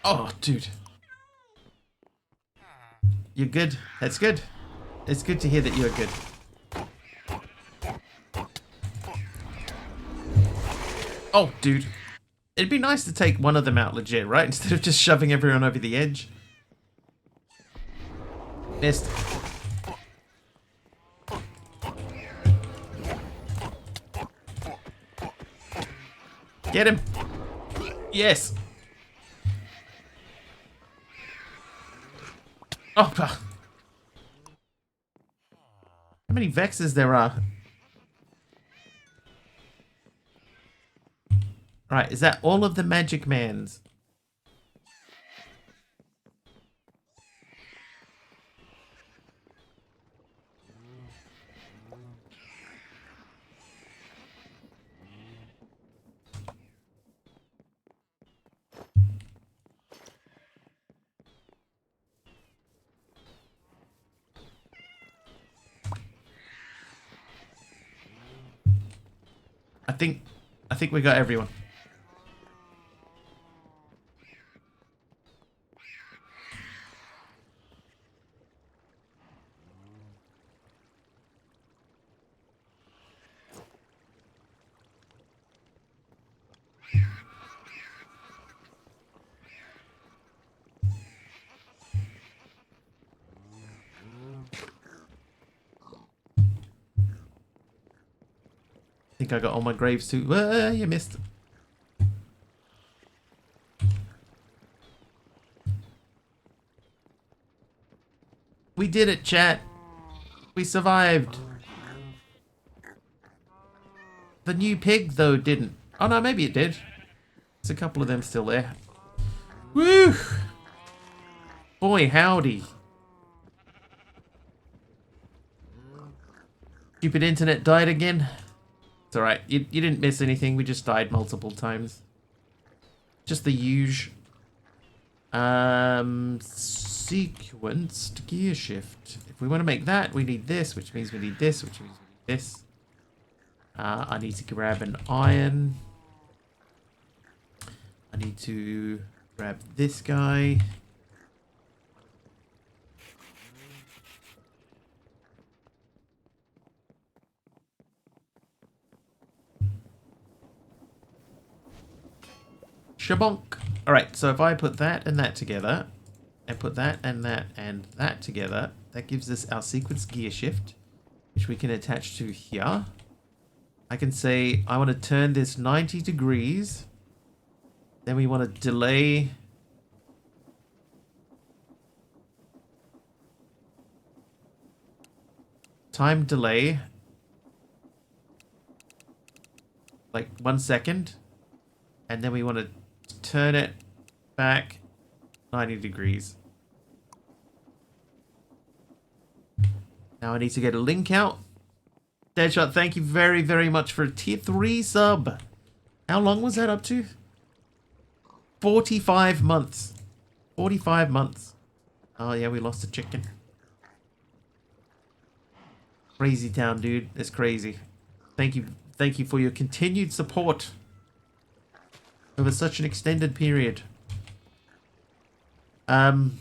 Oh, dude. You're good. That's good. It's good to hear that you're good. Oh, dude. It'd be nice to take one of them out legit, right? Instead of just shoving everyone over the edge. Missed. Get him. Yes. Oh, how many Vexes there are? Right, is that all of the Magic Mans? I think we got everyone. I think I got all my graves too. You missed. We did it, chat. We survived. The new pig, though, didn't. Oh, no, maybe it did. There's a couple of them still there. Woo! Boy, howdy. Stupid internet died again. It's alright. You didn't miss anything. We just died multiple times. Just the usual. Sequenced gear shift. If we want to make that, we need this, which means we need this, which means we need this. I need to grab an iron. I need to grab this guy. Shabonk. Alright, so if I put that and that together, and put that and that together, that gives us our sequence gear shift, which we can attach to here. I can say I want to turn this 90 degrees. Then we want to delay. Time delay. Like 1 second. And then we want to turn it back 90 degrees. Now I need to get a link out. Deadshot, thank you very, very much for a tier 3 sub. How long was that up to? 45 months. 45 months. Oh yeah, we lost a chicken. Crazy town, dude. It's crazy. Thank you for your continued support over such an extended period. Right,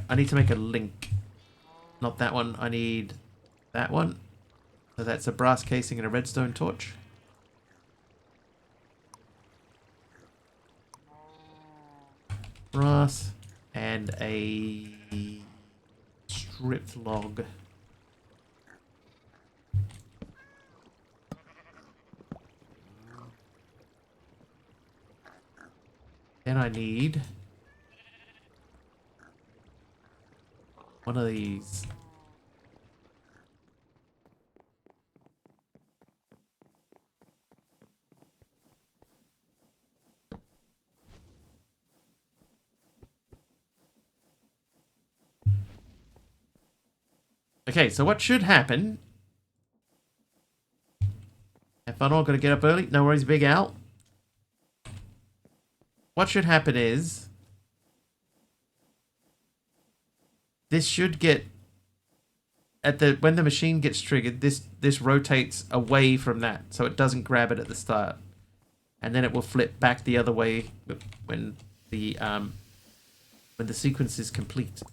I need to make a link. Not that one, I need that one. So that's a brass casing and a redstone torch. Brass and a stripped log. Then I need one of these. Okay, so what should happen? Have fun all, gotta get up early. No worries, Big Al. What should happen is this should get when the machine gets triggered, this rotates away from that, so it doesn't grab it at the start, and then it will flip back the other way when the sequence is complete.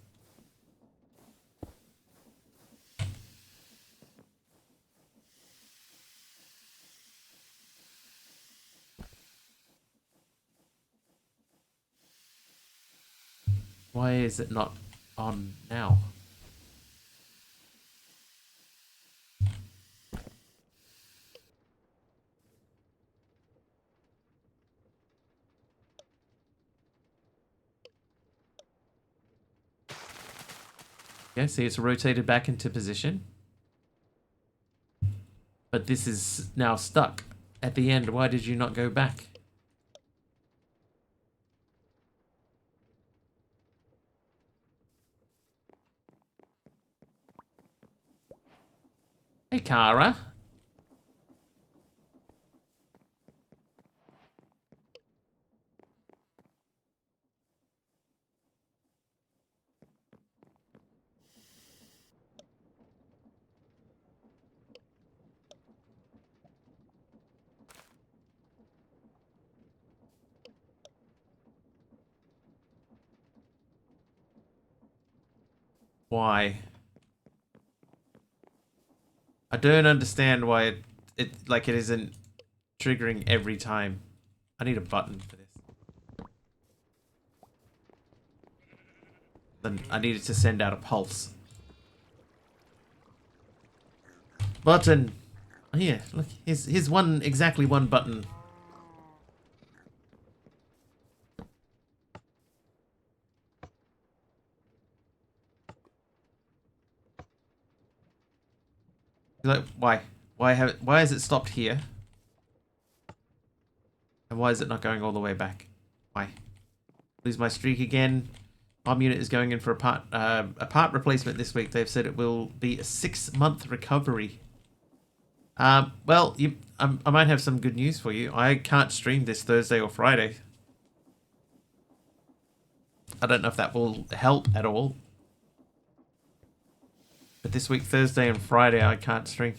Why is it not on now? Yeah, see, it's rotated back into position. But this is now stuck at the end. Why did you not go back? Hey, Kara. Why? I don't understand why it isn't triggering every time. I need a button for this. Then I needed to send out a pulse. Button. Oh, here, look. Here's one, exactly one button. Like, why? Why has it stopped here? And why is it not going all the way back? Why? Lose my streak again. Arm unit is going in for a part replacement this week. They've said it will be a 6-month recovery. Well, I might have some good news for you. I can't stream this Thursday or Friday. I don't know if that will help at all. But this week, Thursday and Friday, I can't stream.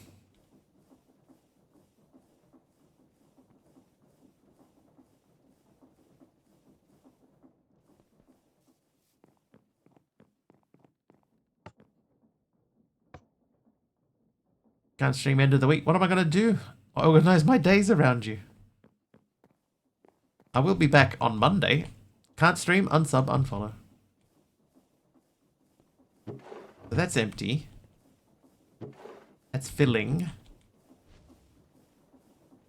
Can't stream end of the week. What am I going to do? I organize my days around you. I will be back on Monday. Can't stream, unsub, unfollow. So that's empty. That's filling.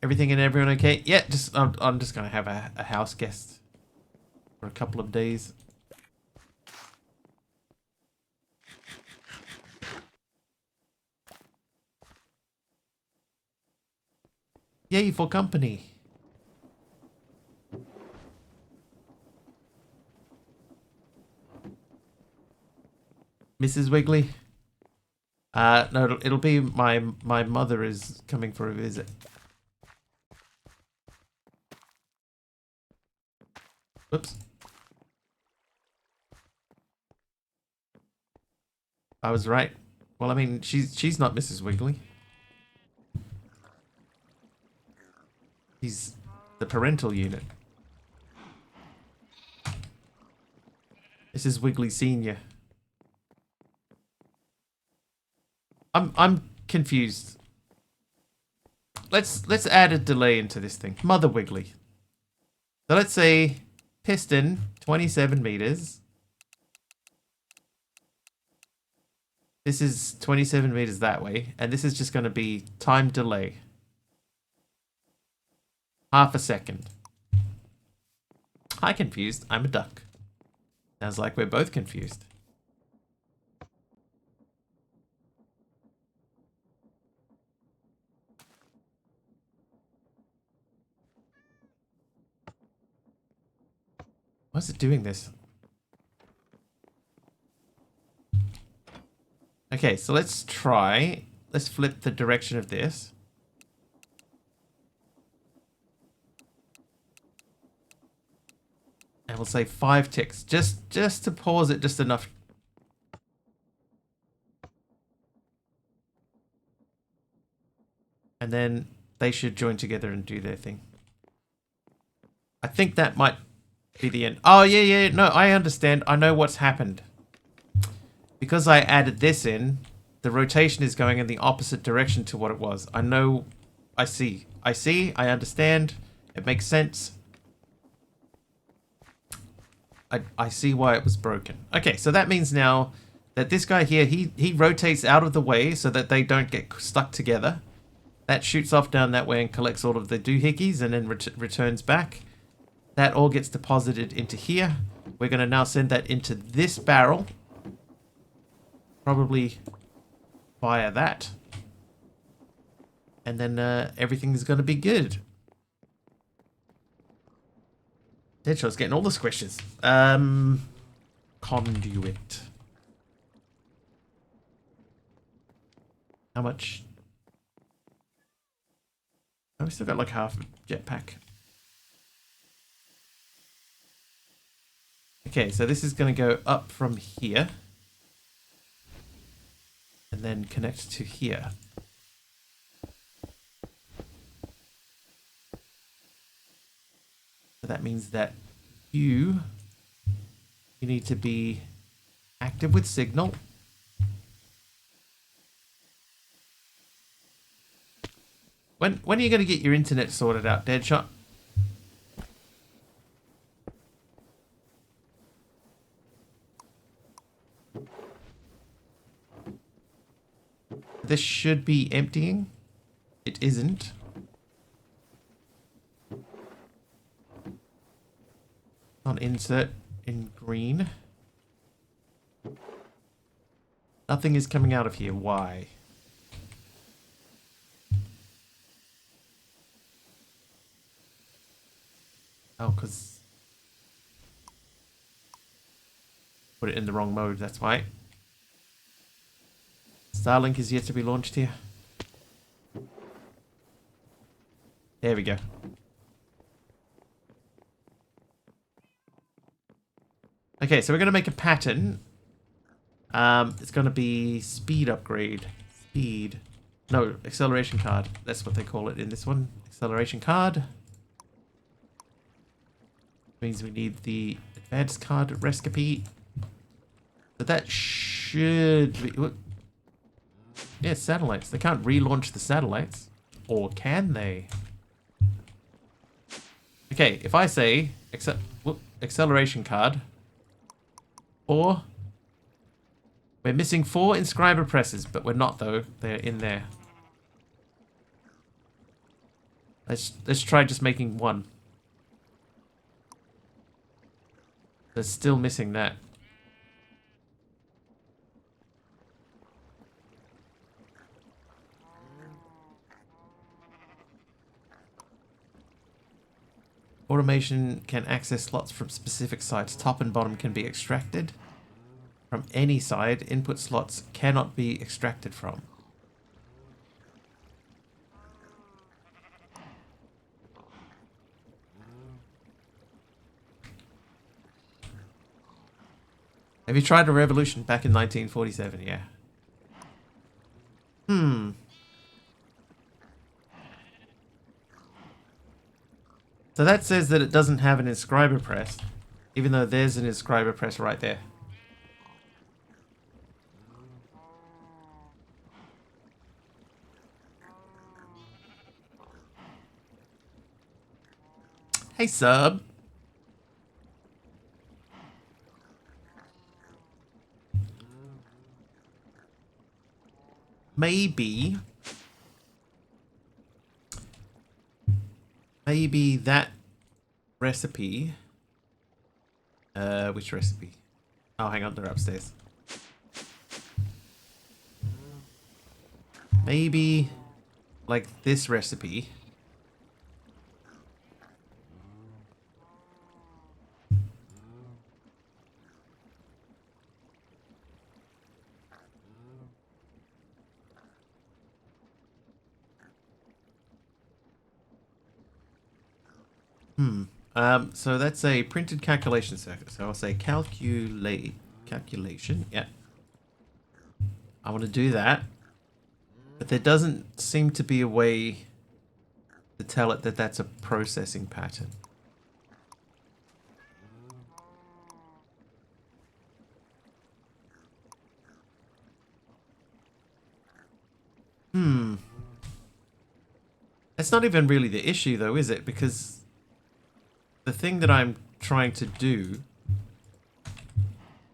Everything and everyone okay? Yeah, I'm just going to have a house guest for a couple of days. Yay for company. Mrs. Wiggly? No, it'll be my mother is coming for a visit. Whoops. I was right. Well, I mean, she's not Mrs. Wiggly. He's the parental unit. This is Wiggly Senior. I'm confused. Let's add a delay into this thing. Mother Wiggly. So let's say piston 27 meters. This is 27 meters that way, and this is just going to be time delay. Half a second. Hi, confused. I'm a duck. Sounds like we're both confused. Why is it doing this? Okay, so let's try. Let's flip the direction of this. And we'll say 5 ticks. Just to pause it just enough. And then they should join together and do their thing. I think that might be the end. Oh, yeah. No, I understand. I know what's happened. Because I added this in, the rotation is going in the opposite direction to what it was. I know. I see. I understand. It makes sense. I see why it was broken. Okay, so that means now that this guy here, he rotates out of the way so that they don't get stuck together. That shoots off down that way and collects all of the doohickeys and then returns back. That all gets deposited into here. We're going to now send that into this barrel. Probably via that. And then everything's going to be good. Deadshot's getting all the squishes. Conduit. How much? Oh, we still got like half a jetpack. Okay, so this is going to go up from here. And then connect to here. So that means that you need to be active with signal When are you going to get your internet sorted out, Deadshot? This should be emptying. It isn't. On insert in green. Nothing is coming out of here. Why? Oh, because... put it in the wrong mode, that's why. Starlink is yet to be launched here. There we go. Okay, so we're going to make a pattern. It's going to be speed upgrade. Speed. No, acceleration card. That's what they call it in this one. Acceleration card. Means we need the advanced card recipe. But that should be... yeah, satellites. They can't relaunch the satellites. Or can they? Okay, if I say acceleration card, or we're missing 4 inscriber presses, but we're not though. They're in there. Let's try just making 1. They're still missing that. Automation can access slots from specific sites. Top and bottom can be extracted from any side. Input slots cannot be extracted from. Have you tried a revolution back in 1947? Yeah. So that says that it doesn't have an inscriber press, even though there's an inscriber press right there. Hey, sub. Maybe that recipe. Which recipe? Oh, hang on, they're upstairs. Maybe like this recipe. So that's a printed calculation circuit. So I'll say calculation. Yeah. I want to do that. But there doesn't seem to be a way to tell it that that's a processing pattern. That's not even really the issue though, is it? Because the thing that I'm trying to do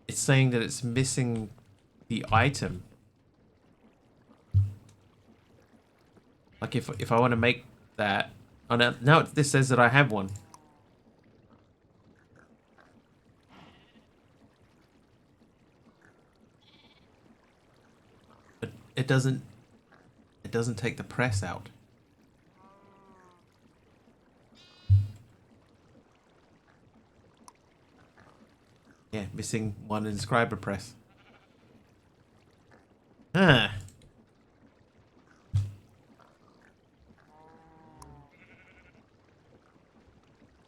is saying that it's missing the item. Like if I want to make that... oh, now this says that I have one. But it doesn't take the press out. Yeah, missing one inscriber press. Ah.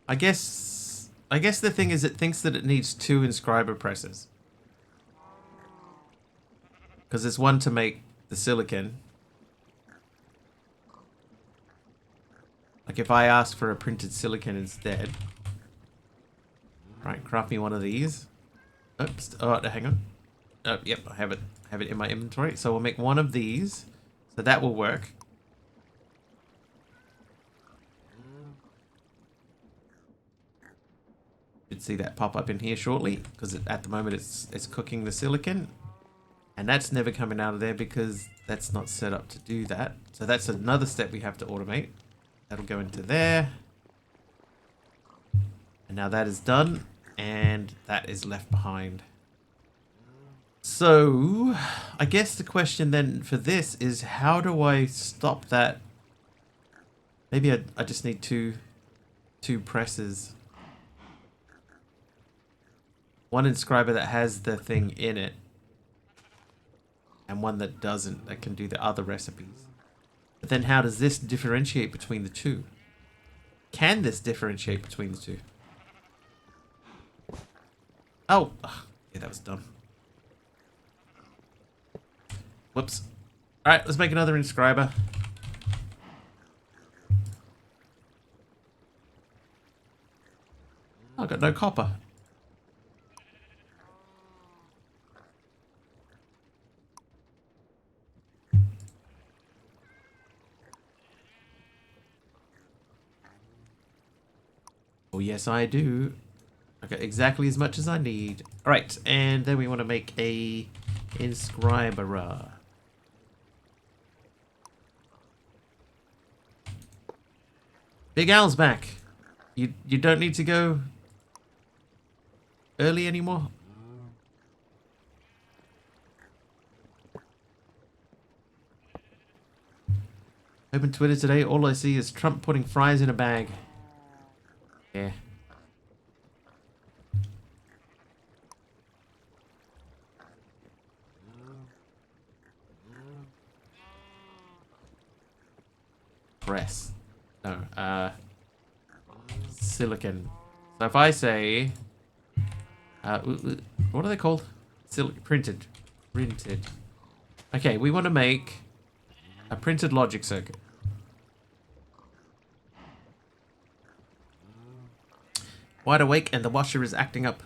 I guess the thing is it thinks that it needs 2 inscriber presses. Because there's one to make the silicon. Like if I ask for a printed silicon instead. Right, craft me one of these. Oops. Oh, hang on. Oh, yep, I have it in my inventory. So we'll make one of these. So that will work. should see that pop up in here shortly, because at the moment it's cooking the silicon. And that's never coming out of there because that's not set up to do that. So that's another step we have to automate. That'll go into there. And now that is done. And that is left behind. So I guess the question then for this is, how do I stop that? Maybe I just need two presses. One inscriber that has the thing in it. And one that doesn't, that can do the other recipes. But then how does this differentiate between the two? Can this differentiate between the two? Oh, yeah, that was dumb. Whoops. Alright, let's make another inscriber. Oh, I've got no copper. Oh, yes, I do. I got exactly as much as I need. Alright, and then we want to make a inscriber. Big Al's back. You don't need to go early anymore? Open Twitter today, all I see is Trump putting fries in a bag. Yeah. Press. No, silicon. So if I say, what are they called? Printed. Printed. Okay, we want to make a printed logic circuit. Wide awake and the washer is acting up.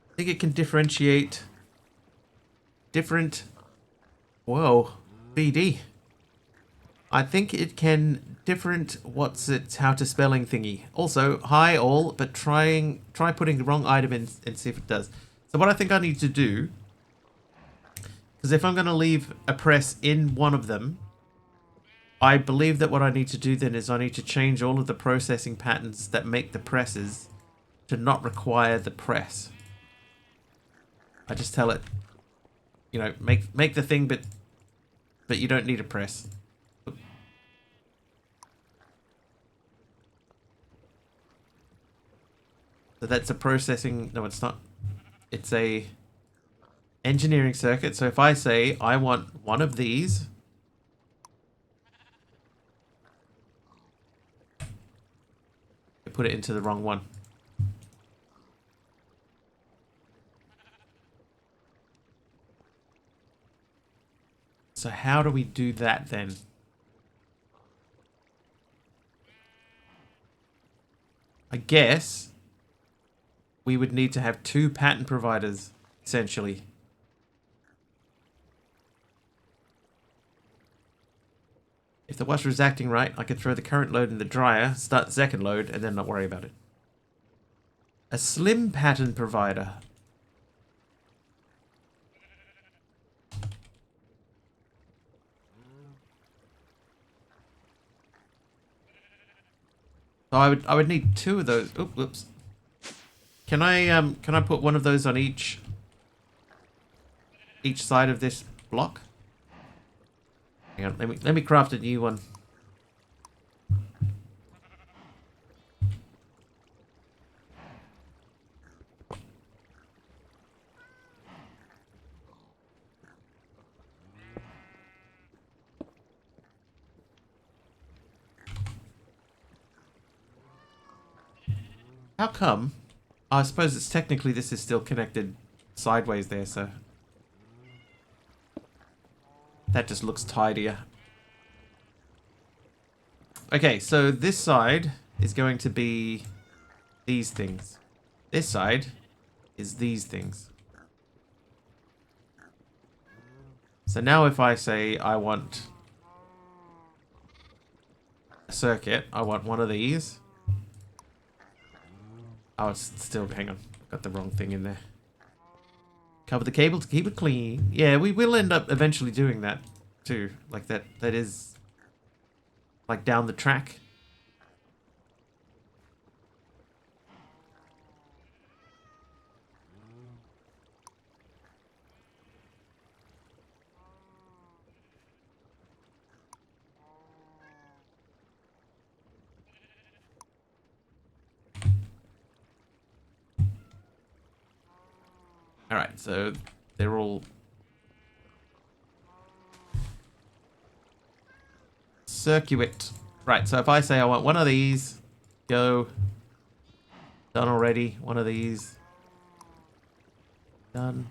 I think it can differentiate different... Whoa. BD. I think it can different what's its how to spelling thingy. Also, hi all, but try putting the wrong item in and see if it does. So what I think I need to do, because if I'm going to leave a press in one of them, I believe that what I need to do then is I need to change all of the processing patterns that make the presses to not require the press. I just tell it, you know, make the thing, but you don't need a press. So that's a processing, no it's not, it's a engineering circuit. So if I say I want one of these, I put it into the wrong one. So how do we do that then? I guess we would need to have two pattern providers, essentially. If the washer is acting right, I could throw the current load in the dryer, start the second load, and then not worry about it. A slim pattern provider. So I would need two of those. Oops, whoops. Can I put one of those on each side of this block? Hang on, let me craft a new one. How come? I suppose it's technically this is still connected sideways there, so that just looks tidier. Okay, so this side is going to be these things. This side is these things. So now if I say I want a circuit, I want one of these. Oh, it's still... Hang on. Got the wrong thing in there. Cover the cable to keep it clean. Yeah, we will end up eventually doing that too. Like that is like down the track. All right, so they're all circuit. Right, so if I say I want one of these, go. Done already. One of these. Done.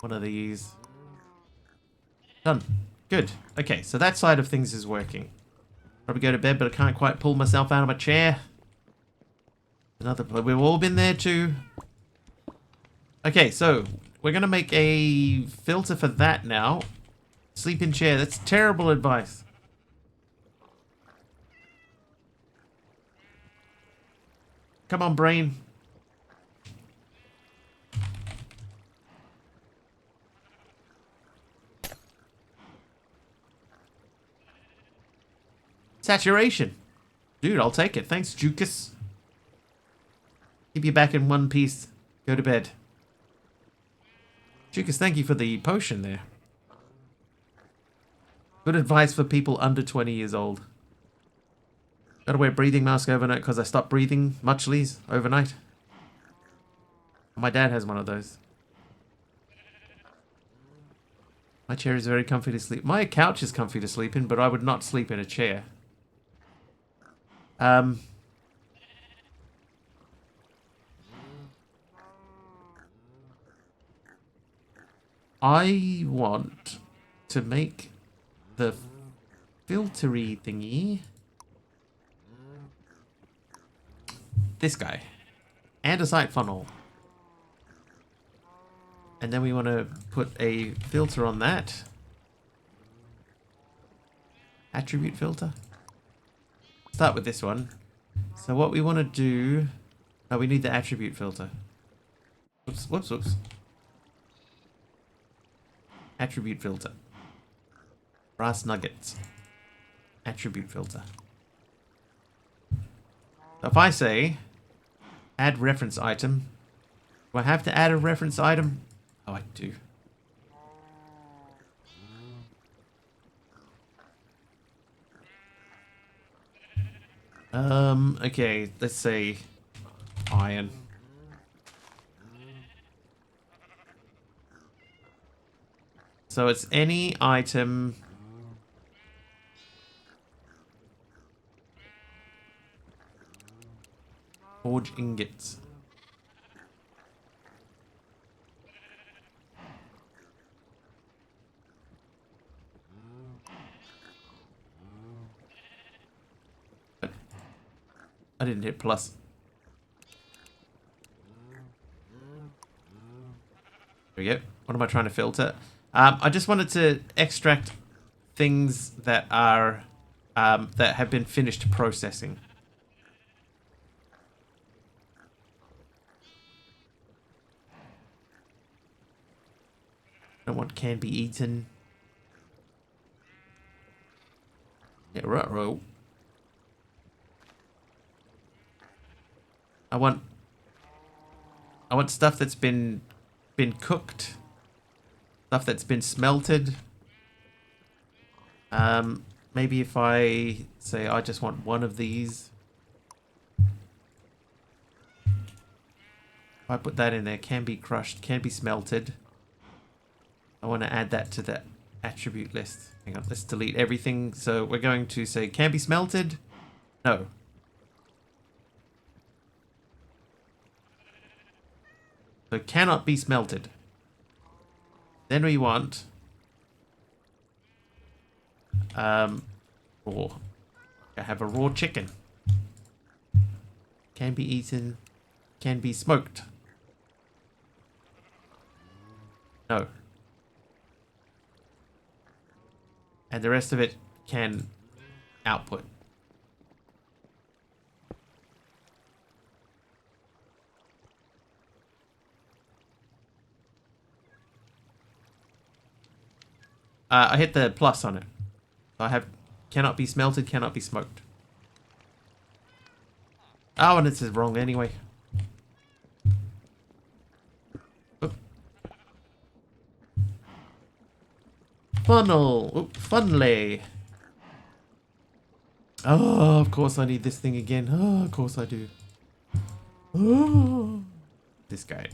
One of these. Done. Good. Okay, so that side of things is working. Probably go to bed, but I can't quite pull myself out of my chair. Another. We've all been there too. Okay, so we're gonna make a filter for that now. Sleep in chair. That's terrible advice. Come on, brain. Saturation. Dude, I'll take it. Thanks, Jukas. Keep you back in one piece. Go to bed. Jukas, thank you for the potion there. Good advice for people under 20 years old. Gotta wear breathing mask overnight because I stopped breathing muchlies overnight. My dad has one of those. My chair is very comfy to sleep. My couch is comfy to sleep in, but I would not sleep in a chair. I want to make the filtery thingy this guy and a sight funnel, and then we want to put a filter on that attribute filter. Start with this one. So what we want to do, oh, we need the attribute filter. Whoops, whoops, whoops. Attribute filter. Brass nuggets. Attribute filter. So if I say add reference item, do I have to add a reference item? Oh, I do. Okay, let's say iron. So it's any item forge ingots. I didn't hit plus. There we go. What am I trying to filter? I just wanted to extract things that are that have been finished processing. I don't want can be eaten. Yeah, right. I want stuff that's been cooked. Stuff that's been smelted. Maybe if I say I just want one of these. If I put that in there, can be crushed, can be smelted. I want to add that to the attribute list. Hang on, let's delete everything. So we're going to say can be smelted. No. So cannot be smelted. Then we want raw. I have a raw chicken. Can be eaten. Can be smoked. No. And the rest of it can output. I hit the plus on it. I have cannot be smelted, cannot be smoked. Oh, and it says wrong anyway. Oop. Funnel. Oop, funley. Oh, of course I need this thing again. Oh, of course I do. Oh, this guy.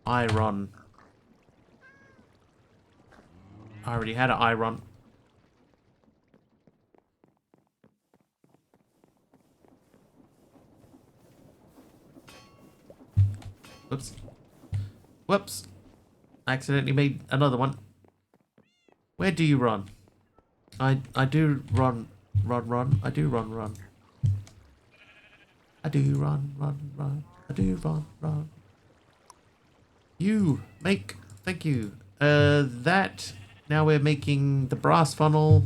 Iron. I already had an iron. Whoops. Whoops. I accidentally made another one. Where do you run? I do run. I do run. I do run. I do run. You make. Thank you. That. Now we're making the brass funnel.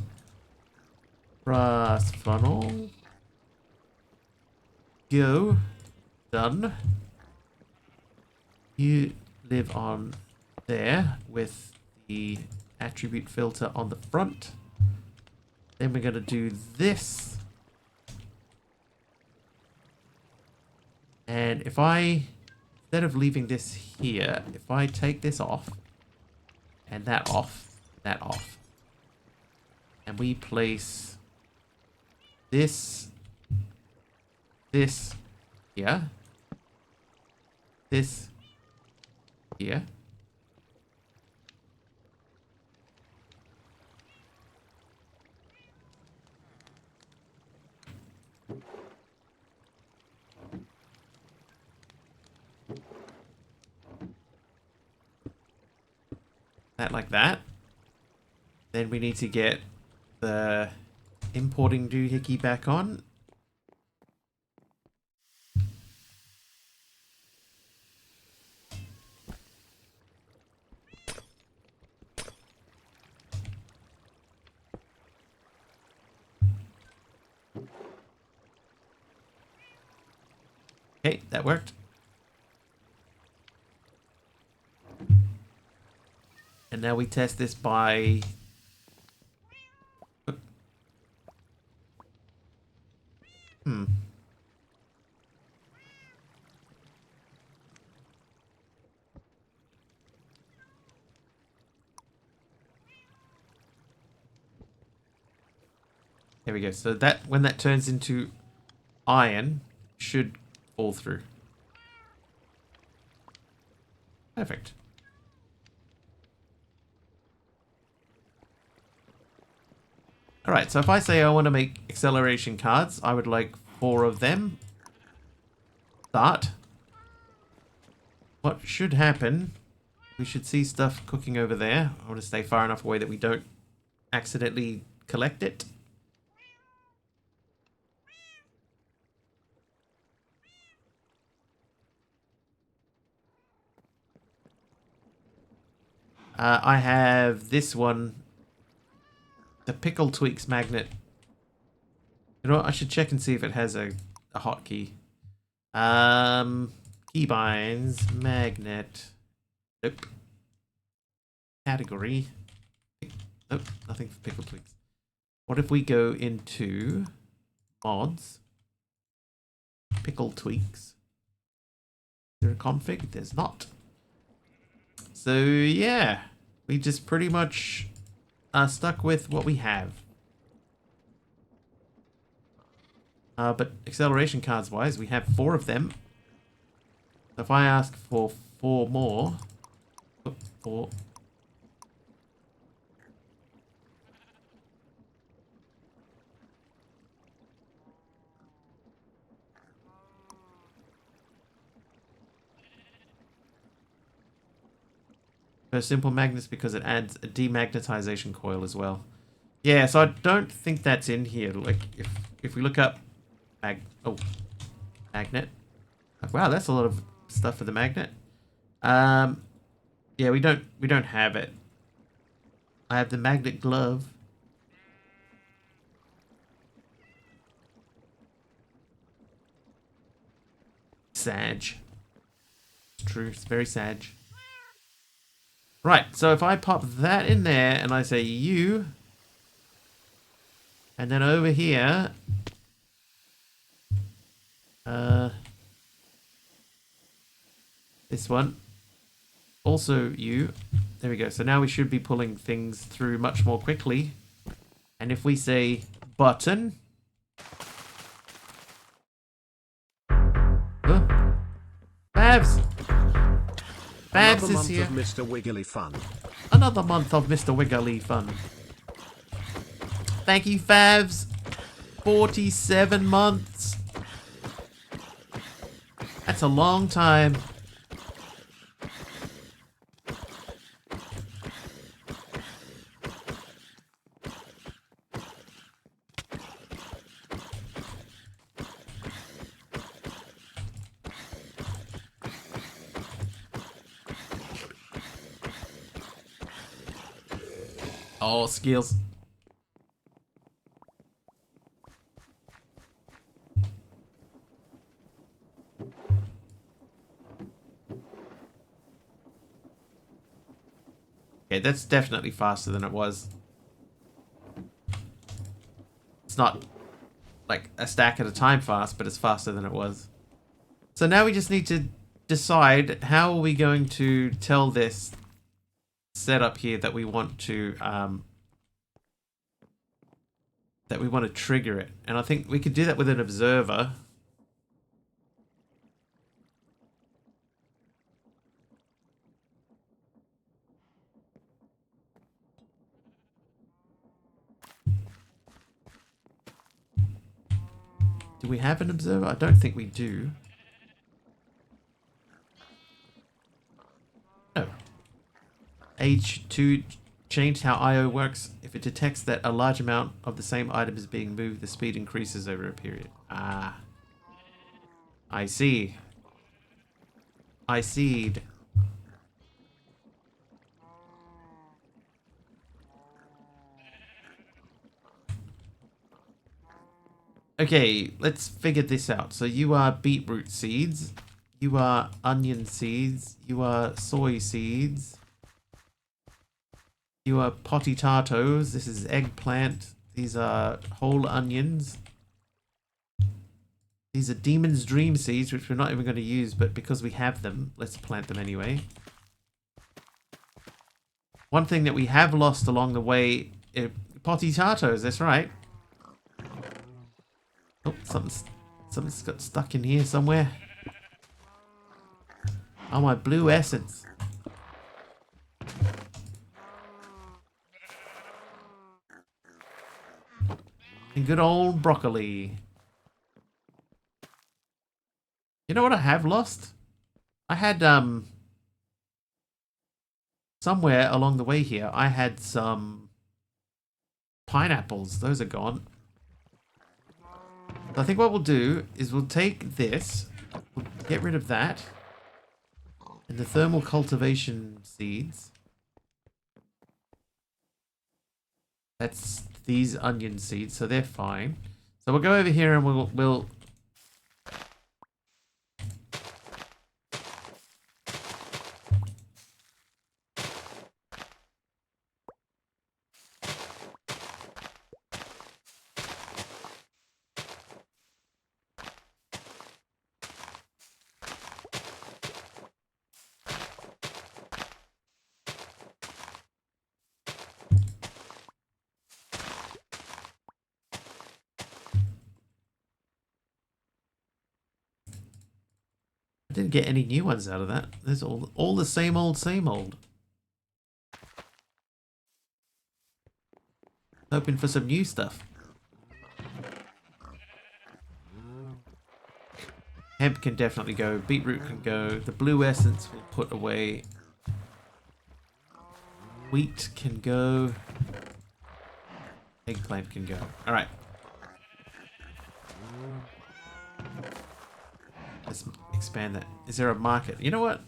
Brass funnel. Go. Done. You live on there with the attribute filter on the front. Then we're going to do this. And if I, instead of leaving this here, if I take this off, and that off, and we place this here, this here, that like that. Then we need to get the importing doohickey back on. Okay, that worked. And now we test this by... There we go. So that, when that turns into iron, should fall through. Perfect. Alright, so if I say I want to make acceleration cards, I would like 4 of them. Start. What should happen, we should see stuff cooking over there. I want to stay far enough away that we don't accidentally collect it. I have this one, the Pickle Tweaks magnet. You know what? I should check and see if it has a hotkey. Keybinds, magnet. Nope. Category. Nope, nothing for Pickle Tweaks. What if we go into mods? Pickle Tweaks. Is there a config? There's not. So yeah, we just pretty much are stuck with what we have. But acceleration cards wise, we have 4 of them. So if I ask for 4 more, 4. For simple magnets because it adds a demagnetization coil as well. Yeah, so I don't think that's in here. Like if we look up magnet. Wow, that's a lot of stuff for the magnet. Yeah, we don't have it. I have the magnet glove. Sag. It's true. It's very sad. Right, so if I pop that in there and I say you, and then over here, this one, also you. There we go. So now we should be pulling things through much more quickly. And if we say button, Babs! Babs is here. Another month of Mr. Wiggly fun. Another month of Mr. Wiggly fun. Thank you, Favs. 47 months. That's a long time. Oh, skills. Okay, that's definitely faster than it was. It's not like a stack at a time fast, but it's faster than it was. So now we just need to decide how are we going to tell this setup here that we want to trigger it. And I think we could do that with an observer. Do we have an observer? I don't think we do. No. Age 2 changed how IO works. If it detects that a large amount of the same item is being moved, the speed increases over a period. Ah. I see. I seed. Okay, let's figure this out. So you are beetroot seeds. You are onion seeds. You are soy seeds. You are potatoes. This is eggplant. These are whole onions. These are Demon's Dream seeds, which we're not even going to use, but because we have them, let's plant them anyway. One thing that we have lost along the way, potatoes, that's right. Oh, something's got stuck in here somewhere. Oh, my blue essence. And good old broccoli. You know what I have lost? I had, somewhere along the way here, I had some pineapples. Those are gone. So I think what we'll do is we'll take this, we'll get rid of that, and the thermal cultivation seeds. That's these onion seeds, so they're fine. So we'll go over here and we'll I didn't get any new ones out of that. There's all the same old, same old. Hoping for some new stuff. Hemp can definitely go. Beetroot can go. The blue essence we'll put away. Wheat can go. Eggplant can go. Alright. Let's expand that. Is there a market? You know what?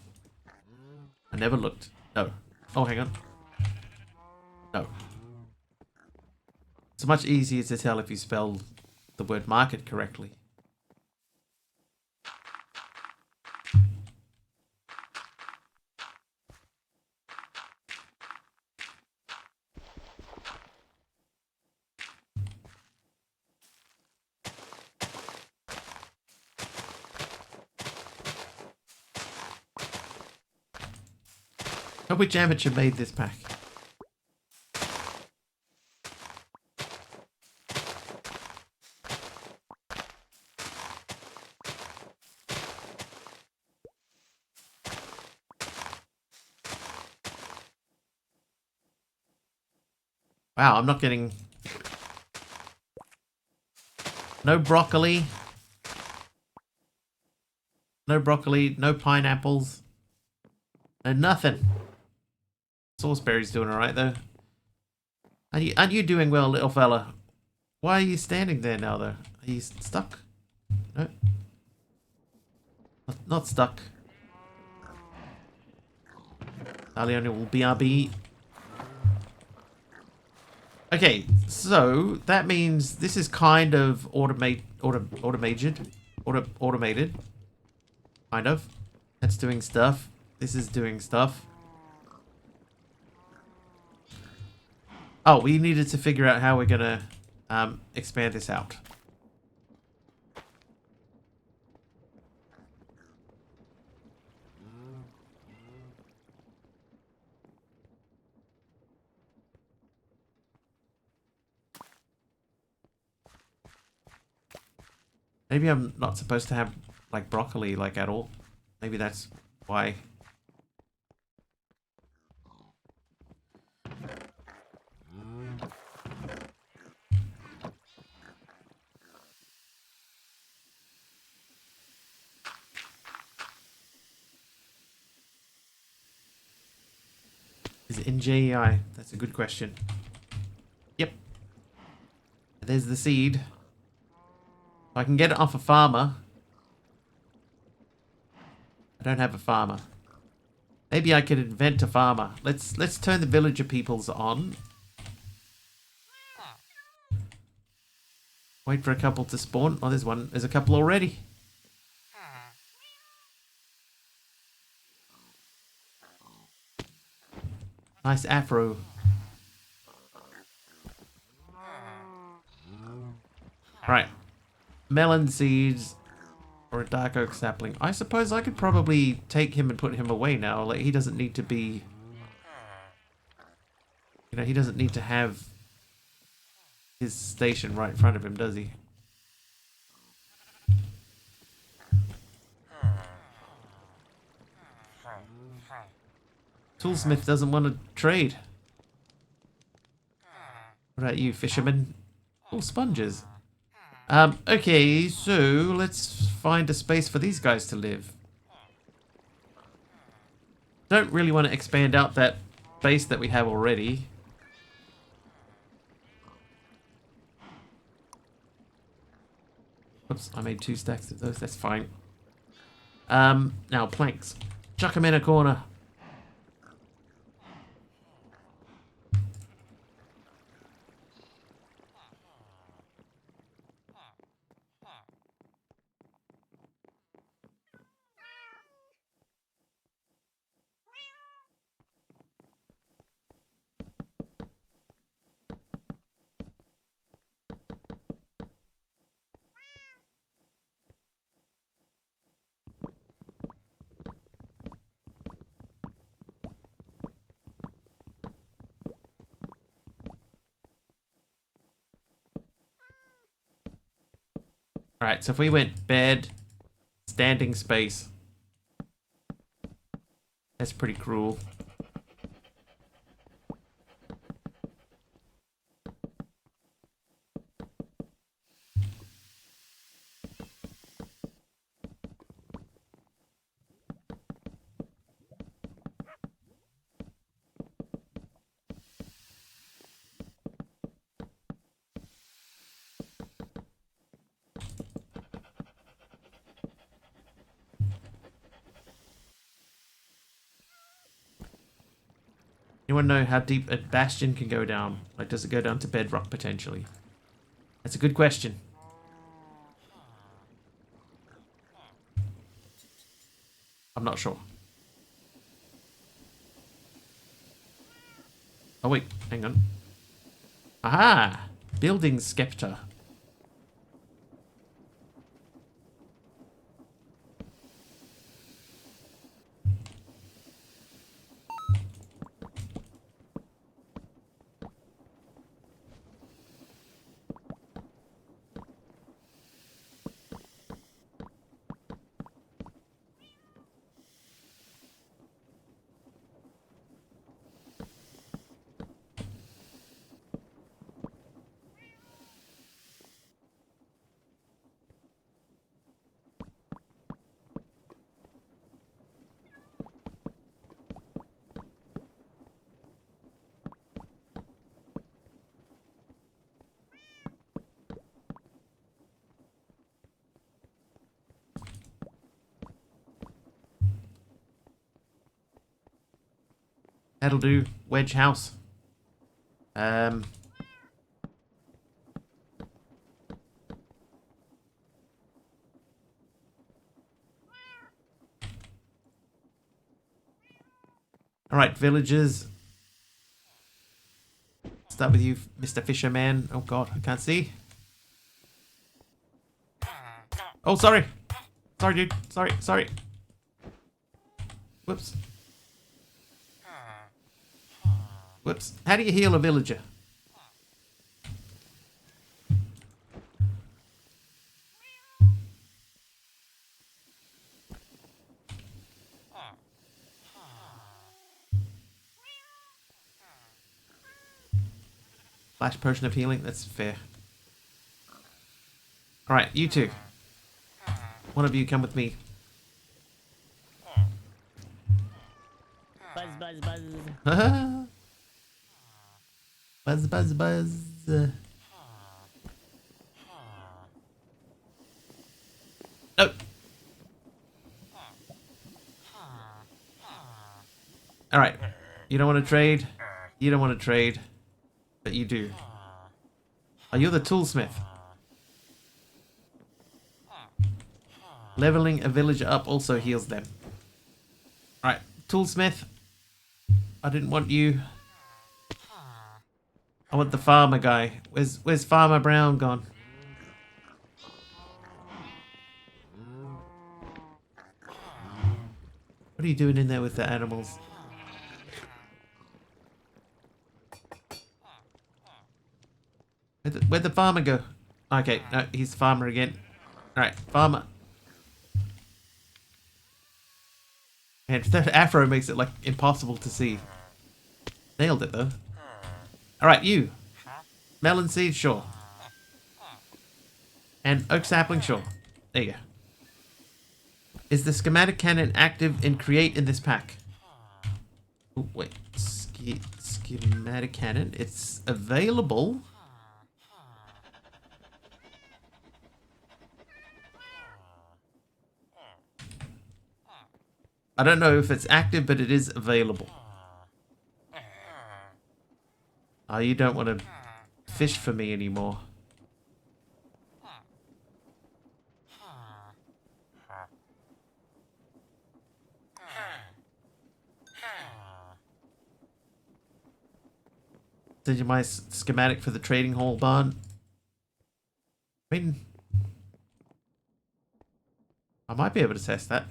I never looked. No. Oh, hang on. No. It's much easier to tell if you spell the word market correctly. Oh, which amateur made this pack? Wow, I'm not getting... No broccoli. No broccoli, no pineapples. No nothing. Sauceberry's doing alright though. Aren't you doing well, little fella? Why are you standing there now though? Are you stuck? No. Not stuck. Aliona will BRB. Okay, so that means this is kind of automated. Kind of. That's doing stuff. This is doing stuff. Oh, we needed to figure out how we're gonna expand this out. Maybe I'm not supposed to have like broccoli like at all. Maybe that's why. Is it in JEI? That's a good question. Yep. There's the seed. I can get it off a farmer. I don't have a farmer. Maybe I could invent a farmer. Let's turn the villager peoples on. Wait for a couple to spawn. Oh, there's one. There's a couple already. Nice afro. Right. Melon seeds or a dark oak sapling. I suppose I could probably take him and put him away now. Like, he doesn't need to be... You know, he doesn't need to have his station right in front of him, does he? Toolsmith doesn't want to trade. What about you, fisherman? Oh, sponges. Okay, so let's find a space for these guys to live. Don't really want to expand out that base that we have already. Oops, I made 2 stacks of those, that's fine. Now planks. Chuck them in a corner. Alright, so if we went bed, standing space. That's pretty cruel. You want to know how deep a bastion can go down? Like, does it go down to bedrock, potentially? That's a good question. I'm not sure. Oh, wait. Hang on. Aha! Building Scepter. That'll do. Wedge house. Alright, villagers. Start with you, Mr. Fisherman. Oh god, I can't see. Oh, sorry. Sorry, dude. Sorry. Whoops. Whoops. How do you heal a villager? Flash potion of healing. That's fair. Alright, you two. One of you come with me. Buzz. Buzz. Oh. Alright. You don't want to trade. You don't want to trade. But you do. Oh, you're the toolsmith. Leveling a villager up also heals them. Alright, toolsmith. I didn't want you. I want the farmer guy. Where's Farmer Brown gone? What are you doing in there with the animals? Where'd the farmer go? Okay, no, he's the farmer again. Alright, farmer. And that afro makes it like impossible to see. Nailed it though. Alright, you. Melon seed, sure. And oak sapling, sure. There you go. Is the schematic cannon active in create in this pack? Oh, wait. Schematic cannon. It's available. I don't know if it's active, but it is available. Oh, you don't want to fish for me anymore. Send you my schematic for the trading hall barn. I mean, I might be able to test that.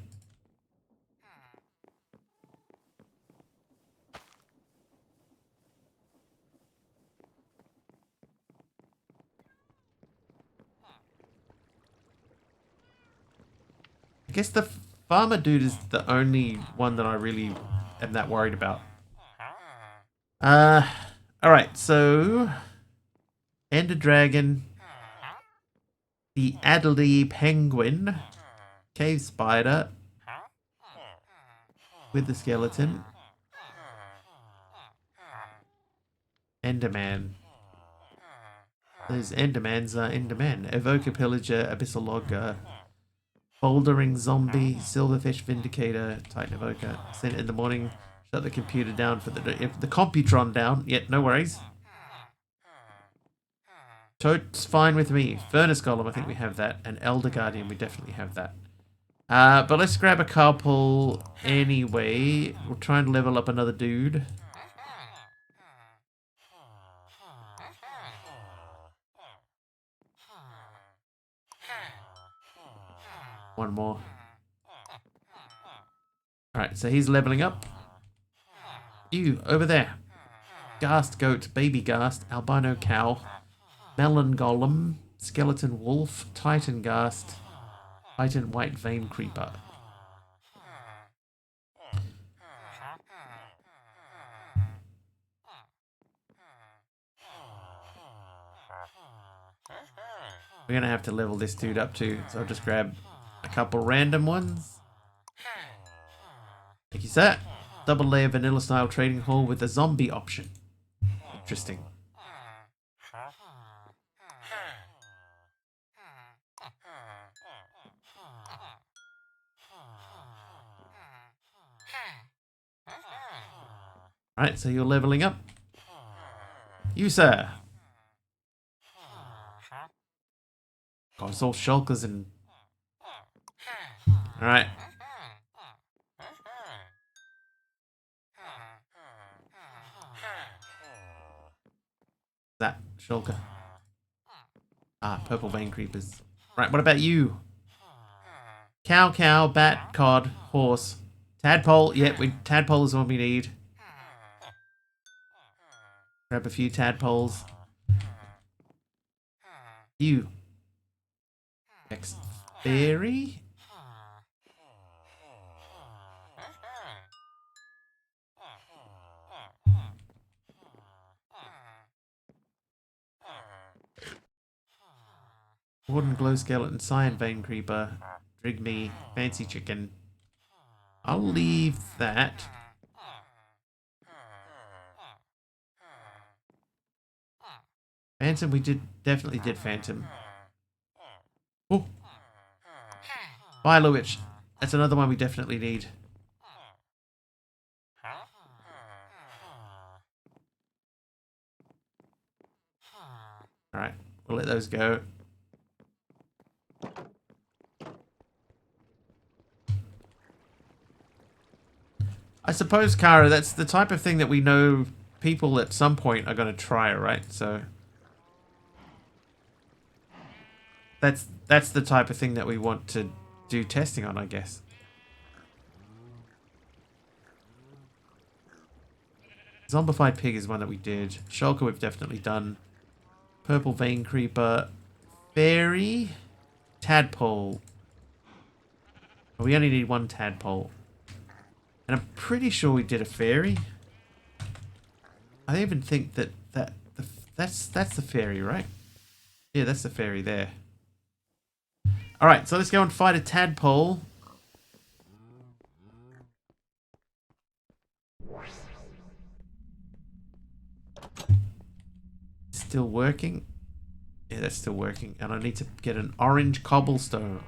I guess the farmer dude is the only one that I really am that worried about. Alright, so Ender Dragon, the Adderley Penguin, Cave Spider with the skeleton, Enderman. Those Endermans are Endermen. Evoker Pillager, Abyssal Logger, Bouldering Zombie, Silverfish Vindicator, Titan Evoker. Send it in the morning. Shut the computer down for the Computron down. Yet, no worries. Toad's fine with me. Furnace Golem, I think we have that. And Elder Guardian, we definitely have that. But let's grab a couple anyway. We're trying to level up another dude. One more. Alright, so he's leveling up. You, over there. Ghast Goat, Baby Ghast, Albino Cow, Melon Golem, Skeleton Wolf, Titan Ghast, Titan White Vein Creeper. We're going to have to level this dude up too, so I'll just grab a couple random ones. Thank you, sir. Double layer vanilla style trading hall with a zombie option. Interesting. Right, so you're leveling up. You, sir. God, it's all shulkers and... Alright. That, shulker. Ah, purple vein creepers. Right, what about you? Cow, cow, bat, cod, horse. Tadpole, yep, tadpole is what we need. Grab a few tadpoles. You. Next. Fairy? Warden, glow skeleton, cyan vein creeper, drigme, fancy chicken. I'll leave that. Phantom, we definitely did Phantom. Oh, Viola Witch. That's another one we definitely need. Alright, we'll let those go. I suppose, Kara, that's the type of thing that we know people at some point are going to try, right? So that's the type of thing that we want to do testing on, I guess. Zombified pig is one that we did. Shulker we've definitely done. Purple vein creeper. Fairy. Tadpole. Oh, we only need one tadpole. And I'm pretty sure we did a fairy. I even think that's the fairy, right? Yeah, that's the fairy there. Alright, so let's go and fight a tadpole. Still working? Yeah, that's still working. And I need to get an orange cobblestone.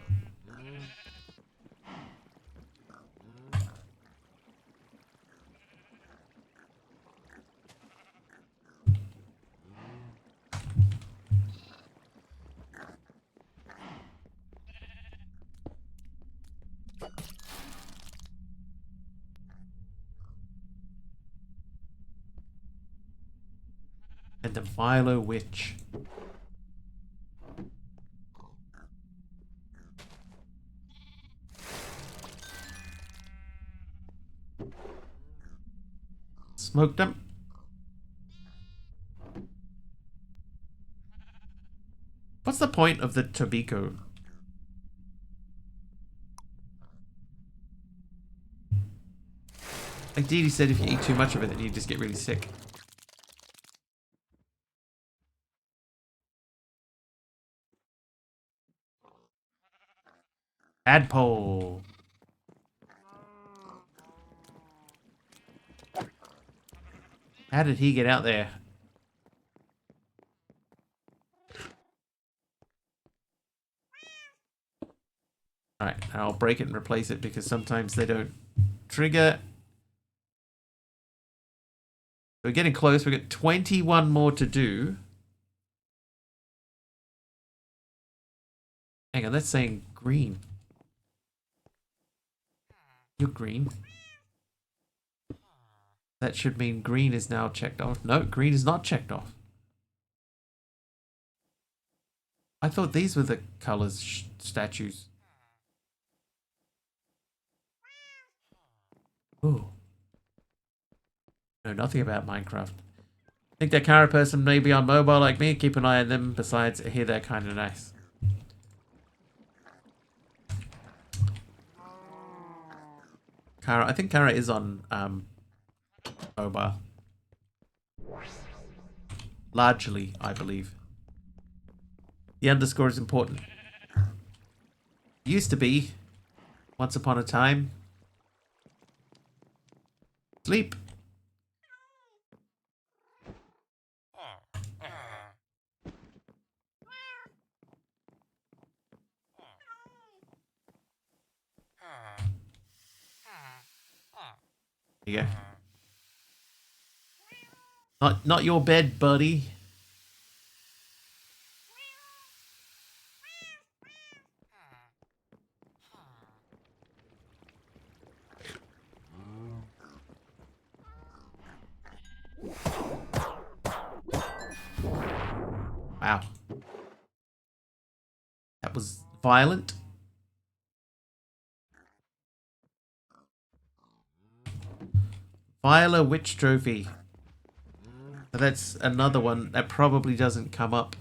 And the Viola Witch. Smoked them. What's the point of the tobacco? Like Dee Dee said, if you eat too much of it, then you just get really sick. Tadpole. How did he get out there? Alright, I'll break it and replace it because sometimes they don't trigger. We're getting close. We've got 21 more to do. Hang on, that's saying green. You're green. That should mean green is now checked off. No, green is not checked off. I thought these were the colors statues. Ooh. Know nothing about Minecraft. Think that Kara person may be on mobile like me. Keep an eye on them. Besides, I hear they're kind of nice. Kara, I think Kara is on mobile. Largely, I believe. The underscore is important. Used to be. Once upon a time. Sleep. There you go. Not your bed, buddy. Wow. That was violent. Viola Witch Trophy. That's another one that probably doesn't come up.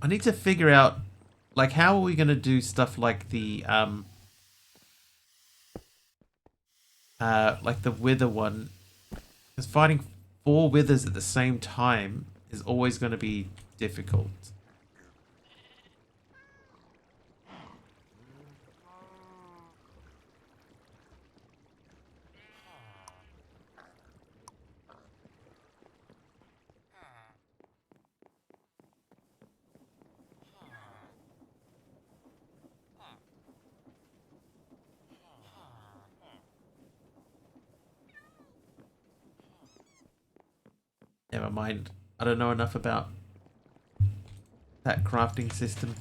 I need to figure out, like, how are we going to do stuff like the wither one? Because fighting 4 withers at the same time is always going to be difficult. Never mind. I don't know enough about that crafting system.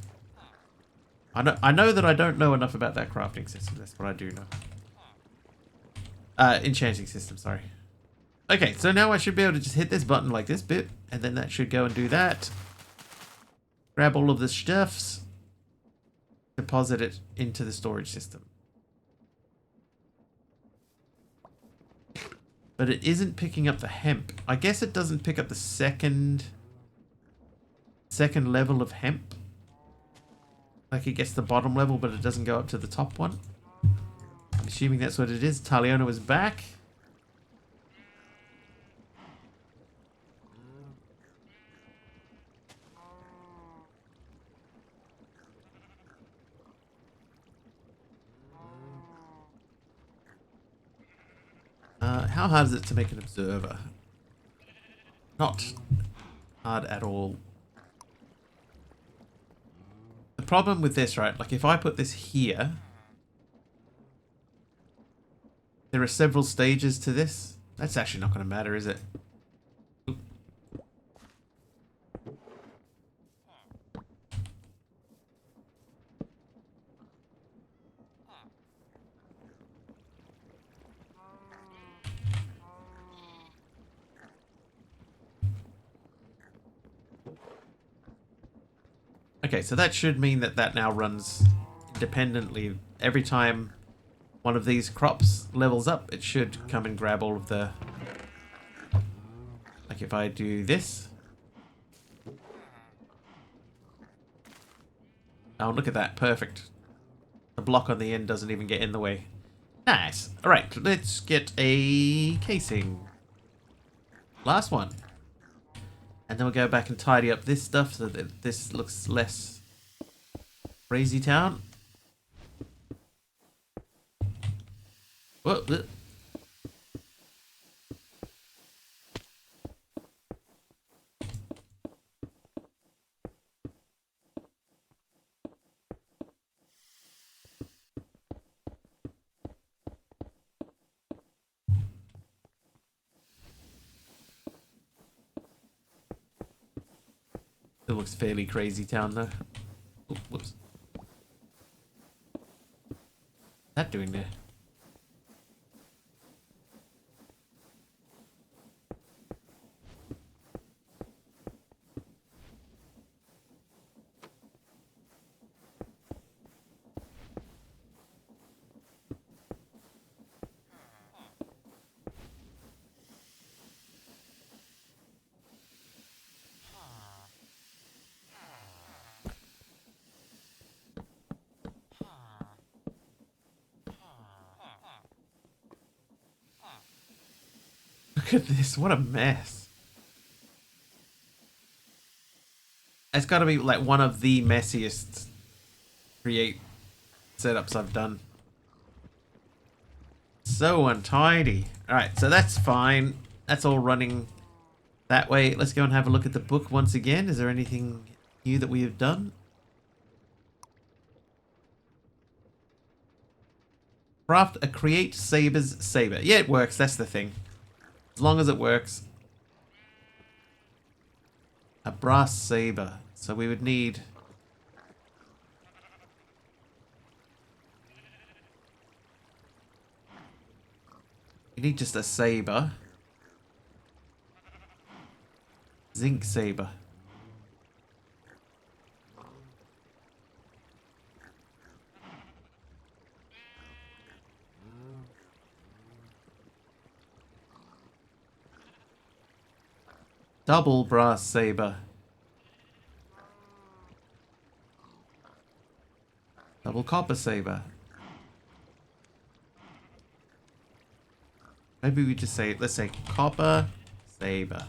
I know that I don't know enough about that crafting system. That's what I do know. Enchanting system, sorry. Okay, so now I should be able to just hit this button like this bit, and then that should go and do that. Grab all of the stuffs, deposit it into the storage system. But it isn't picking up the hemp. I guess it doesn't pick up the second level of hemp. Like it gets the bottom level, but it doesn't go up to the top one. I'm assuming that's what it is. Taliona is back. How hard is it to make an observer? Not hard at all. The problem with this, right, like if I put this here, there are several stages to this. That's actually not going to matter, is it? Oop. Okay, so that should mean that that now runs independently. Every time one of these crops levels up, it should come and grab all of the... Like if I do this. Oh, look at that. Perfect. The block on the end doesn't even get in the way. Nice. Alright, let's get a casing. Last one. And then we'll go back and tidy up this stuff so that this looks less crazy town. Whoa, whoa. It looks fairly crazy town though. Oh, whoops. What's that doing there? Look at this, what a mess. It's got to be like one of the messiest create setups I've done. So untidy. Alright, so that's fine. That's all running that way. Let's go and have a look at the book once again. Is there anything new that we have done? Craft a create sabers saber. Yeah, it works. That's the thing. As long as it works. A brass saber. So we would need... We need just a saber. Zinc saber. Double brass saber. Double copper saber. Maybe we just say, let's say copper saber.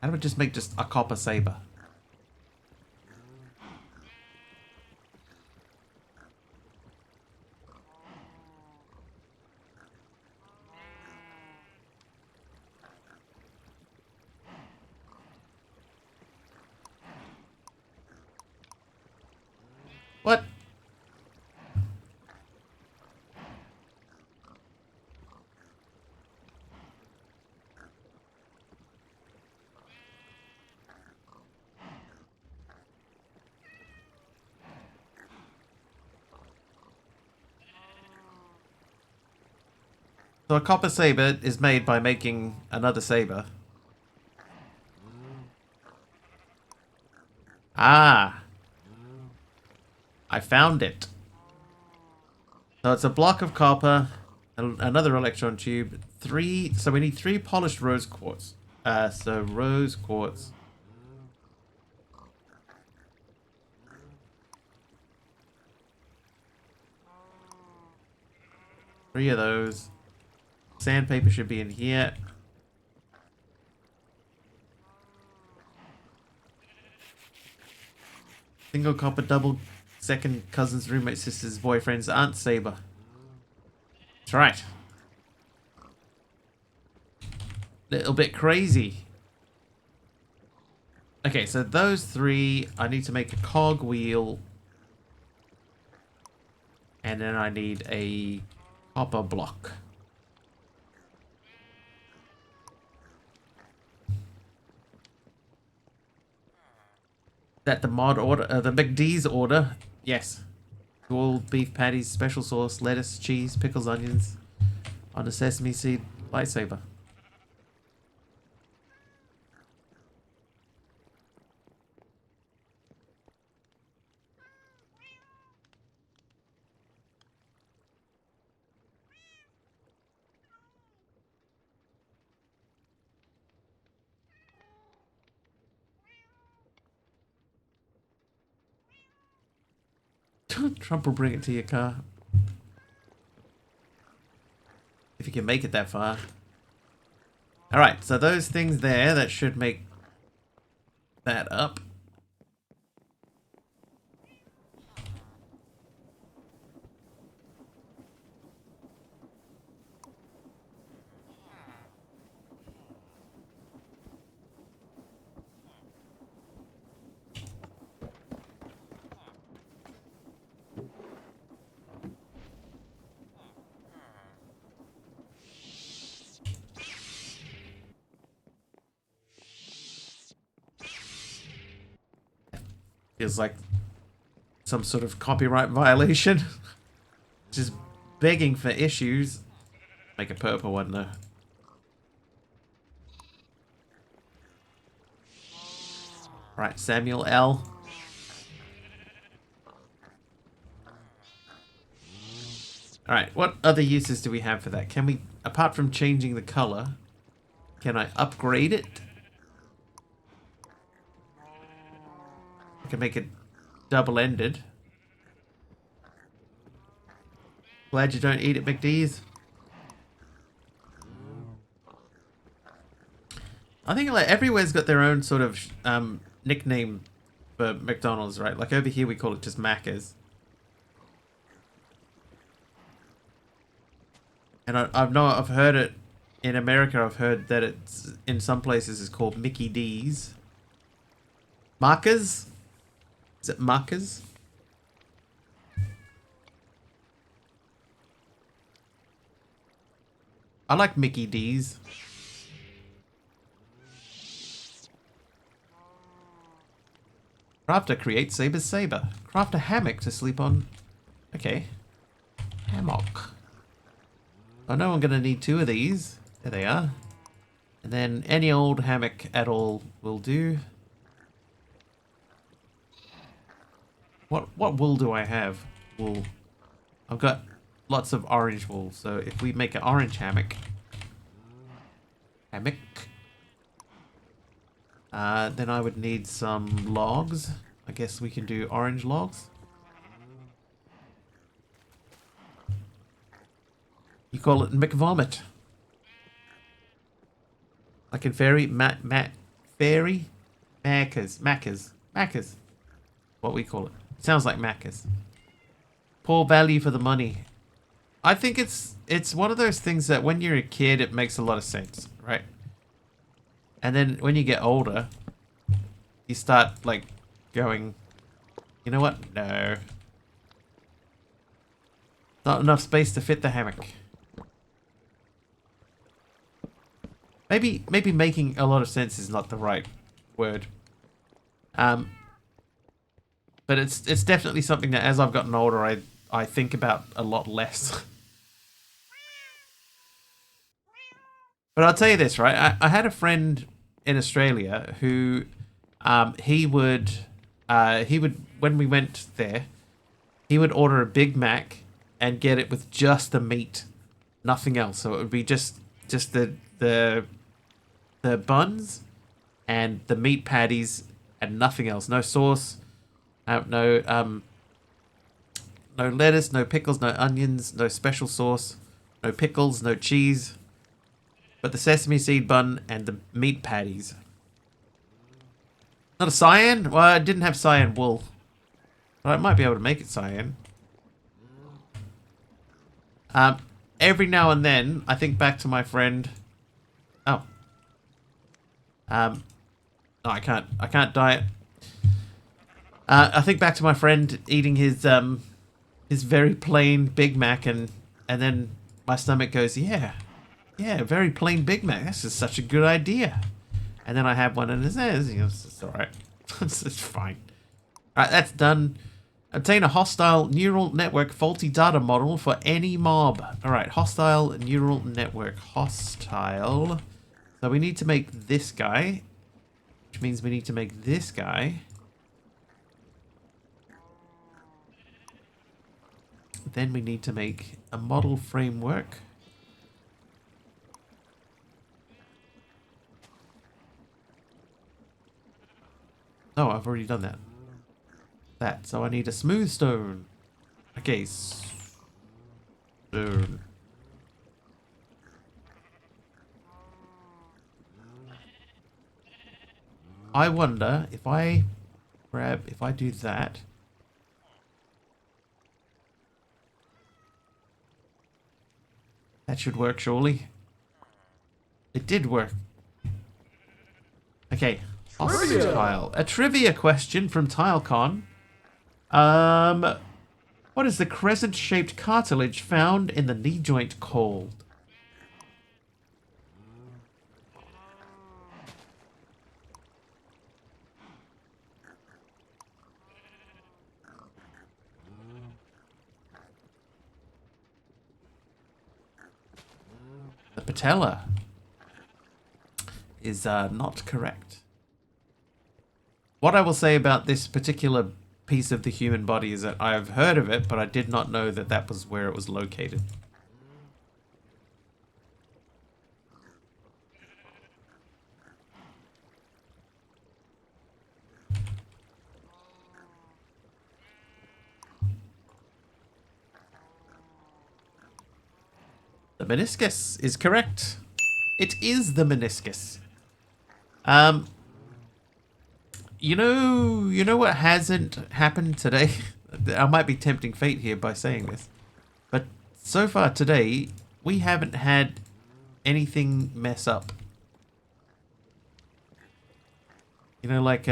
How do we just make just a copper saber? What? So a copper saber is made by making another saber. Ah. I found it. So it's a block of copper, another electron tube, so we need 3 polished rose quartz. So rose quartz. Three of those. Sandpaper should be in here. Single copper, double second cousins, roommate, sisters, boyfriends, aunt saber. That's right. Little bit crazy. Okay, so those 3, I need to make a cog wheel. And then I need a copper block. That the mod order, the McD's order? Yes. All beef patties, special sauce, lettuce, cheese, pickles, onions, on a sesame seed lightsaber. Trump will bring it to your car. If you can make it that far. Alright, so those things there, that should make that up. Feels like some sort of copyright violation. Just begging for issues. Make a purple one though. Right, Samuel L. Alright, what other uses do we have for that? Can we, apart from changing the color, can I upgrade it? I can make it double-ended. Glad you don't eat at McD's. I think like everywhere's got their own sort of nickname for McDonald's, right? Like over here we call it just Macca's. And I've heard it in America, I've heard that it's in some places it's called Mickey D's. Markers? Is it markers? I like Mickey D's. Craft a create Saber's saber. Craft a hammock to sleep on. Okay. Hammock. I know I'm going to need 2 of these. There they are. And then any old hammock at all will do. What wool do I have? Wool. I've got lots of orange wool. So if we make an orange hammock. Then I would need some logs. I guess we can do orange logs. You call it McVomit. Like in fairy, fairy? Macas. What we call it. Sounds like Macas. Poor value for the money. I think it's one of those things that when you're a kid, it makes a lot of sense, right? And then when you get older, you start like going, you know what? No. Not enough space to fit the hammock. Maybe making a lot of sense is not the right word. But it's definitely something that as I've gotten older, I think about a lot less. But I'll tell you this, right? I had a friend in Australia who he would when we went there, he would order a Big Mac and get it with just the meat, nothing else. So it would be just the buns and the meat patties and nothing else. No sauce, no lettuce, no pickles, no onions, no special sauce, no pickles, no cheese. But the sesame seed bun and the meat patties. Not a cyan? Well, I didn't have cyan wool. But I might be able to make it cyan. Every now and then, I think back to my friend... Oh. No, I can't diet. I think back to my friend eating his very plain Big Mac and then my stomach goes, yeah, very plain Big Mac. This is such a good idea. And then I have one and it's alright. It's fine. Alright, that's done. Obtain a hostile neural network faulty data model for any mob. Alright, hostile neural network. Hostile. So we need to make this guy. Which means we need to make this guy. Then we need to make a model framework. Oh, I've already done that. So I need a smooth stone. Okay, stone. I wonder if I do that. That should work, surely. It did work. Okay. Hostile. A trivia question from TileCon. What is the crescent-shaped cartilage found in the knee joint called? The patella is not correct. What I will say about this particular piece of the human body is that I have heard of it, but I did not know that that was where it was located. The meniscus is correct. It is the meniscus. You know what hasn't happened today? I might be tempting fate here by saying this. But so far today, we haven't had anything mess up. You know, like,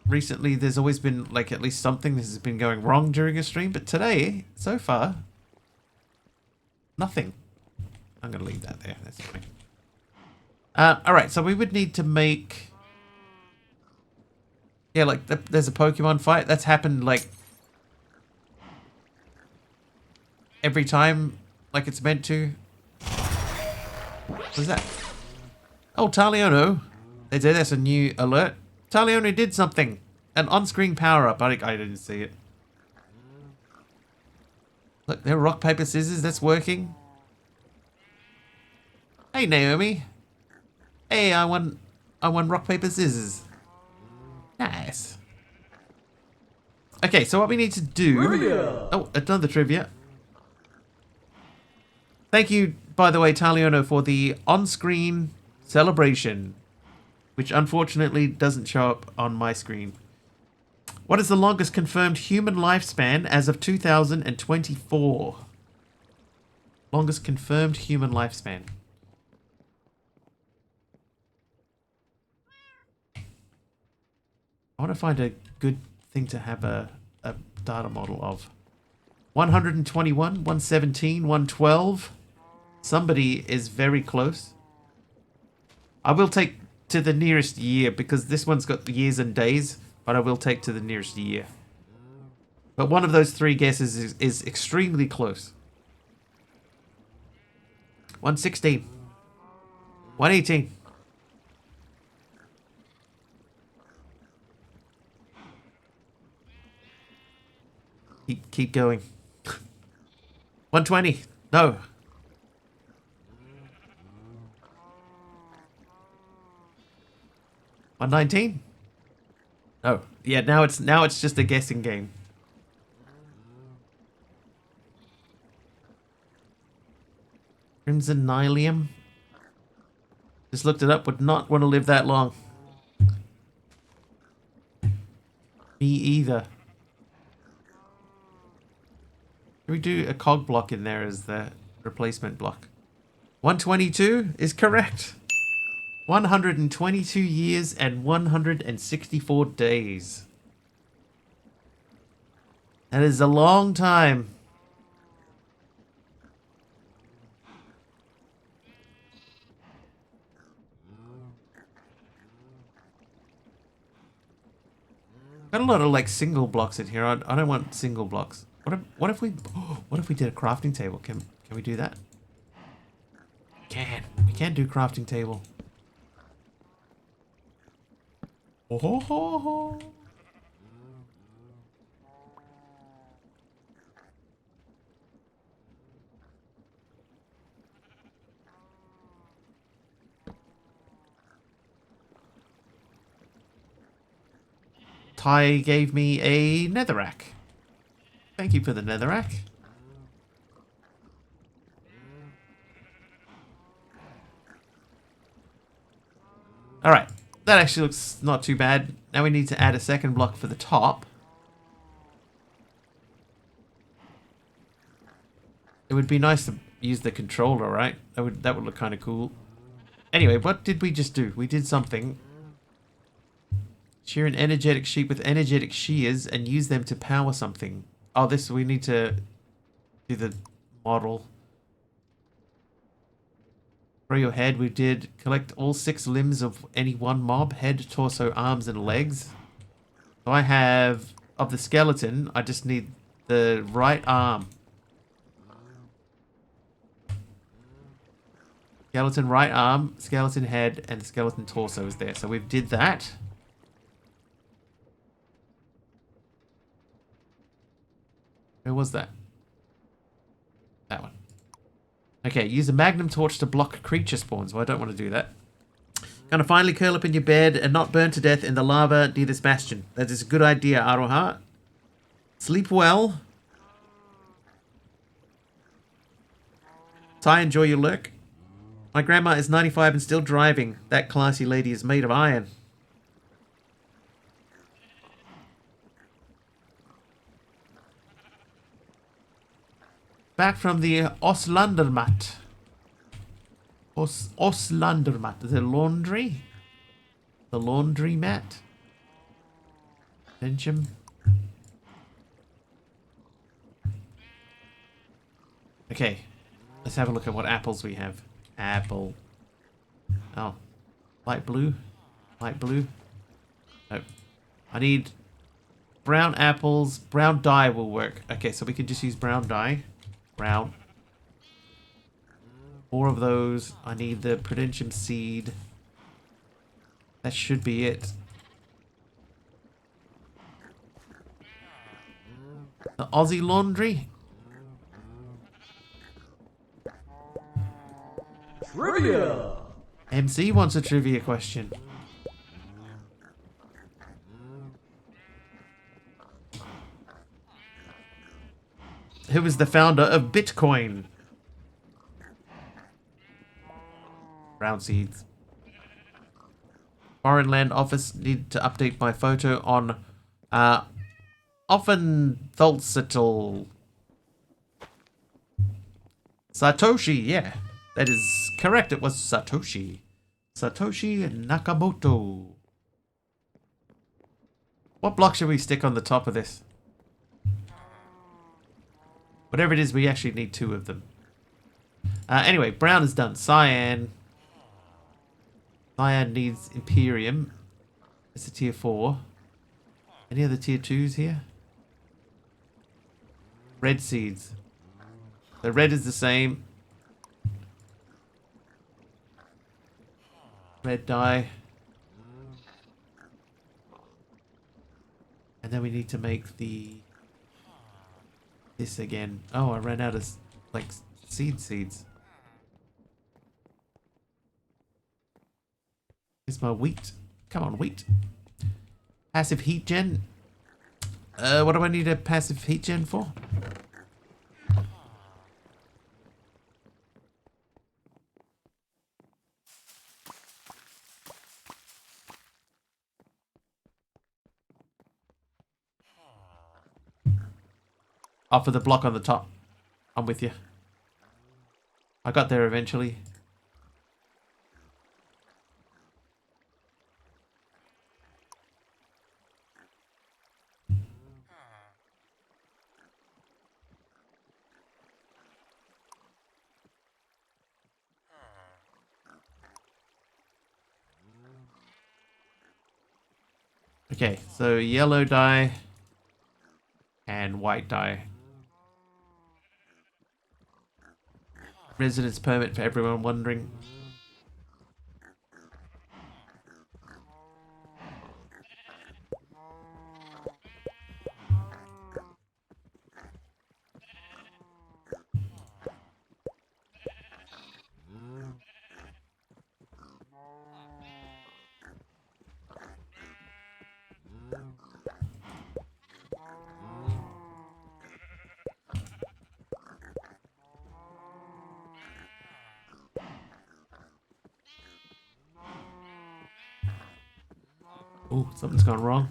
recently there's always been, like, at least something that has been going wrong during a stream, but today, so far, nothing. I'm going to leave that there. That's fine. Alright, so we would need to make... Yeah, like, there's a Pokemon fight. That's happened, like, every time, like it's meant to. What is that? Oh, Taliono. That's a new alert. Taliono did something. An on-screen power-up. I didn't see it. Look, they're rock, paper, scissors. That's working. Hey, Naomi. Hey, I won rock, paper, scissors. Nice. Okay, so what we need to do... Trivia. Oh, another trivia. Thank you, by the way, Taliono, for the on-screen celebration, which unfortunately doesn't show up on my screen. What is the longest confirmed human lifespan as of 2024? Longest confirmed human lifespan. I want to find a good thing to have a data model of. 121, 117, 112. Somebody is very close. I will take to the nearest year because this one's got the years and days, but I will take to the nearest year. But one of those three guesses is extremely close. 116. 118. Keep going. 120. No. 119. Oh, yeah. Now it's just a guessing game. Crimson Nylium. Just looked it up. Would not want to live that long. Me either. Can we do a cog block in there as the replacement block? 122 is correct. 122 years and 164 days. That is a long time. Got a lot of like single blocks in here. I don't want single blocks. What if we did a crafting table? Can we do that? We can do crafting table. Oh ho ho ho. Ty gave me a netherrack. Thank you for the netherrack. Alright, that actually looks not too bad. Now we need to add a second block for the top. It would be nice to use the controller, right? That would look kind of cool. Anyway, what did we just do? We did something. Shear an energetic sheep with energetic shears and use them to power something. Oh, we need to do the model. For your head, we did collect all 6 limbs of any one mob. Head, torso, arms, and legs. So I have, of the skeleton, I just need the right arm. Skeleton right arm, skeleton head, and skeleton torso is there. So we did that. Where was that? That one. Okay, use a magnum torch to block creature spawns. Well, I don't want to do that. Gonna finally curl up in your bed and not burn to death in the lava near this bastion. That is a good idea, Aroha. Sleep well. Ty, enjoy your lurk. My grandma is 95 and still driving. That classy lady is made of iron. Back from the Oslandermat. Os laundromat. The laundry? The laundry mat? Benjamin. Okay. Let's have a look at what apples we have. Apple. Oh. Light blue? Light blue? No. I need brown apples. Brown dye will work. Okay, so we can just use brown dye. Brown. 4 of those. I need the prudentium seed. That should be it. The Aussie laundry? Trivia! MC wants a trivia question. Who was the founder of Bitcoin? Brown seeds. Foreign Land Office need to update my photo on Offenthulsetl. Satoshi, yeah. That is correct. It was Satoshi. Satoshi Nakamoto. What block should we stick on the top of this? Whatever it is, we actually need 2 of them. Anyway, brown is done. Cyan. Cyan needs Imperium. It's a tier 4. Any other tier 2s here? Red seeds. The red is the same. Red dye. And then we need to make this again. Oh, I ran out of like seeds. Here's my wheat. Come on, wheat. Passive heat gen. What do I need a passive heat gen for? Oh, for the block on the top. I'm with you. I got there eventually. Okay, so yellow dye and white dye. Residence permit for everyone wondering. Oh, something's gone wrong.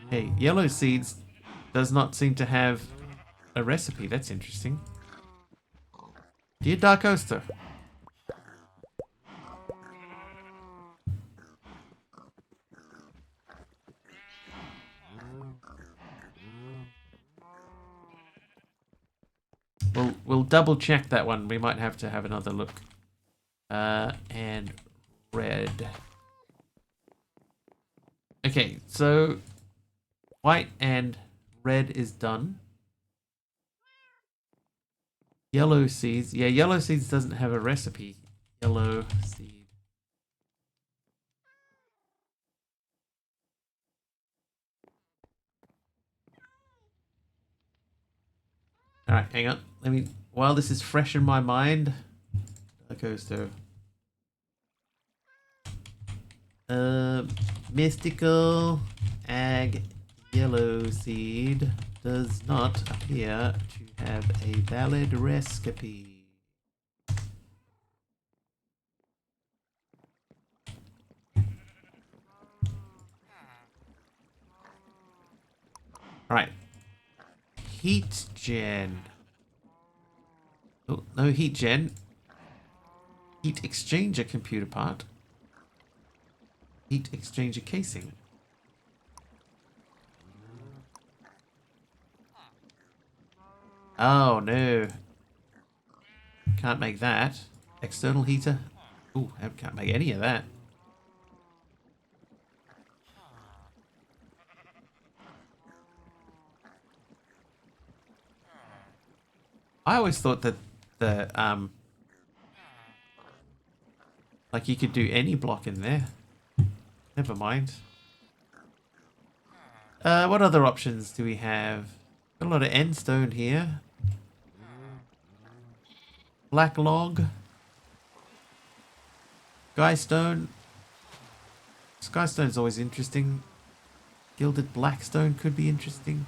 Okay, yellow seeds does not seem to have a recipe. That's interesting. Dear Dark Oster. We'll double check that one. We might have to have another look. And red. Okay, so white and red is done. Yellow seeds. Yeah, yellow seeds doesn't have a recipe. Yellow seed. Alright, hang on. While this is fresh in my mind, that goes to mystical ag yellow seed does not appear to have a valid recipe. Alright. Heat gen. Oh, no heat gen. Heat exchanger computer part. Heat exchanger casing. Oh no. Can't make that. External heater. Ooh, I can't make any of that. I always thought that the like you could do any block in there. Never mind. What other options do we have? Got a lot of end stone here. Black log. Skystone. Skystone's always interesting. Gilded blackstone could be interesting.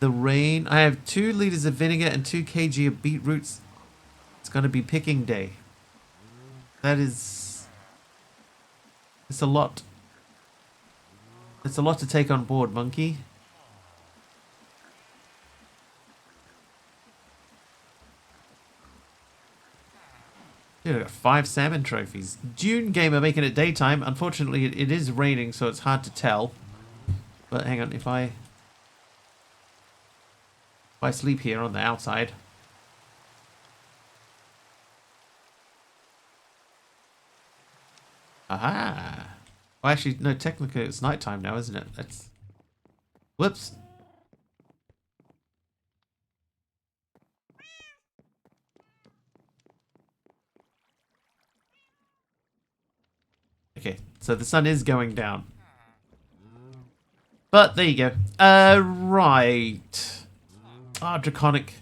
The rain. I have 2 liters of vinegar and 2 kg of beetroots. It's going to be picking day. That is... It's a lot. It's a lot to take on board, monkey. Dude, I got 5 salmon trophies. Dune Gamer making it daytime. Unfortunately, it is raining, so it's hard to tell. But hang on, if I sleep here on the outside. Aha! Well, actually, no, technically it's nighttime now, isn't it? That's... Whoops. Okay, so the sun is going down. But there you go. Right. Ah, draconic.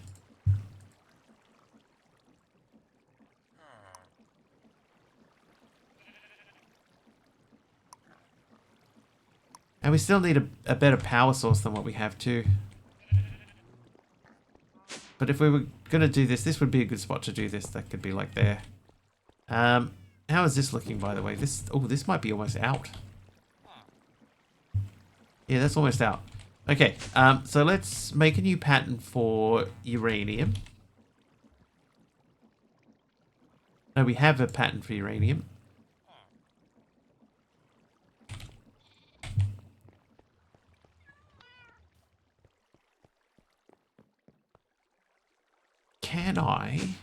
And we still need a better power source than what we have too. But if we were going to do this, this would be a good spot to do this. That could be like there. How is this looking, by the way? This might be almost out. Yeah, that's almost out. Okay, so let's make a new pattern for uranium. No, we have a pattern for uranium. Can I...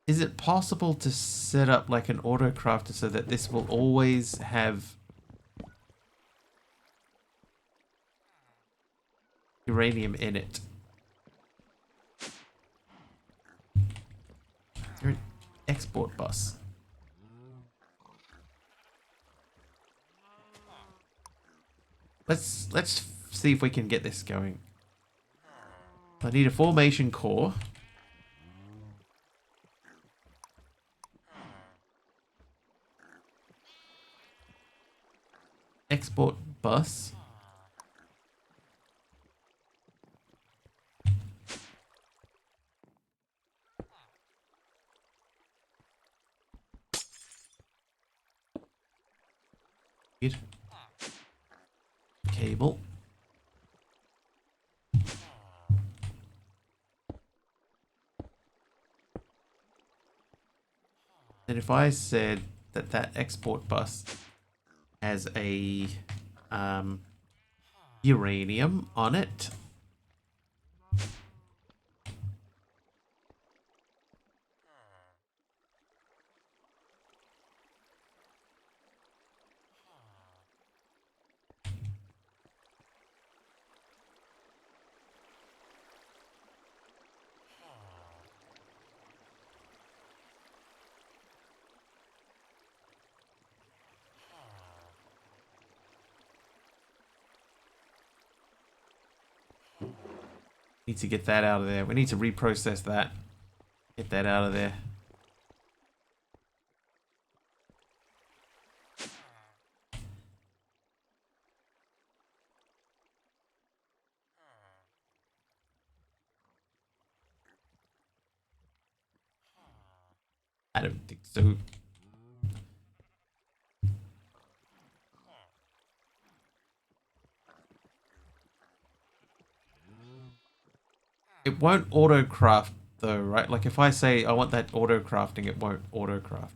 Is it possible to set up like an auto crafter so that this will always have uranium in it? Is there an export bus? Let's see if we can get this going. I need a formation core. Export bus. Good. Cable. And if I said that that export bus has a uranium on it. Need to get that out of there. We need to reprocess that. Get that out of there. I don't think so. It won't auto craft though, right? Like if I say I want that auto crafting, it won't auto craft.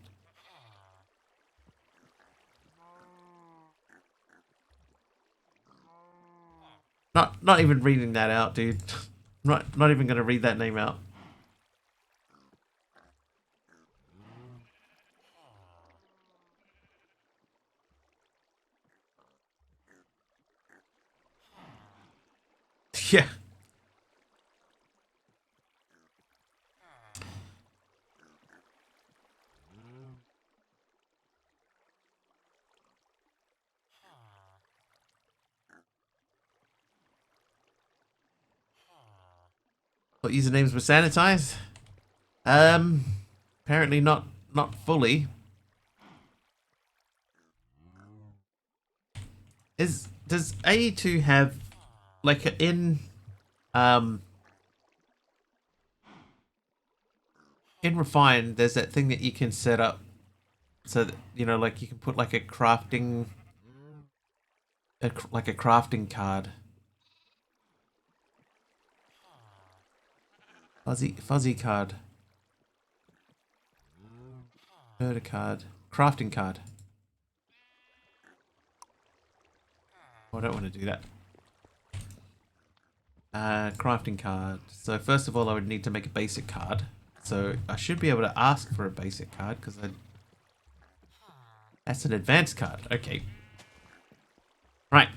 Not even reading that out, dude. Not even gonna read that name out. Yeah. What usernames were sanitized? Apparently not fully. Does AE2 have like um in Refine? There's that thing that you can set up so that you know, like you can put like a crafting, like a crafting card. Fuzzy card. Murder card. Crafting card. Oh, I don't want to do that. Crafting card. So first of all, I would need to make a basic card. So I should be able to ask for a basic card because that's an advanced card. Okay. Right.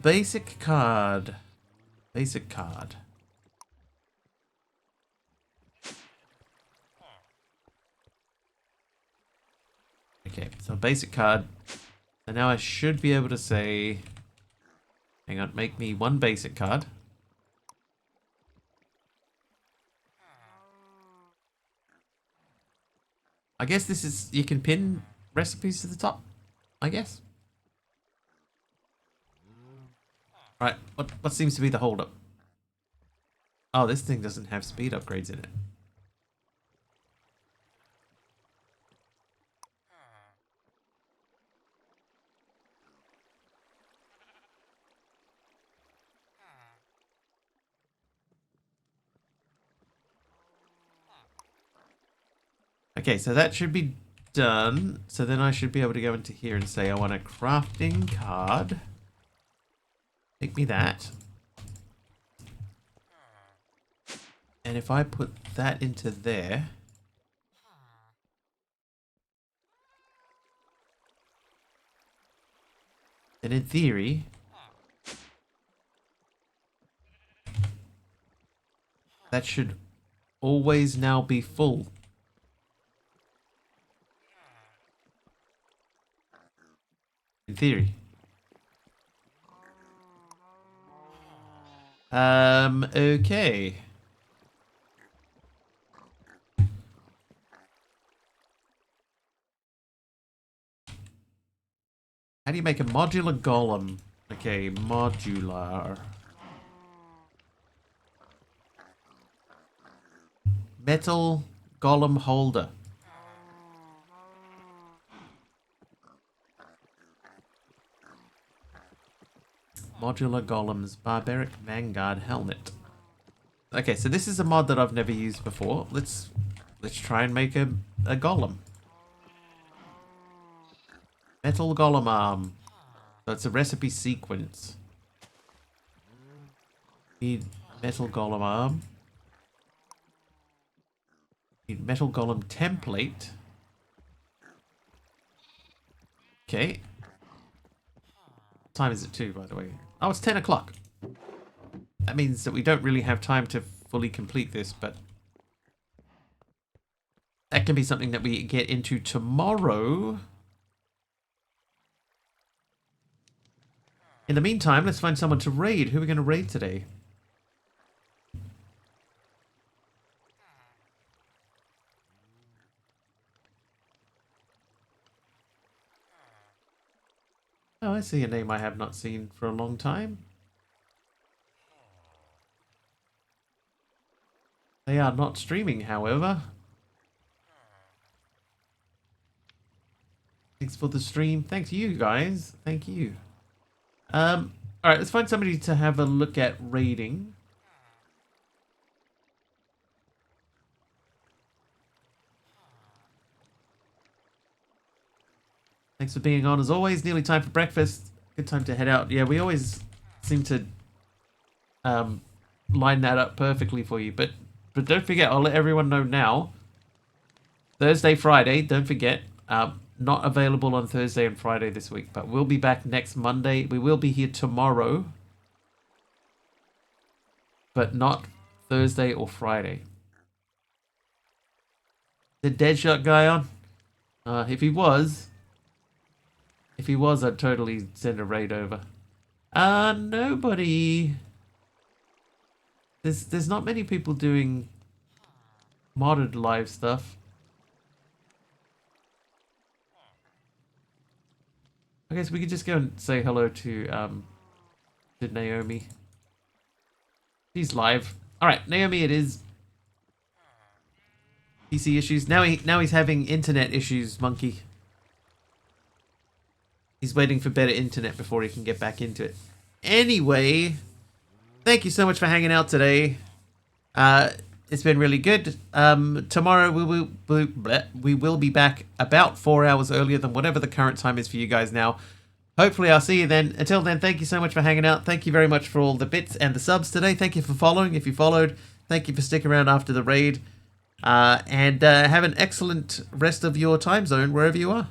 Basic card. Basic card. Okay, so basic card. So now I should be able to say, hang on, make me one basic card. I guess this is, you can pin recipes to the top, I guess. Right, what seems to be the holdup? Oh, this thing doesn't have speed upgrades in it. Okay, so that should be done. So then I should be able to go into here and say I want a crafting card. Make me that. And if I put that into there, then in theory, that should always now be full. In theory. Okay. How do you make a modular golem? Okay, modular. Metal golem holder. Modular golems, barbaric vanguard helmet. Okay, so this is a mod that I've never used before. Let's try and make a golem. Metal golem arm. So it's a recipe sequence. Need metal golem arm. Need metal golem template. Okay. What time is it too, by the way? Oh, it's 10 o'clock. That means that we don't really have time to fully complete this, but that can be something that we get into tomorrow. In the meantime, let's find someone to raid. Who are we going to raid today? Oh, I see a name I have not seen for a long time. They are not streaming, however. Thanks for the stream. Thanks you guys. Thank you. Alright, let's find somebody to have a look at raiding. Thanks for being on as always. Nearly time for breakfast. Good time to head out. Yeah, we always seem to line that up perfectly for you. But don't forget, I'll let everyone know now. Thursday, Friday, don't forget. Not available on Thursday and Friday this week, but we'll be back next Monday. We will be here tomorrow, but not Thursday or Friday. The Deadshot guy on? If he was, I'd totally send a raid over. Nobody. There's not many people doing modded live stuff. I guess we could just go and say hello to Naomi. She's live. All right, Naomi, it is. PC issues. Now he's having internet issues, monkey. He's waiting for better internet before he can get back into it. Anyway, thank you so much for hanging out today. It's been really good. Tomorrow we will be back about 4 hours earlier than whatever the current time is for you guys now. Hopefully I'll see you then. Until then, thank you so much for hanging out. Thank you very much for all the bits and the subs today. Thank you for following. If you followed, thank you for sticking around after the raid. And have an excellent rest of your time zone wherever you are.